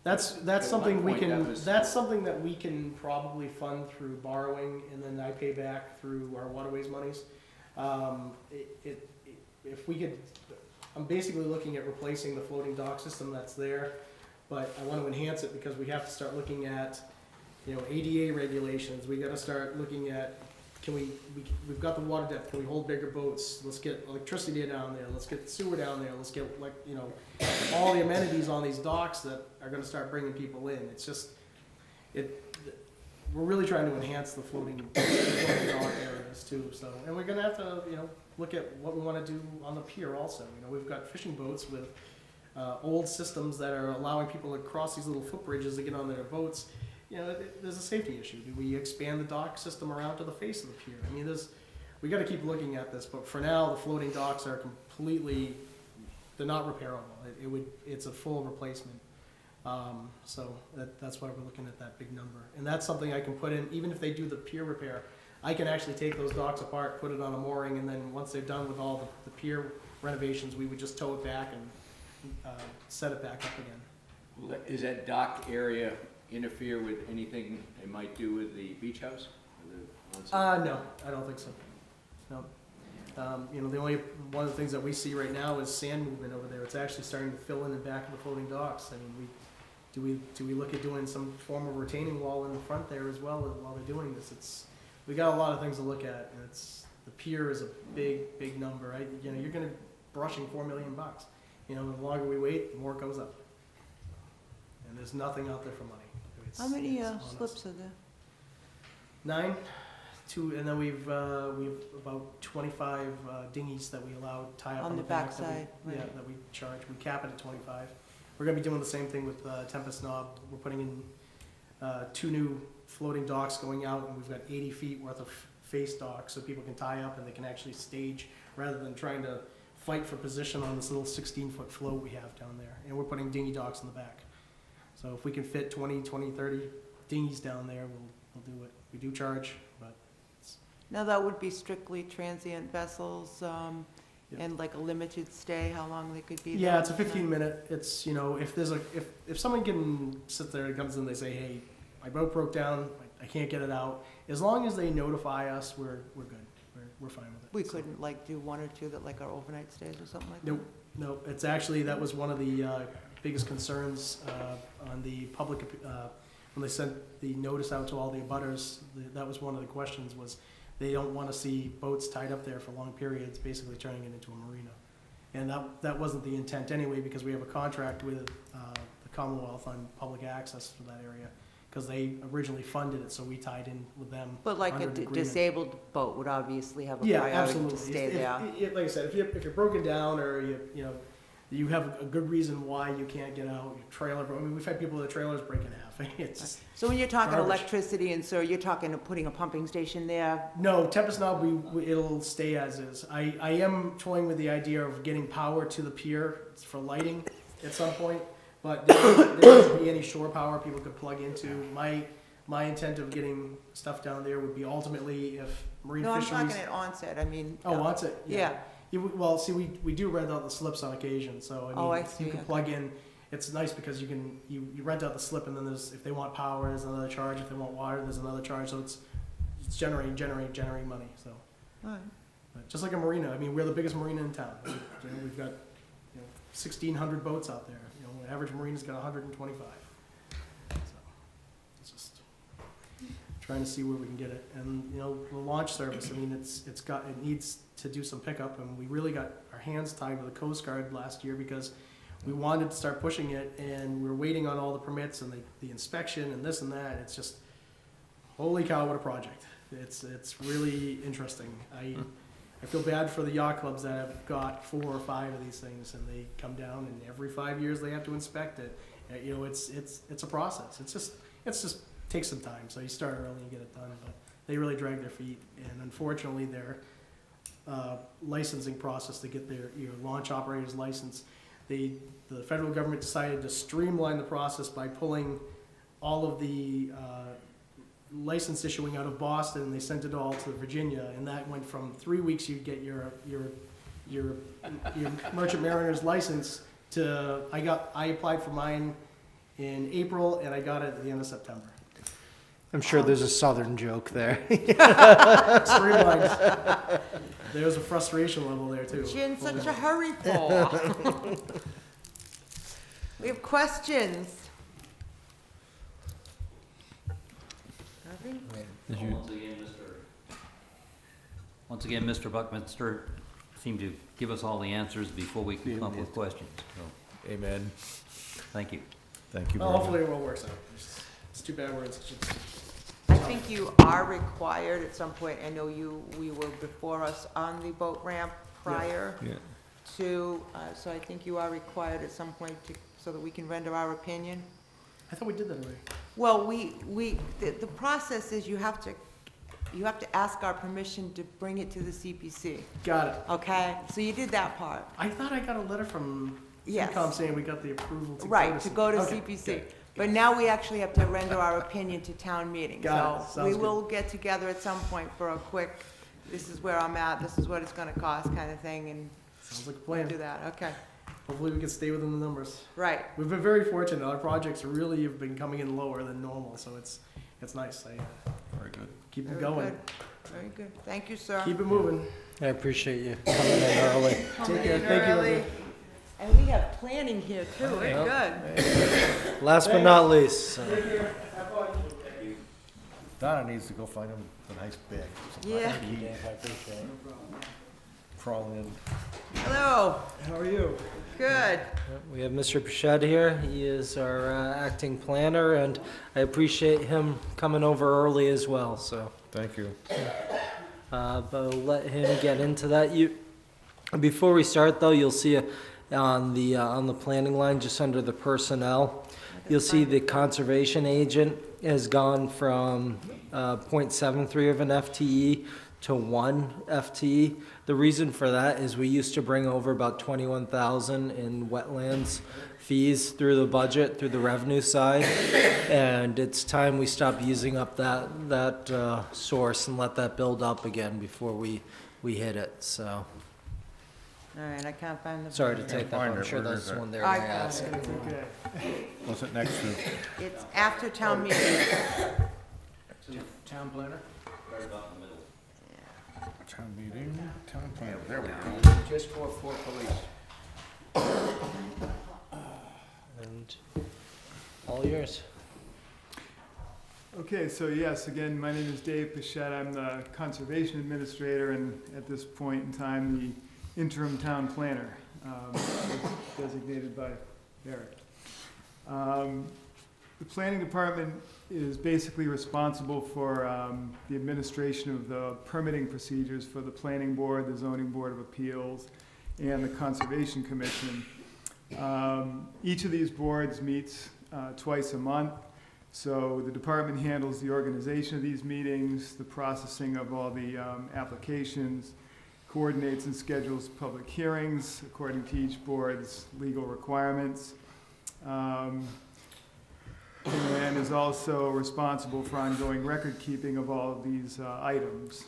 That's At something one we point, that can, was- that's something that we can probably fund through borrowing, and then I pay back through our waterways monies. If we could, I'm basically looking at replacing the floating dock system that's there, but I want to enhance it because we have to start looking at, ADA regulations. We gotta start looking at, we've got the water depth, can we hold bigger boats? Let's get electricity down there, let's get sewer down there, let's get all the amenities on these docks that are gonna start bringing people in. It's just, we're really trying to enhance the floating dock areas too, so. And we're gonna have to, look at what we wanna do on the pier also. We've got fishing boats with, old systems that are allowing people to cross these little footbridges to get on their boats. There's a safety issue. Do we expand the dock system around to the face of the pier? I mean, we gotta keep looking at this, but for now, the floating docks are completely, they're not repairable. It's a full replacement. So that's why we're looking at that big number. And that's something I can put in, even if they do the pier repair, I can actually take those docks apart, put it on a mooring, and then once they're done with all the pier renovations, we would just tow it back and set it back up again. Is that dock area interfere with anything they might do with the beach house? Or the No, I don't think so. No. The only, one of the things that we see right now is sand movement over there. It's actually starting to fill in the back of the floating docks. I mean, do we look at doing some form of retaining wall in the front there as well while they're doing this? We got a lot of things to look at, and the pier is a big number. You're gonna brushing $4 million. The longer we wait, the more it goes up. And there's nothing out there for money. How many it's on us. slips are there? 9, 2, and then we've about 25 dinghies that we allow tie up On on the the back. backside, Yeah, right. that we charge. We cap it at 25. We're gonna be doing the same thing with Tempest Knob. We're putting in 2 new floating docks going out, and we've got 80 feet worth of face docks, so people can tie up and they can actually stage rather than trying to fight for position on this little 16-foot float we have down there. And we're putting dinghy docks in the back. So if we can fit 20, 30 dinghies down there, we'll do it. We do charge, but Now, that would be strictly transient vessels, Yep. and like a limited stay, how long they could be there? yeah, it's a 15-minute. It's, if someone can sit there and comes in, they say, hey, my boat broke down, I can't get it out. As long as they notify us, we're good. We're fine with it. We So- couldn't like do 1 or 2 that like are overnight stays or something like that? Nope, no, it's actually, that was one of the biggest concerns on the public, when they sent the notice out to all the abutters. That was one of the questions, was they don't want to see boats tied up there for long periods, basically turning it into a marina. And that wasn't the intent anyway, because we have a contract with the Commonwealth on public access for that area, because they originally funded it, so we tied in with them. But like under a an agreement. disabled boat would obviously have a Yeah, priority absolutely. to stay If- there. Like I said, if you're broken down, or you have a good reason why you can't get out, your trailer, we've had people with trailers break in half. It's just, So when you're talking garbage. electricity, and so you're talking of putting a pumping station there? no, Tempest Knob, it'll stay as is. I am toying with the idea of getting power to the pier for lighting at some point, but there won't be any shore power people could plug into. My intent of getting stuff down there would be ultimately if marine No, I'm fisheries. talking at onset, I mean. Oh, wants it? Yeah, Well, see, we do rent out the slips on occasion, so Oh, I you see, can okay. plug in. It's nice because you rent out the slip, and then if they want power, there's another charge. If they want water, there's another charge. So it's generating money. So, all right. but just like a marina, we're the biggest marina in town. We've got 1,600 boats out there. The average marina's got 125. So it's just trying to see where we can get it. And the launch service, it needs to do some pickup, and we really got our hands tied with the Coast Guard last year because we wanted to start pushing it, and we were waiting on all the permits and the inspection and this and that. It's just, holy cow, what a project. It's really interesting. I feel bad for the yacht clubs that have got 4 or 5 of these things, and they come down, and every 5 years they have to inspect it. You know, it's a process. It's just takes some time. So you start early and get it done, but they really drag their feet, and unfortunately, their licensing process to get their launch operator's license, the federal government decided to streamline the process by pulling all of the license issuing out of Boston, and they sent it all to Virginia, and that went from 3 weeks you'd get your Merchant Mariner's license to I applied for mine in April, and I got it at the end of September. I'm sure there's a southern joke there. Streamlined. There's a frustration level there too. What you in such a hurry for? We have questions. Nothing? Once again, Mr. Buckminster seemed to give us all the answers before we could come up with questions. So, Amen. thank you. Thank you Well, very hopefully much. it all works out. It's too bad we're in such a. I think you are required at some point, I know we were before us on the boat ramp prior Yeah. to, so I think you are required at some point so that we can render our opinion. I thought we did that already. Well, the process is you have to ask our permission to bring it to the CPC, Got it. okay? So you did that part. I thought I got a letter from Yes. CCOM saying we got the approval to go to. Right, to go to Okay, CPC. good. But now we actually have to render our opinion to town meeting. Got it. So Sounds we good. will get together at some point for a quick, this is where I'm at, this is what it's gonna cost kind of thing, and Sounds like a do plan. that, okay. Hopefully we can stay within the numbers. Right, We've been very fortunate. Our projects really have been coming in lower than normal, so it's nice. Very good. Keep them very going. good, very good. Thank you, sir. Keep it moving. I appreciate you coming in early. Coming care. in Thank you, early. Linda. And we have planning here too, it's Yep. good. Last but not least, so. Donna needs to go find him a nice bed. Yeah. Crawl in. Hello, How are you? good. We have Mr. Pichette here. He is our acting planner, and I appreciate him coming over early as well, so. Thank you. But I'll let him get into that. Before we start though, you'll see on the planning line, just under the personnel, you'll see the conservation agent has gone from 0.73 of an FTE to 1 FTE. The reason for that is we used to bring over about 21,000 in wetlands fees through the budget, through the revenue side, and it's time we stop using up that source and let that build up again before we hit it. So All right, I can't find the. sorry to take that, but find I'm it. sure Where that's is it? one there to I got ask. it. Okay. What's it next to? It's after town meeting. Town planner? Right about in the middle. Town meeting, town plan, there we go. Just for police. And all yours. Okay, so yes, again, my name is Dave Pichette. I'm the Conservation Administrator and at this point in time, the interim town planner, designated by Eric. The Planning Department is basically responsible for the administration of the permitting procedures for the Planning Board, the Zoning Board of Appeals, and the Conservation Commission. Each of these boards meets twice a month. So the department handles the organization of these meetings, the processing of all the applications, coordinates and schedules public hearings according to each board's legal requirements, and is also responsible for ongoing record keeping of all of these items.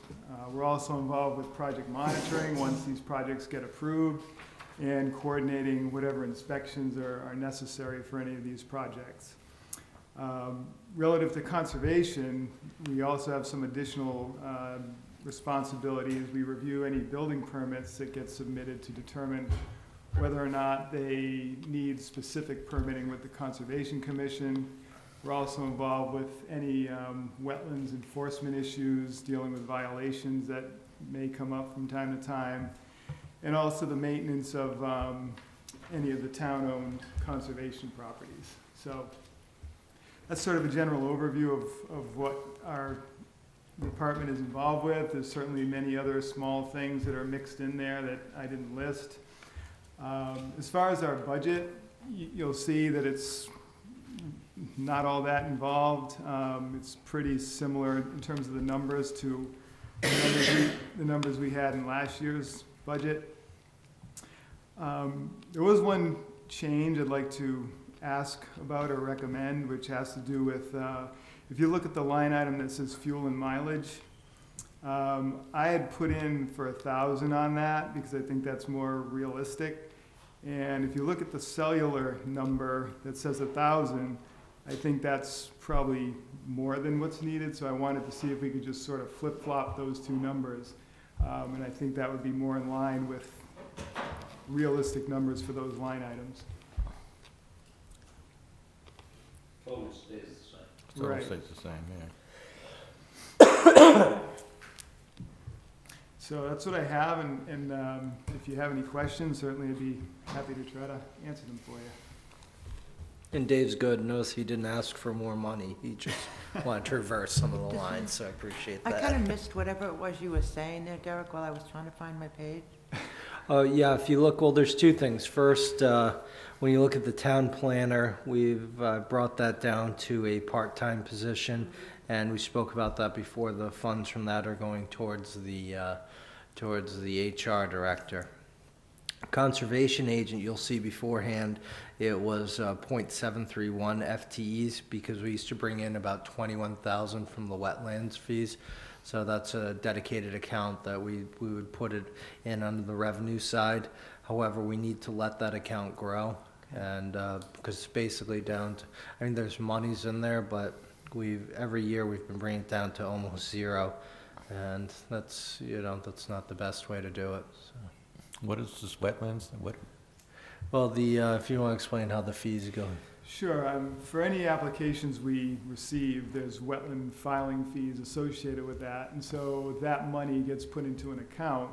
We're also involved with project monitoring once these projects get approved, and coordinating whatever inspections are necessary for any of these projects. Relative to conservation, we also have some additional responsibilities. We review any building permits that get submitted to determine whether or not they need specific permitting with the Conservation Commission. We're also involved with any wetlands enforcement issues, dealing with violations that may come up from time to time, and also the maintenance of any of the town-owned conservation properties. So that's sort of a general overview of what our department is involved with. There's certainly many other small things that are mixed in there that I didn't list. As far as our budget, you'll see that it's not all that involved. It's pretty similar in terms of the numbers to the numbers we had in last year's budget. There was one change I'd like to ask about or recommend, which has to do with, if you look at the line item that says fuel and mileage, I had put in for 1,000 on that because I think that's more realistic. And if you look at the cellular number that says 1,000, I think that's probably more than what's needed, so I wanted to see if we could just sort of flip-flop those two numbers. And I think that would be more in line with realistic numbers for those line items. Total stays the same. So Right. it stays the same, yeah. So that's what I have, and if you have any questions, certainly I'd be happy to try to answer them for you. And Dave's good. Notice he didn't ask for more money. He just wanted to reverse some of the lines, so I appreciate I that. kind of missed whatever it was you were saying there, Derek, while I was trying to find my page. Yeah, if you look, well, there's two things. First, when you look at the town planner, we've brought that down to a part-time position, and we spoke about that before. The funds from that are going towards the HR director. Conservation agent, you'll see beforehand, it was 0.731 FTEs because we used to bring in about 21,000 from the wetlands fees. So that's a dedicated account that we would put it in under the revenue side. However, we need to let that account grow, and because it's basically down to, I mean, there's monies in there, but every year we've been bringing it down to almost zero, and that's not the best way to do it. So. What is this wetlands? What? Well, if you want to explain how the fees go. Sure. For any applications we receive, there's wetland filing fees associated with that. And so that money gets put into an account,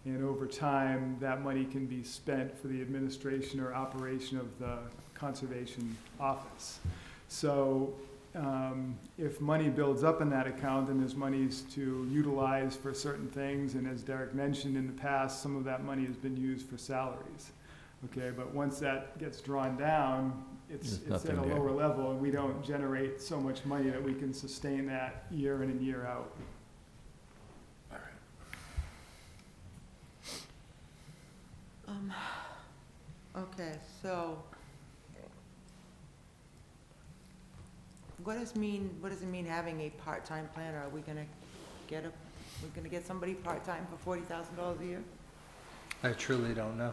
and over time, that money can be spent for the administration or operation of the conservation office. So if money builds up in that account, then there's monies to utilize for certain things. And as Derek mentioned in the past, some of that money has been used for salaries. Okay, but once that gets drawn down, it's at a lower level, and we don't generate so much money that we can sustain that year in and year out. Okay, so what does it mean having a part-time planner? Are we gonna get somebody part-time for $40,000 a year? I truly don't know.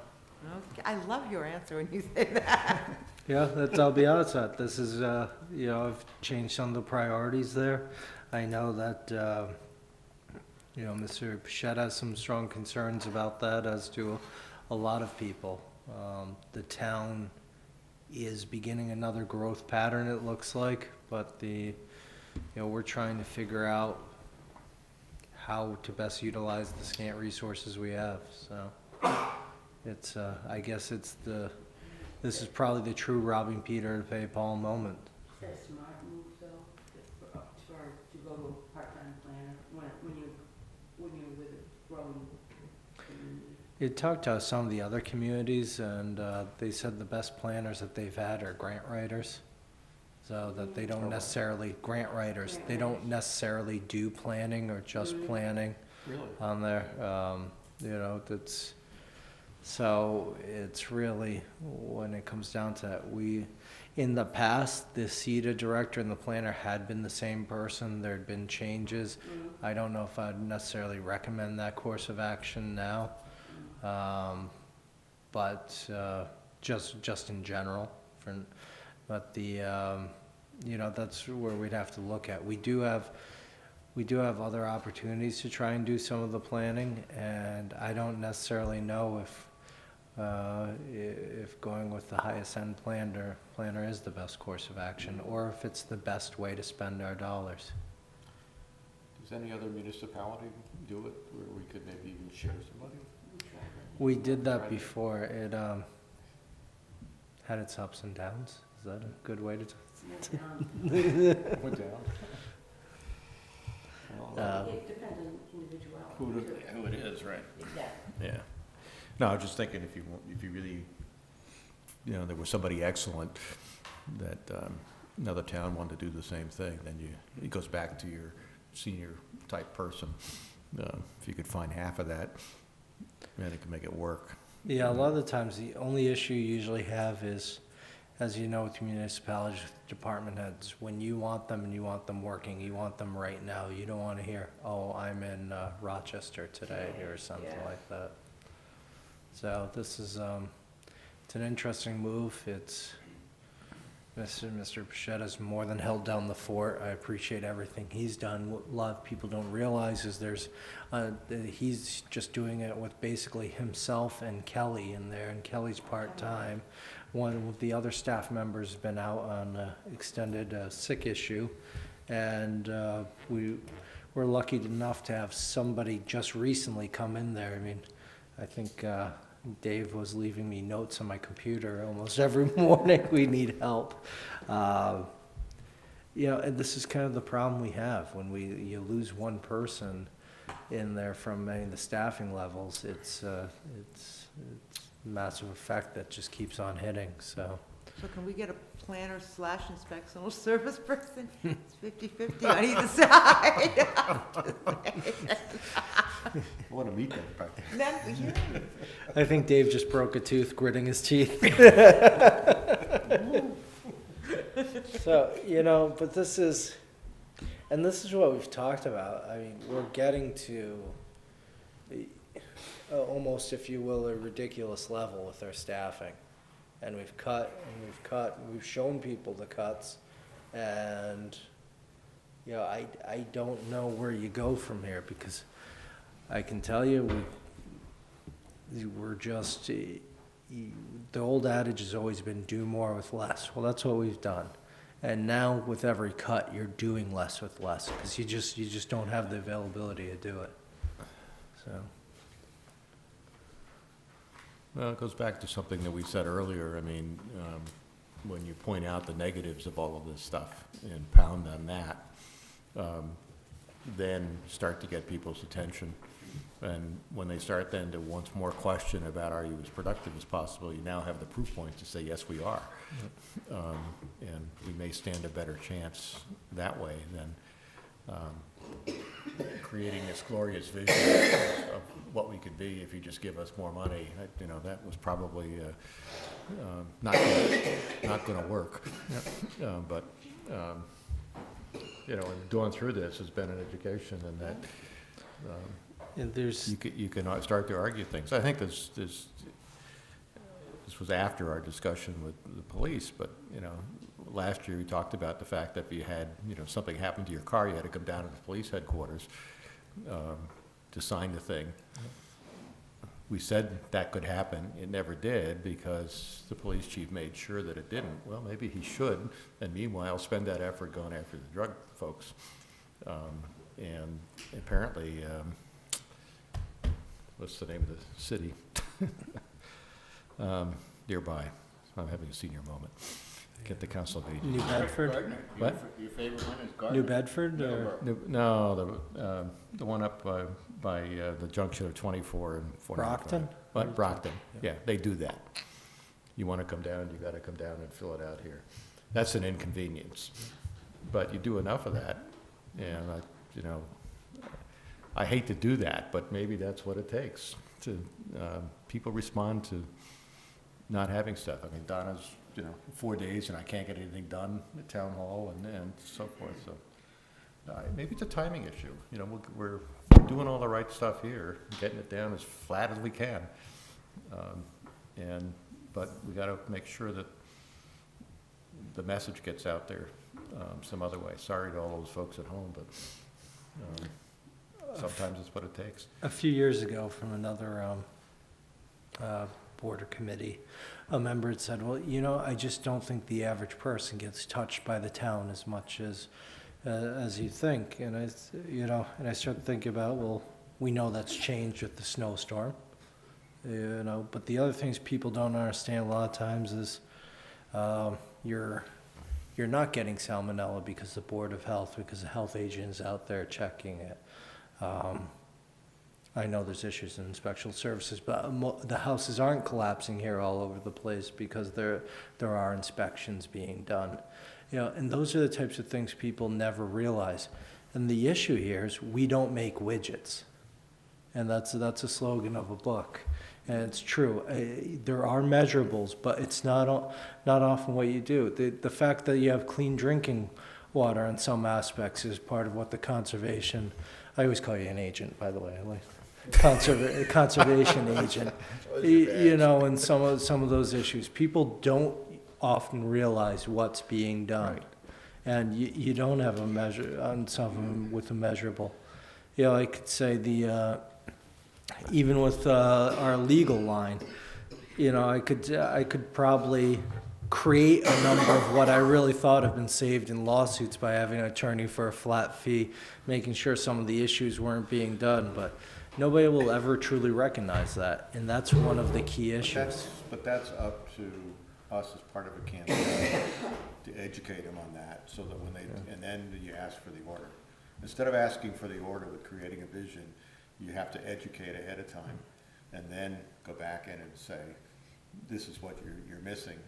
Okay, I love your answer when you say that. Yeah, I'll be honest with that. This is, I've changed some of the priorities there. I know that, Mr. Pichette has some strong concerns about that, as do a lot of people. The town is beginning another growth pattern, it looks like, but we're trying to figure out how to best utilize the scant resources we have, so. It's, I guess this is probably the true robbing Peter to pay Paul moment. Is that a smart move, though, to go to a part-time planner when you're with a growing community? It talked to some of the other communities, and they said the best planners that they've had are grant writers. So that they don't necessarily, grant writers, they don't necessarily do planning or just planning on there. So it's really, when it comes down to that, in the past, the CETA director and the planner had been the same person. There had been changes. I don't know if I'd necessarily recommend that course of action now, but just in general. But that's where we'd have to look at. We do have other opportunities to try and do some of the planning, and I don't necessarily know if going with the highest end planner is the best course of action, or if it's the best way to spend our dollars. Does any other municipality do it, where we could maybe even share somebody? We did that before. It had its ups and downs. Is that a good way to? Went down. Well, It depends on individuality. Who it is, right? Exactly. Yeah. No, I was just thinking if you really, there was somebody excellent that another town wanted to do the same thing, then it goes back to your senior type person. If you could find half of that, then it could make it work. Yeah, a lot of the times, the only issue you usually have is, as you know, with municipalities, department heads, when you want them and you want them working, you want them right now. You don't want to hear, oh, I'm in Rochester today or something like that. So this is, it's an interesting move. It's, Mr. Pichetta's more than held down the fort. I appreciate everything he's done. What a lot of people don't realize is he's just doing it with basically himself and Kelly in there, and Kelly's part-time. One of the other staff members has been out on extended sick issue, and we're lucky enough to have somebody just recently come in there. I mean, I think Dave was leaving me notes on my computer almost every morning. We need help. And this is kind of the problem we have when you lose one person in there from any of the staffing levels. It's massive effect that just keeps on hitting. So can we get a planner / inspectional service person? It's 50-50 on either side. I want to meet that practice. I think Dave just broke a tooth gritting his teeth. So, but this is what we've talked about. I mean, we're getting to almost, if you will, a ridiculous level with our staffing. And we've cut, and we've shown people the cuts, and, I don't know where you go from here, because I can tell you, we're just, the old adage has always been do more with less. Well, that's what we've done. And now with every cut, you're doing less with less, because you just don't have the availability to do it. So. Well, it goes back to something that we said earlier. I mean, when you point out the negatives of all of this stuff and pound on that, then start to get people's attention. And when they start then to once more question about, are you as productive as possible, you now have the proof points to say, yes, we are. And we may stand a better chance that way than creating this glorious vision of what we could be if you just give us more money. That was probably not going to work. But going through this has been an education, and that And there's you can start to argue things. I think this was after our discussion with the police, but last year we talked about the fact that if you had something happen to your car, you had to come down to the police headquarters to sign the thing. We said that could happen. It never did, because the police chief made sure that it didn't. Well, maybe he should, and meanwhile spend that effort going after the drug folks. And apparently, what's the name of the city? Nearby. I'm having a senior moment. Get the council meeting. New Bedford? What? Your favorite one is Gardner? New Bedford? Or? No, the one up by the junction of 24 and 495. Brockton? What? Brockton. Yeah, they do that. You want to come down, you got to come down and fill it out here. That's an inconvenience. But you do enough of that, and I hate to do that, but maybe that's what it takes. People respond to not having stuff. I mean, Donna's 4 days and I can't get anything done at town hall and so forth. So maybe it's a timing issue. We're doing all the right stuff here, getting it down as flat as we can. But we got to make sure that the message gets out there some other way. Sorry to all those folks at home, but sometimes it's what it takes. A few years ago, from another board or committee, a member had said, well, I just don't think the average person gets touched by the town as much as you think. And I started thinking about, well, we know that's changed with the snowstorm, but the other things people don't understand a lot of times is your you're not getting salmonella because the Board of Health, because the health agent is out there checking it. I know there's issues in inspection services, but the houses aren't collapsing here all over the place because there are inspections being done. You know, and those are the types of things people never realize. And the issue here is we don't make widgets. And that's a slogan of a book. And it's true. There are measurables, but it's not often what you do. The fact that you have clean drinking water in some aspects is part of what the conservation, I always call you an agent, by the way. I like conservation agent. You know, and some of those issues. People don't often realize what's being done. Right. And you don't have a measure on some of them with a measurable. You know, I could say even with our legal line, you know, I could probably create a number of what I really thought have been saved in lawsuits by having an attorney for a flat fee, making sure some of the issues weren't being done, but nobody will ever truly recognize that, and that's one of the key issues. But that's up to us as part of a campaign to educate them on that, so that when they, and then you ask for the order. Instead of asking for the order with creating a vision, you have to educate ahead of time, and then go back in and say, this is what you're missing.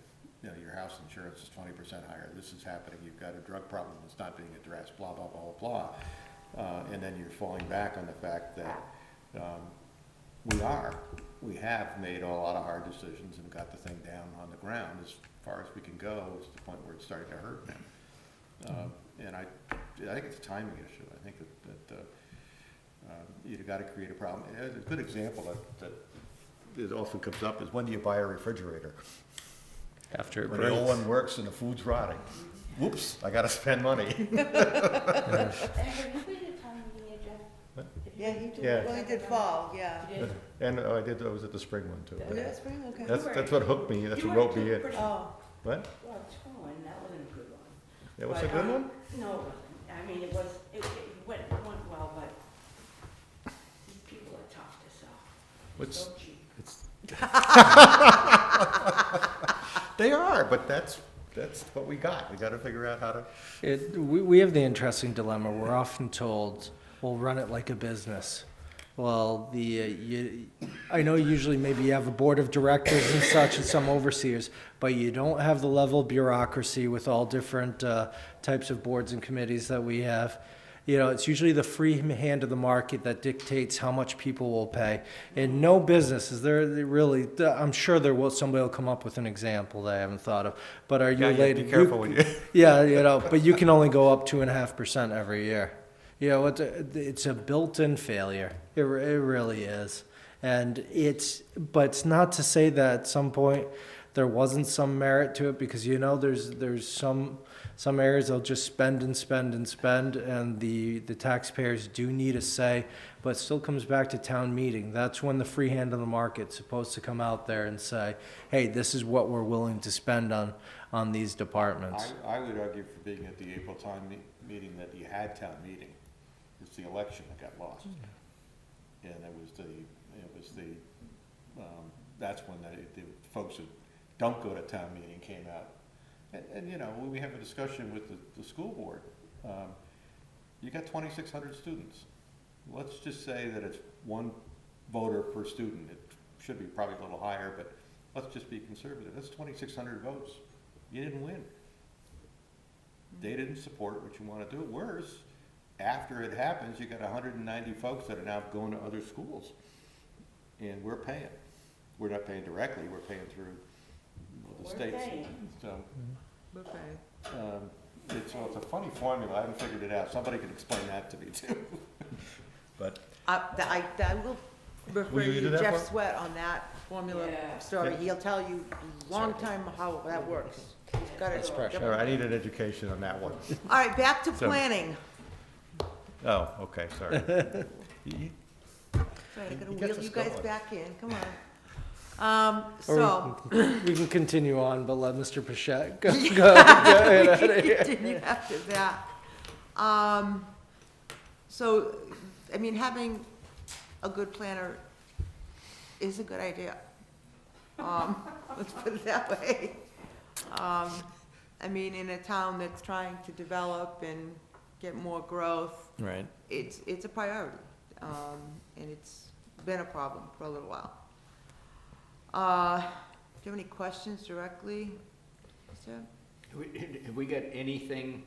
You know, your house insurance is 20% higher. This is happening. You've got a drug problem that's not being addressed. Blah blah blah blah. And then you're falling back on the fact that we have made a lot of hard decisions and got the thing down on the ground as far as we can go. It's the point where it's starting to hurt now. And I think it's a timing issue. I think that you've got to create a problem. A good example that often comes up is, when do you buy a refrigerator? After it When breaks. the old one works and the food's rotting. Whoops, I gotta spend money. Have you been to town meeting yet, Jeff? Yeah, he did, Yeah. well, he did fall, yeah. You did? And I was at the spring one too. Was it spring? Okay. That's what hooked me, that's what roped me in. Oh, What? Well, it's fun, that wasn't a good one. That was a But, good one? No, it wasn't. I mean, it went well, but these people are tough to sell. What's, So cheap. they are, but that's what we got. We gotta figure out how to. We have the interesting dilemma. We're often told, we'll run it like a business. Well, I know usually maybe you have a board of directors and such and some overseers, but you don't have the level of bureaucracy with all different types of boards and committees that we have. You know, it's usually the free hand of the market that dictates how much people will pay. In no business is there really, I'm sure somebody will come up with an example that I haven't thought of, but are you Be careful when you. Yeah, you know, but you can only go up 2.5% every year. You know, it's a built-in failure. It really is. And but it's not to say that at some point there wasn't some merit to it, because, you know, there's some areas they'll just spend and spend and spend, and the taxpayers do need a say, but it still comes back to town meeting. That's when the free hand of the market's supposed to come out there and say, hey, this is what we're willing to spend on these departments. I would argue for being at the April town meeting that you had town meeting. It's the election that got lost. And that's when the folks who don't go to town meeting came out. And you know, when we have a discussion with the school board, you got 2,600 students. Let's just say that it's one voter per student. It should be probably a little higher, but let's just be conservative. That's 2,600 votes. You didn't win. They didn't support what you want to do. Worse, after it happens, you got 190 folks that are now going to other schools, and we're paying. We're not paying directly. We're paying through the states. So, it's a funny formula. I haven't figured it out. Somebody can explain that to me too. But I will refer Will you you do to that Jeff for- Sweat on that formula Yeah. story. Yeah. He'll tell you a long time how that works. He's got it. That's fresh. all right, I need an education on that one. All right, back to So- planning. Oh, okay, sorry. Sorry, I gotta He gets wheel us you guys going. back in, come on. Or we can continue on, but let Mr. Pichette go ahead out of here. Continue after that. So, I mean, having a good planner is a good idea. Let's put it that way. I mean, in a town that's trying to develop and get more growth, Right. it's a priority. And it's been a problem for a little while. Do you have any questions directly, sir? Have we got anything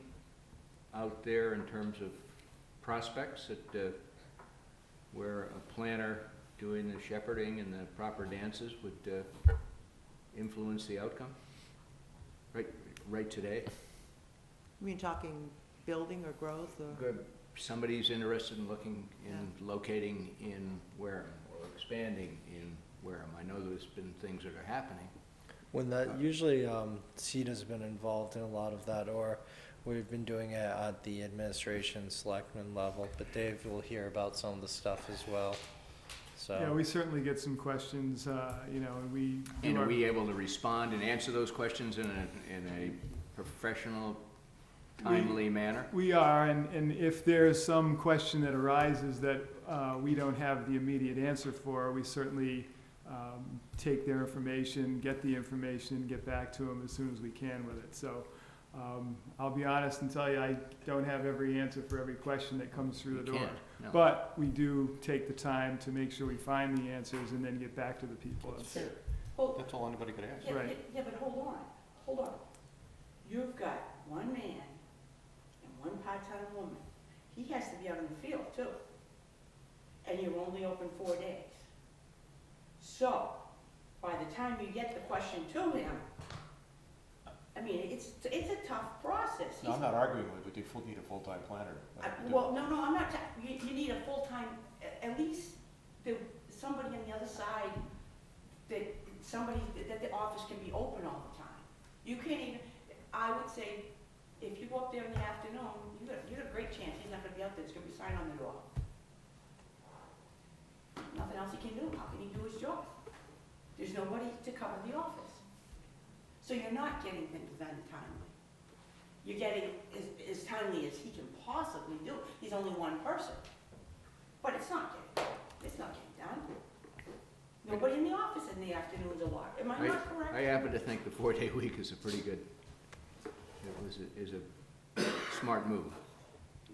out there in terms of prospects that, where a planner doing the shepherding and the proper dances would influence the outcome? Right today? You mean talking building or growth or? Somebody's interested in looking in locating in Wareham or expanding in Wareham. I know there's been things that are happening. When that, usually CETA's been involved in a lot of that, or we've been doing it at the administration selectman level, but Dave will hear about some of the stuff as well, so. Yeah, we certainly get some questions, you know, and we. do And are our- we able to respond and answer those questions in a professional, timely manner? We are, and if there's some question that arises that we don't have the immediate answer for, we certainly take their information, get the information, get back to them as soon as we can with it. So I'll be honest and tell you, I don't have every answer for every question that comes through the door. can't, no. But we do take the time to make sure we find the answers and then get back to the people. Well, That's all anybody could ask. yeah, Right. yeah, but hold on. You've got one man and one part-time woman. He has to be out in the field too. And you're only open 4 days. So, by the time you get the question to him, I mean, it's a tough process. No, I'm not arguing with you, you need a full-time planner. Well, no, I'm not, you need a full-time, at least somebody on the other side, that the office can be open all the time. You can't even, I would say, if you go up there in the afternoon, you got a great chance he's not gonna be out there, there's gonna be a sign on the door. Nothing else he can do, how can he do his job? There's nobody to cover the office. So you're not getting things done timely. You're getting as timely as he can possibly do. He's only one person. But it's not getting done. Nobody in the office in the afternoons a lot. Am I not correct? I happen to think the 4-day week is a pretty good, is a smart move.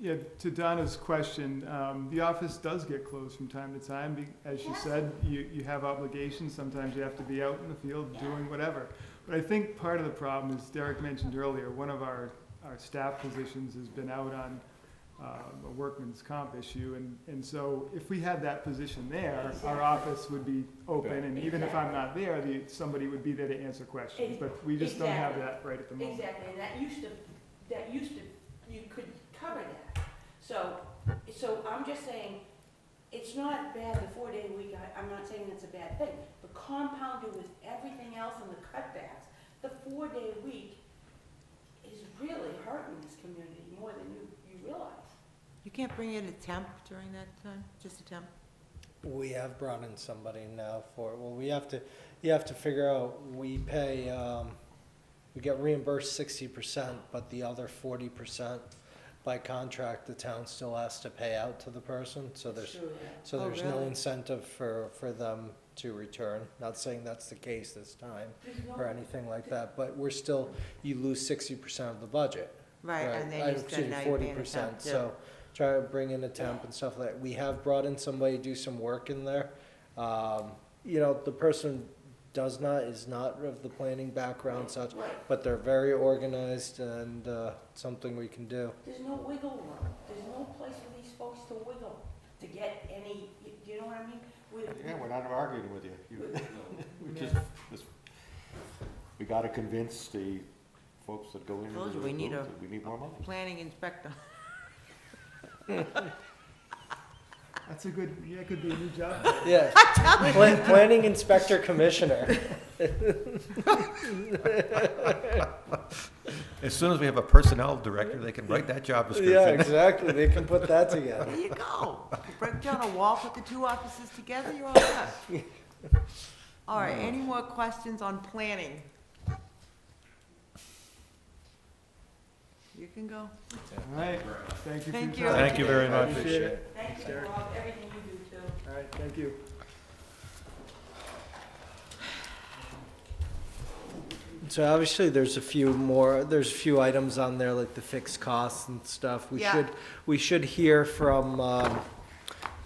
Yeah, to Donna's question, the office does get closed from time to time. As you said, you have obligations. Sometimes you have to be out in the field doing whatever. But I think part of the problem, as Derek mentioned earlier, one of our staff positions has been out on a workman's comp issue. And so if we had that position there, our office would be open. And even if I'm not there, somebody would be there to answer questions. But we just don't have that right at the moment. Exactly, and that used to, you could cover that. So I'm just saying, it's not bad, the 4-day week, I'm not saying that's a bad thing, but compounded with everything else and the cutbacks, the 4-day week is really hurting this community more than you realize. You can't bring in a temp during that time, just a temp? We have brought in somebody now for, well, you have to figure out, we pay, we get reimbursed 60%, but the other 40%, by contract, the town still has to pay out to the person, so there's Oh, no really? incentive for them to return. Not saying that's the case this time or anything like that, but we're still, you lose 60% of the budget. Right, and then you said now you're paying a temp, too. So try to bring in a temp and stuff like that. We have brought in somebody to do some work in there. You know, the person is not of the planning background such, but they're very organized and something we can do. There's no wiggle room, there's no place for these folks to wiggle, to get any, do you know what I mean? Yeah, we're not arguing with you. We gotta convince the folks that go in. Told you, we need we need more money. Planning inspector. That's a good, yeah, it could be a new job. Yeah, planning inspector commissioner. As soon as we have a personnel director, they can write that job description. Yeah, exactly, they can put that together. There you go. You break down a wall, put the two offices together, you're all set. All right, any more questions on planning? You can go. All right, thank you for Thank your you. time. Thank you very much. Appreciate it. Thank you for everything you do too. All right, thank you. So obviously, there's a few items on there, like the fixed costs and stuff. Yeah. We should hear from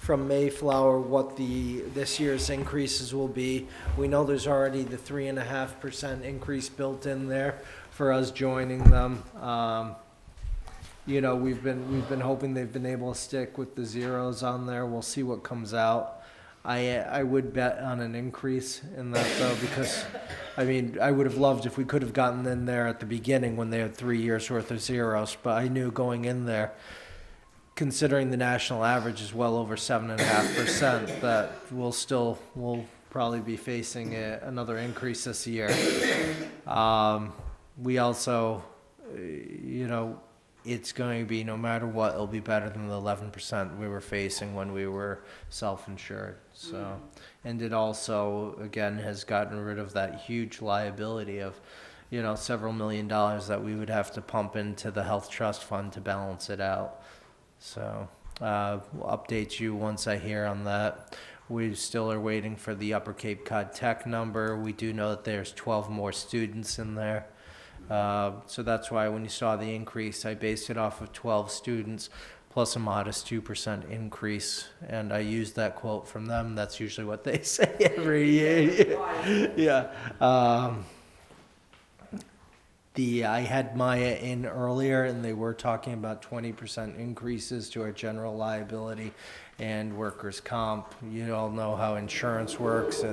Mayflower what this year's increases will be. We know there's already the 3.5% increase built in there for us joining them. You know, we've been hoping they've been able to stick with the zeros on there. We'll see what comes out. I would bet on an increase in that though, because, I mean, I would have loved if we could have gotten in there at the beginning when they had 3 years worth of zeros, but I knew going in there, considering the national average is well over 7.5%, that we'll probably be facing another increase this year. We also, you know, it's going to be, no matter what, it'll be better than the 11% we were facing when we were self-insured. So, and it also, again, has gotten rid of that huge liability of, you know, several $1 million that we would have to pump into the health trust fund to balance it out. So, we'll update you once I hear on that. We still are waiting for the Upper Cape Cod Tech number. We do know that there's 12 more students in there. So that's why when you saw the increase, I based it off of 12 students plus a modest 2% increase. And I used that quote from them. That's usually what they say every year. Yeah. I had Maya in earlier, and they were talking about 20% increases to our general liability and workers' comp. You all know how insurance works.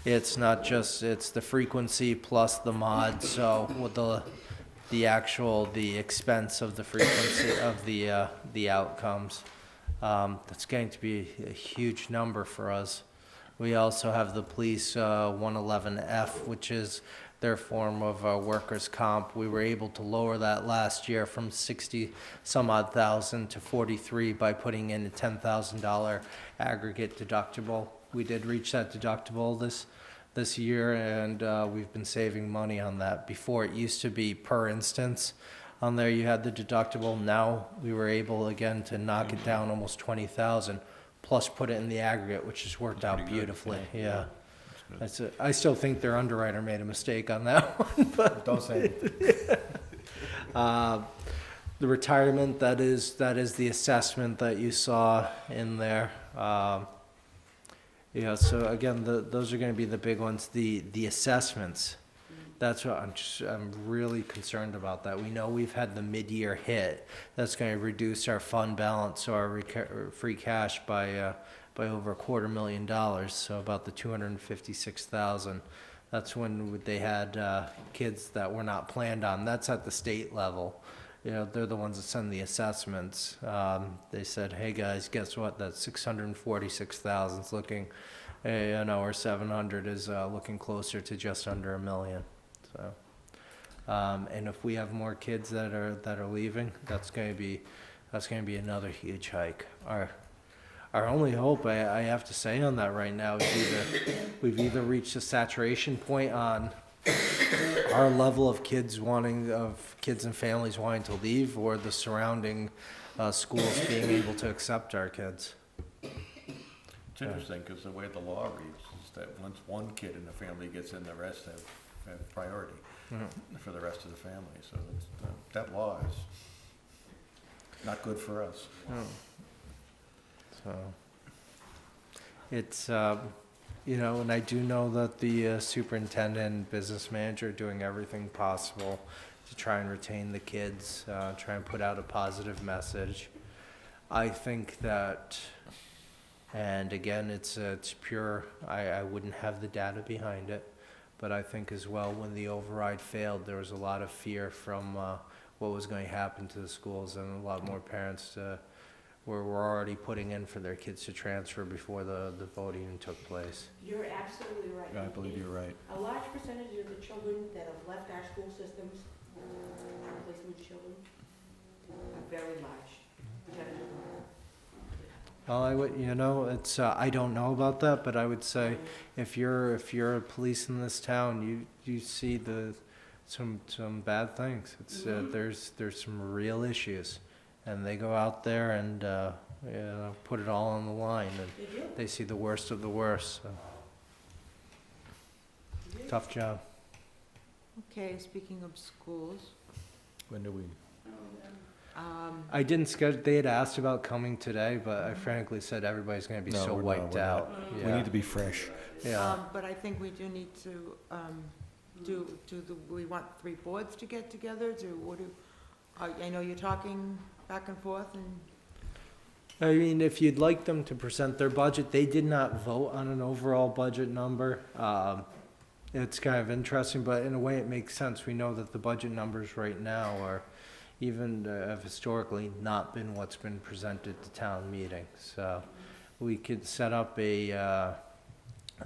It's not just, it's the frequency plus the mod. So with the expense of the frequency of the outcomes, that's going to be a huge number for us. We also have the police 111F, which is their form of workers' comp. We were able to lower that last year from 60 some odd thousand to 43 by putting in a $10,000 aggregate deductible. We did reach that deductible this year, and we've been saving money on that. Before, it used to be per instance. On there you had the deductible. Now we were able again to knock it down almost 20,000 plus put it in the aggregate, which has worked out beautifully. Yeah. I still think their underwriter made a mistake on that one. But Don't say anything. The retirement, that is the assessment that you saw in there. Yeah, so again, those are going to be the big ones. The assessments, that's what I'm really concerned about. That we know we've had the mid-year hit. That's going to reduce our fund balance or our free cash by over $250,000, so about the 256,000. That's when they had kids that were not planned on. That's at the state level. You know, they're the ones that send the assessments. They said, hey guys, guess what? That 646,000 is looking, you know, or 700 is looking closer to just under $1 million. So, and if we have more kids that are leaving, that's going to be another huge hike. Our only hope, I have to say on that right now, is we've either reached a saturation point on our level of kids and families wanting to leave, or the surrounding schools being able to accept our kids. It's interesting because the way the law reads is that once one kid in the family gets in, the rest have priority for the rest of the family. So that law is not good for us. So it's, you know, and I do know that the superintendent and business manager are doing everything possible to try and retain the kids, try and put out a positive message. I think that, and again, it's pure, I wouldn't have the data behind it, but I think as well when the override failed, there was a lot of fear from what was going to happen to the schools, and a lot more parents were already putting in for their kids to transfer before the vote even took place. You're absolutely right. Yeah, I believe you're right. A large percentage of the children that have left our school systems, our placement children, are very large. Well, you know, it's I don't know about that, but I would say if you're a police in this town, you see some bad things. It's there's some real issues. And they go out there and you know, put it all on the line, and they see the worst of the worst. So. Tough job. Okay, speaking of schools, When do we? I didn't schedule, they had asked about coming today, but I frankly said everybody's gonna be No, so we're not- wiped we're not. out. We Yeah. need to be fresh. Yeah. but I think we do need to, we want 3 boards to get together, I know you're talking back and forth and. I mean, if you'd like them to present their budget, they did not vote on an overall budget number. It's kind of interesting, but in a way it makes sense. We know that the budget numbers right now are even, have historically not been what's been presented to town meeting. So we could set up a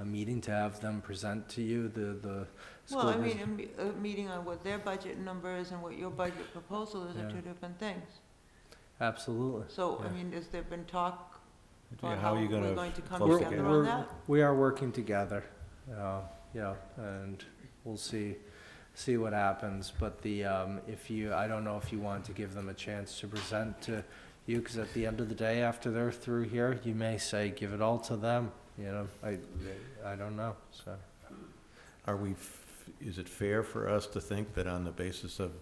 meeting to have them present to you the school. Well, I mean, a meeting on what their budget number is and what your budget proposal is are Yeah. 2 different things. Absolutely. So, I Yeah. mean, has there been talk Yeah, on how how are you we're gonna going to come close together together? on that? We are working together, and we'll see what happens. But I don't know if you want to give them a chance to present to you, because at the end of the day, after they're through here, you may say, give it all to them, I don't know, so. Is it fair for us to think that on the basis of,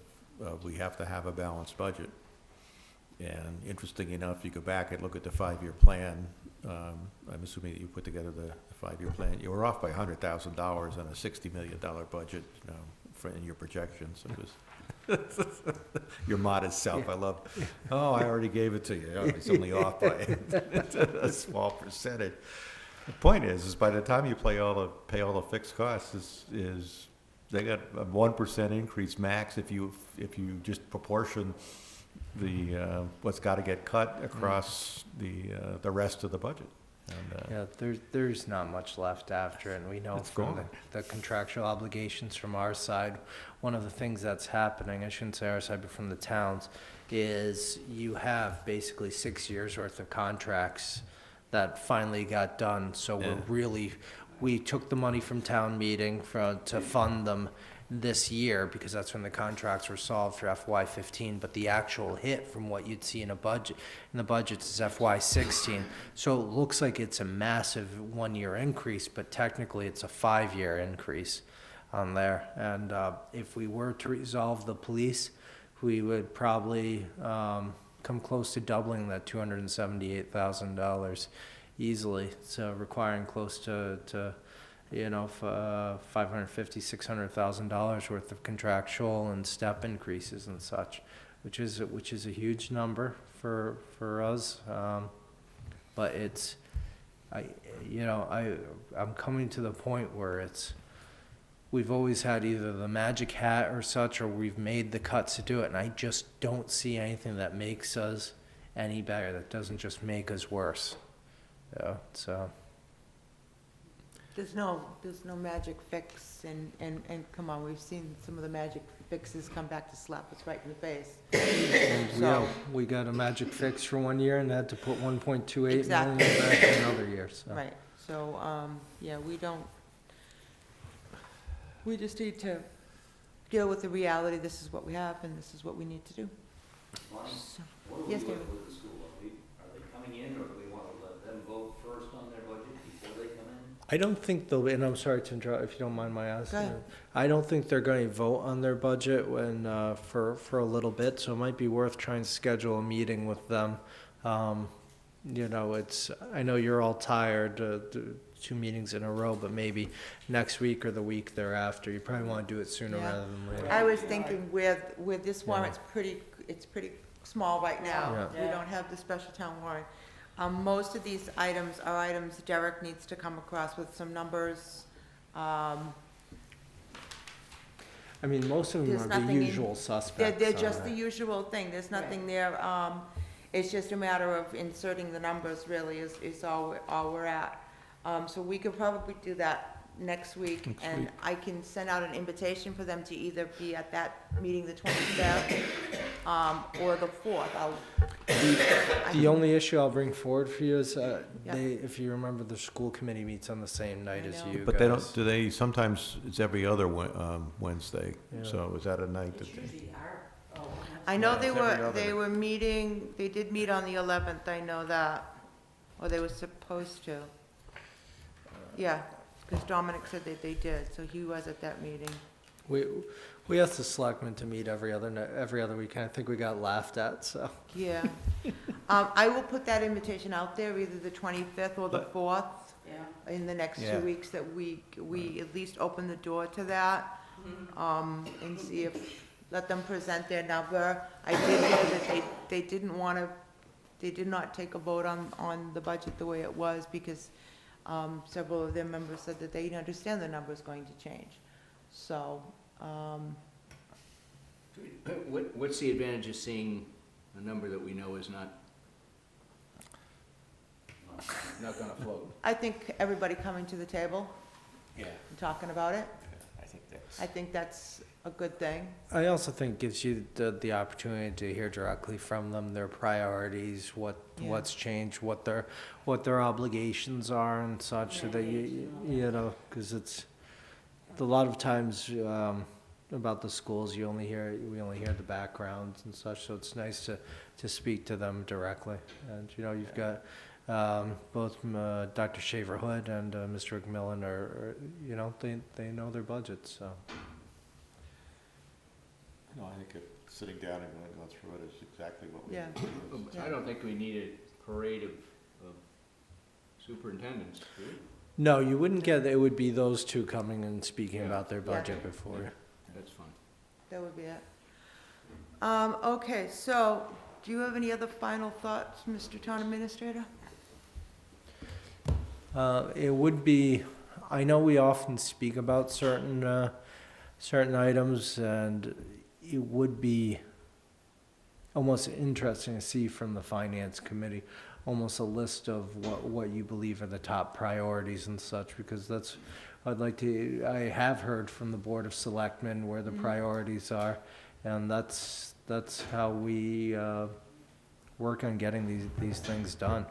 we have to have a balanced budget? And interesting enough, you go back and look at the 5-year plan, I'm assuming that you put together the 5-year plan, you were off by $100,000 on a $60 million budget, in your projections. It was your modest self, I love, I already gave it to you, it's only off by a small percentage. The point is by the time you pay all the fixed costs, is they got a 1% increase max if you just proportion what's got to get cut across the rest of the budget. And, Yeah, there's not much left after it, and we know It's from gone. the contractual obligations from our side, one of the things that's happening, I shouldn't say our side, but from the towns, is you have basically 6 years' worth of contracts that finally got done, so we took the money from town meeting to fund them this year, because that's when the contracts were solved for FY15, but the actual hit from what you'd see in the budgets is FY16. So it looks like it's a massive 1-year increase, but technically it's a 5-year increase on there. And if we were to resolve the police, we would probably come close to doubling that $278,000 easily. So requiring close to $550,000, $600,000 worth of contractual and step increases and such, which is a huge number for us. But I'm coming to the point where we've always had either the magic hat or such, or we've made the cuts to do it, and I just don't see anything that makes us any better, that doesn't just make us worse. So. There's no magic fix, and come on, we've seen some of the magic fixes come back to slap us right in the face. Yeah, we got a magic fix for 1 year and had to put 1.28 million Exactly. back in another year, so. Right, so, we just need to deal with the reality, this is what we have, and this is what we need to do. Lonnie, So- what do we Yes, do David? with the school? Are they coming in, or do we want to let them vote first on their budget before they come in? I don't think they'll, and I'm sorry to interrupt, if you don't mind my asking. Go ahead. I don't think they're going to vote on their budget for a little bit, so it might be worth trying to schedule a meeting with them. I know you're all tired, 2 meetings in a row, but maybe next week or the week thereafter. You probably want to do it sooner Yeah. rather than later. I was thinking with this warrant, it's pretty small right now. Yeah. We don't have the special town warrant. Most of these items are items Derek needs to come across with some numbers. I mean, most of them There's are the nothing in- usual suspects. They're on just the that. usual thing, there's nothing there, it's just a matter of inserting the numbers really is all we're at. So we could probably do that next week, and I can send out an invitation for them to either be at that meeting the 25th, or the 4th. The only issue I'll bring forward for you is, Yeah. if you remember, the school committee meets on the same night I as know. you But they guys. don't, sometimes it's every other Wednesday, Yeah. so is that a night that It's they? usually I know Yeah, it's every other. they were meeting, they did meet on the 11th, I know that, or they were supposed to. Yeah, because Dominic said that they did, so he was at that meeting. We asked the selectmen to meet every other week, and I think we got laughed at, so. Yeah. I will put that invitation out there, either the 25th or the 4th, Yeah. in the next Yeah. 2 weeks, that we at least open the door to that, and see if, let them present their number. I did hear that they didn't want to, they did not take a vote on the budget the way it was, because several of their members said that they understand the number is going to change. So, What's the advantage of seeing a number that we know is not gonna float? I think everybody coming to the table Yeah. and talking about it, I think that's a good thing. I also think gives you the opportunity to hear directly from them, their priorities, what's changed, what their obligations are and such, so that you know, because it's a lot of times about the schools, we only hear the backgrounds and such, so it's nice to speak to them directly. And you know, you've got both Dr. Shaver-Hood and Mr. McMillan are you know, they know their budgets, so. No, I think sitting down and going to go through it is exactly what we Yeah. need. I don't think we need a parade of superintendents, do we? No, you wouldn't get, it would be those two coming and speaking about their Yeah. budget before. Yeah. That's fine. That would be it. Okay, so, do you have any other final thoughts, Mr. Town Administrator? It would be, I know we often speak about certain items, and it would be almost interesting to see from the Finance Committee, almost a list of what you believe are the top priorities and such, because that's, I have heard from the Board of Selectmen where the priorities are, and that's how we work on getting these things done.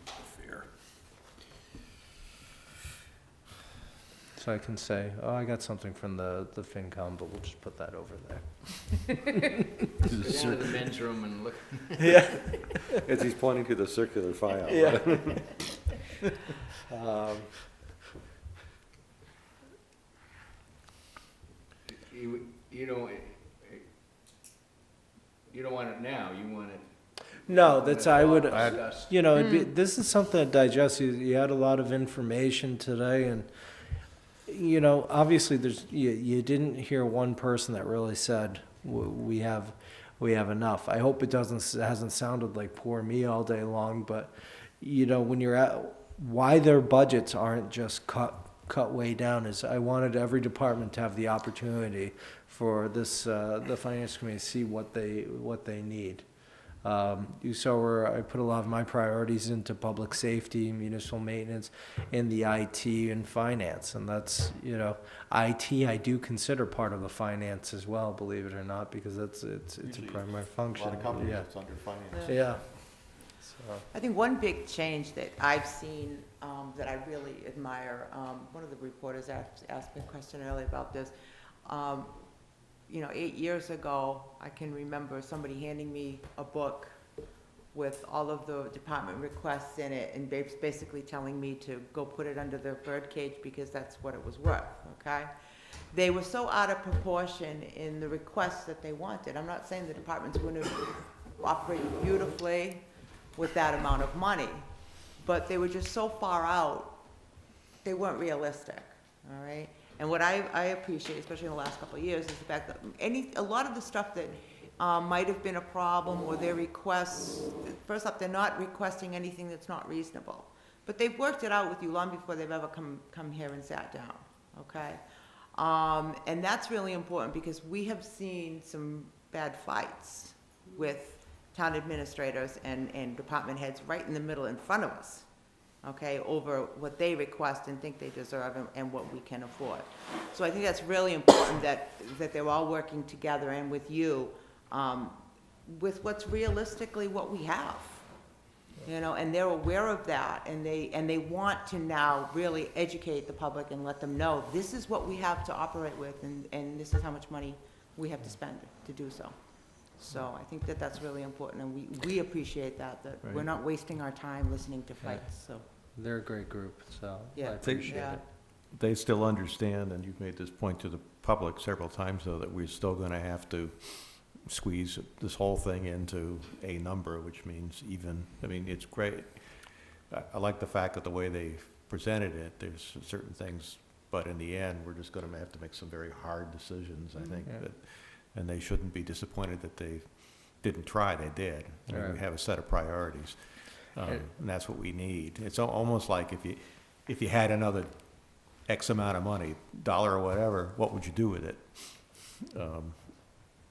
Fair. So I can say, oh, I got something from the FinCom, but we'll just put that over there. Go down to the men's room and look. Yeah. As he's pointing to the circular file. Yeah. You don't want it now, you want it. No, that's, I would, Discussed. you know, this is something to digest. You had a lot of information today, and, you know, obviously you didn't hear one person that really said, we have enough. I hope it hasn't sounded like poor me all day long, but, you know, when you're at, why their budgets aren't just cut way down is I wanted every department to have the opportunity for this, the Finance Committee to see what they need. You saw where I put a lot of my priorities into public safety, municipal maintenance, and the IT and finance. And that's, you know, IT I do consider part of the finance as well, believe it or not, because it's a primary function. A lot of companies, Yeah. it's under finance. Yeah. So. I think one big change that I've seen, that I really admire, one of the reporters asked me a question earlier about this. You know, 8 years ago, I can remember somebody handing me a book with all of the department requests in it, and basically telling me to go put it under the birdcage because that's what it was worth, okay? They were so out of proportion in the requests that they wanted. I'm not saying the departments wouldn't have operated beautifully with that amount of money, but they were just so far out, they weren't realistic, all right? And what I appreciate, especially in the last couple of years, is the fact that a lot of the stuff that might have been a problem, or their requests, first off, they're not requesting anything that's not reasonable. But they've worked it out with you long before they've ever come here and sat down, okay? And that's really important, because we have seen some bad fights with town administrators and department heads right in the middle in front of us, okay, over what they request and think they deserve and what we can afford. So I think that's really important that they're all working together and with you, with what's realistically what we have. You know, and they're aware of that, and they want to now really educate the public and let them know, this is what we have to operate with, and this is how much money we have to spend to do so. So I think that that's really important, and we appreciate that we're not wasting our time listening to fights, so. They're a great group, so I Yeah. appreciate Yeah. it. they still understand, and you've made this point to the public several times, though, that we're still gonna have to squeeze this whole thing into a number, which means even, I mean, it's great. I like the fact that the way they presented it, there's certain things, but in the end, we're just gonna have to make some very hard decisions, I think, that, and they shouldn't be disappointed that they didn't try, they did. I mean, we have a set of priorities, and that's what we need. It's almost like if you had another X amount of money, dollar or whatever, what would you do with it?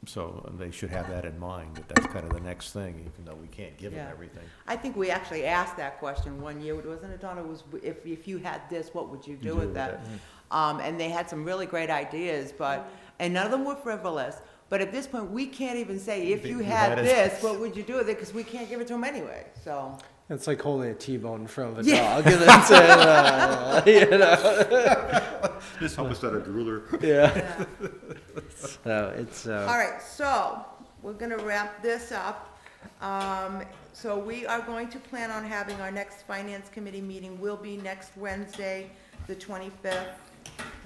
So they should have that in mind, that that's kind of the next thing, even though we can't give them Yeah. everything. I think we actually asked that question one year, wasn't it, Donna? It was, if you had this, what would you do with that? And they had some really great ideas, but, and none of them were frivolous. But at this point, we can't even say, if you had this, what would you do with it? Because we can't give it to them anyway, so. It's like holding a T-bone in front of a dog, and then saying, you know. Just help us out a drooler. Yeah. So it's, All right, so we're gonna wrap this up. So we are going to plan on having our next finance committee meeting will be next Wednesday, the 25th.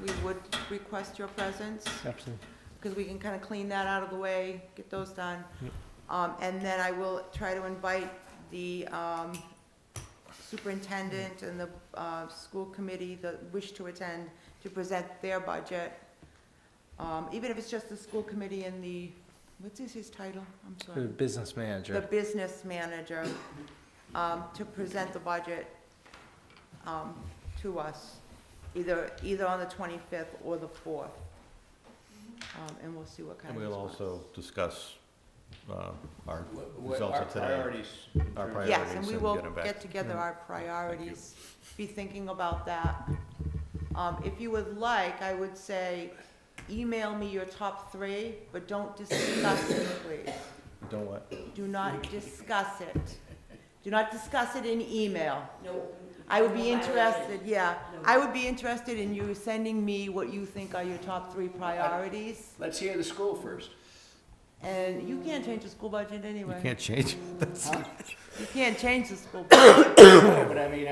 We would request your presence, absolutely. because we can kind of clean that out of the way, get those done. And then I will try to invite the superintendent and the school committee that wish to attend to present their budget. Even if it's just the school committee and the, what's his title? I'm The sorry. business manager. The business manager, to present the budget to us, either on the 25th or the 4th. And we'll see what kind And of we'll response. also discuss our What results our of today. priorities. Our priorities. Yes, and we will them back. get together our priorities, be thinking about that. If you would like, I would say, email me your top 3, but don't discuss it, please. Don't what? Do not discuss it. Do not discuss it in email. No. I would be no interested, yeah, No. I would be interested in you sending me what you think are your top 3 priorities. Let's hear the school first. And you can't change the school budget You anyway. can't change it. That's- You can't change the school budget. But I mean,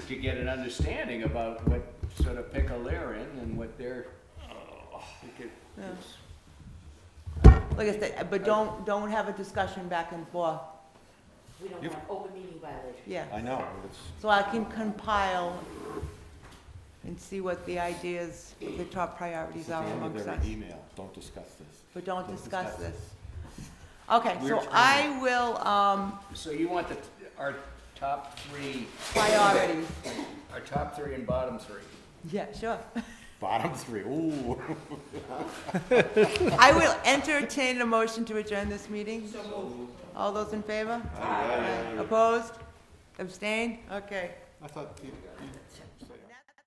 to get an understanding about what sort of pickle they're in and what they're, Yeah. Like I said, but don't have a discussion back and forth. We don't Yep. want open meeting violation. Yeah. I know, it's, So I can compile and see what the ideas, what the top priorities it's at are the end of amongst every us. email, don't discuss this. But don't Don't discuss discuss this. Okay, We're so trying I will, so you want our top 3, priorities. our top 3 and bottom 3. Yeah, sure. Bottom 3, ooh. I will entertain a motion to adjourn this meeting. All those in favor? Aye. Opposed? Abstained? Okay. I thought you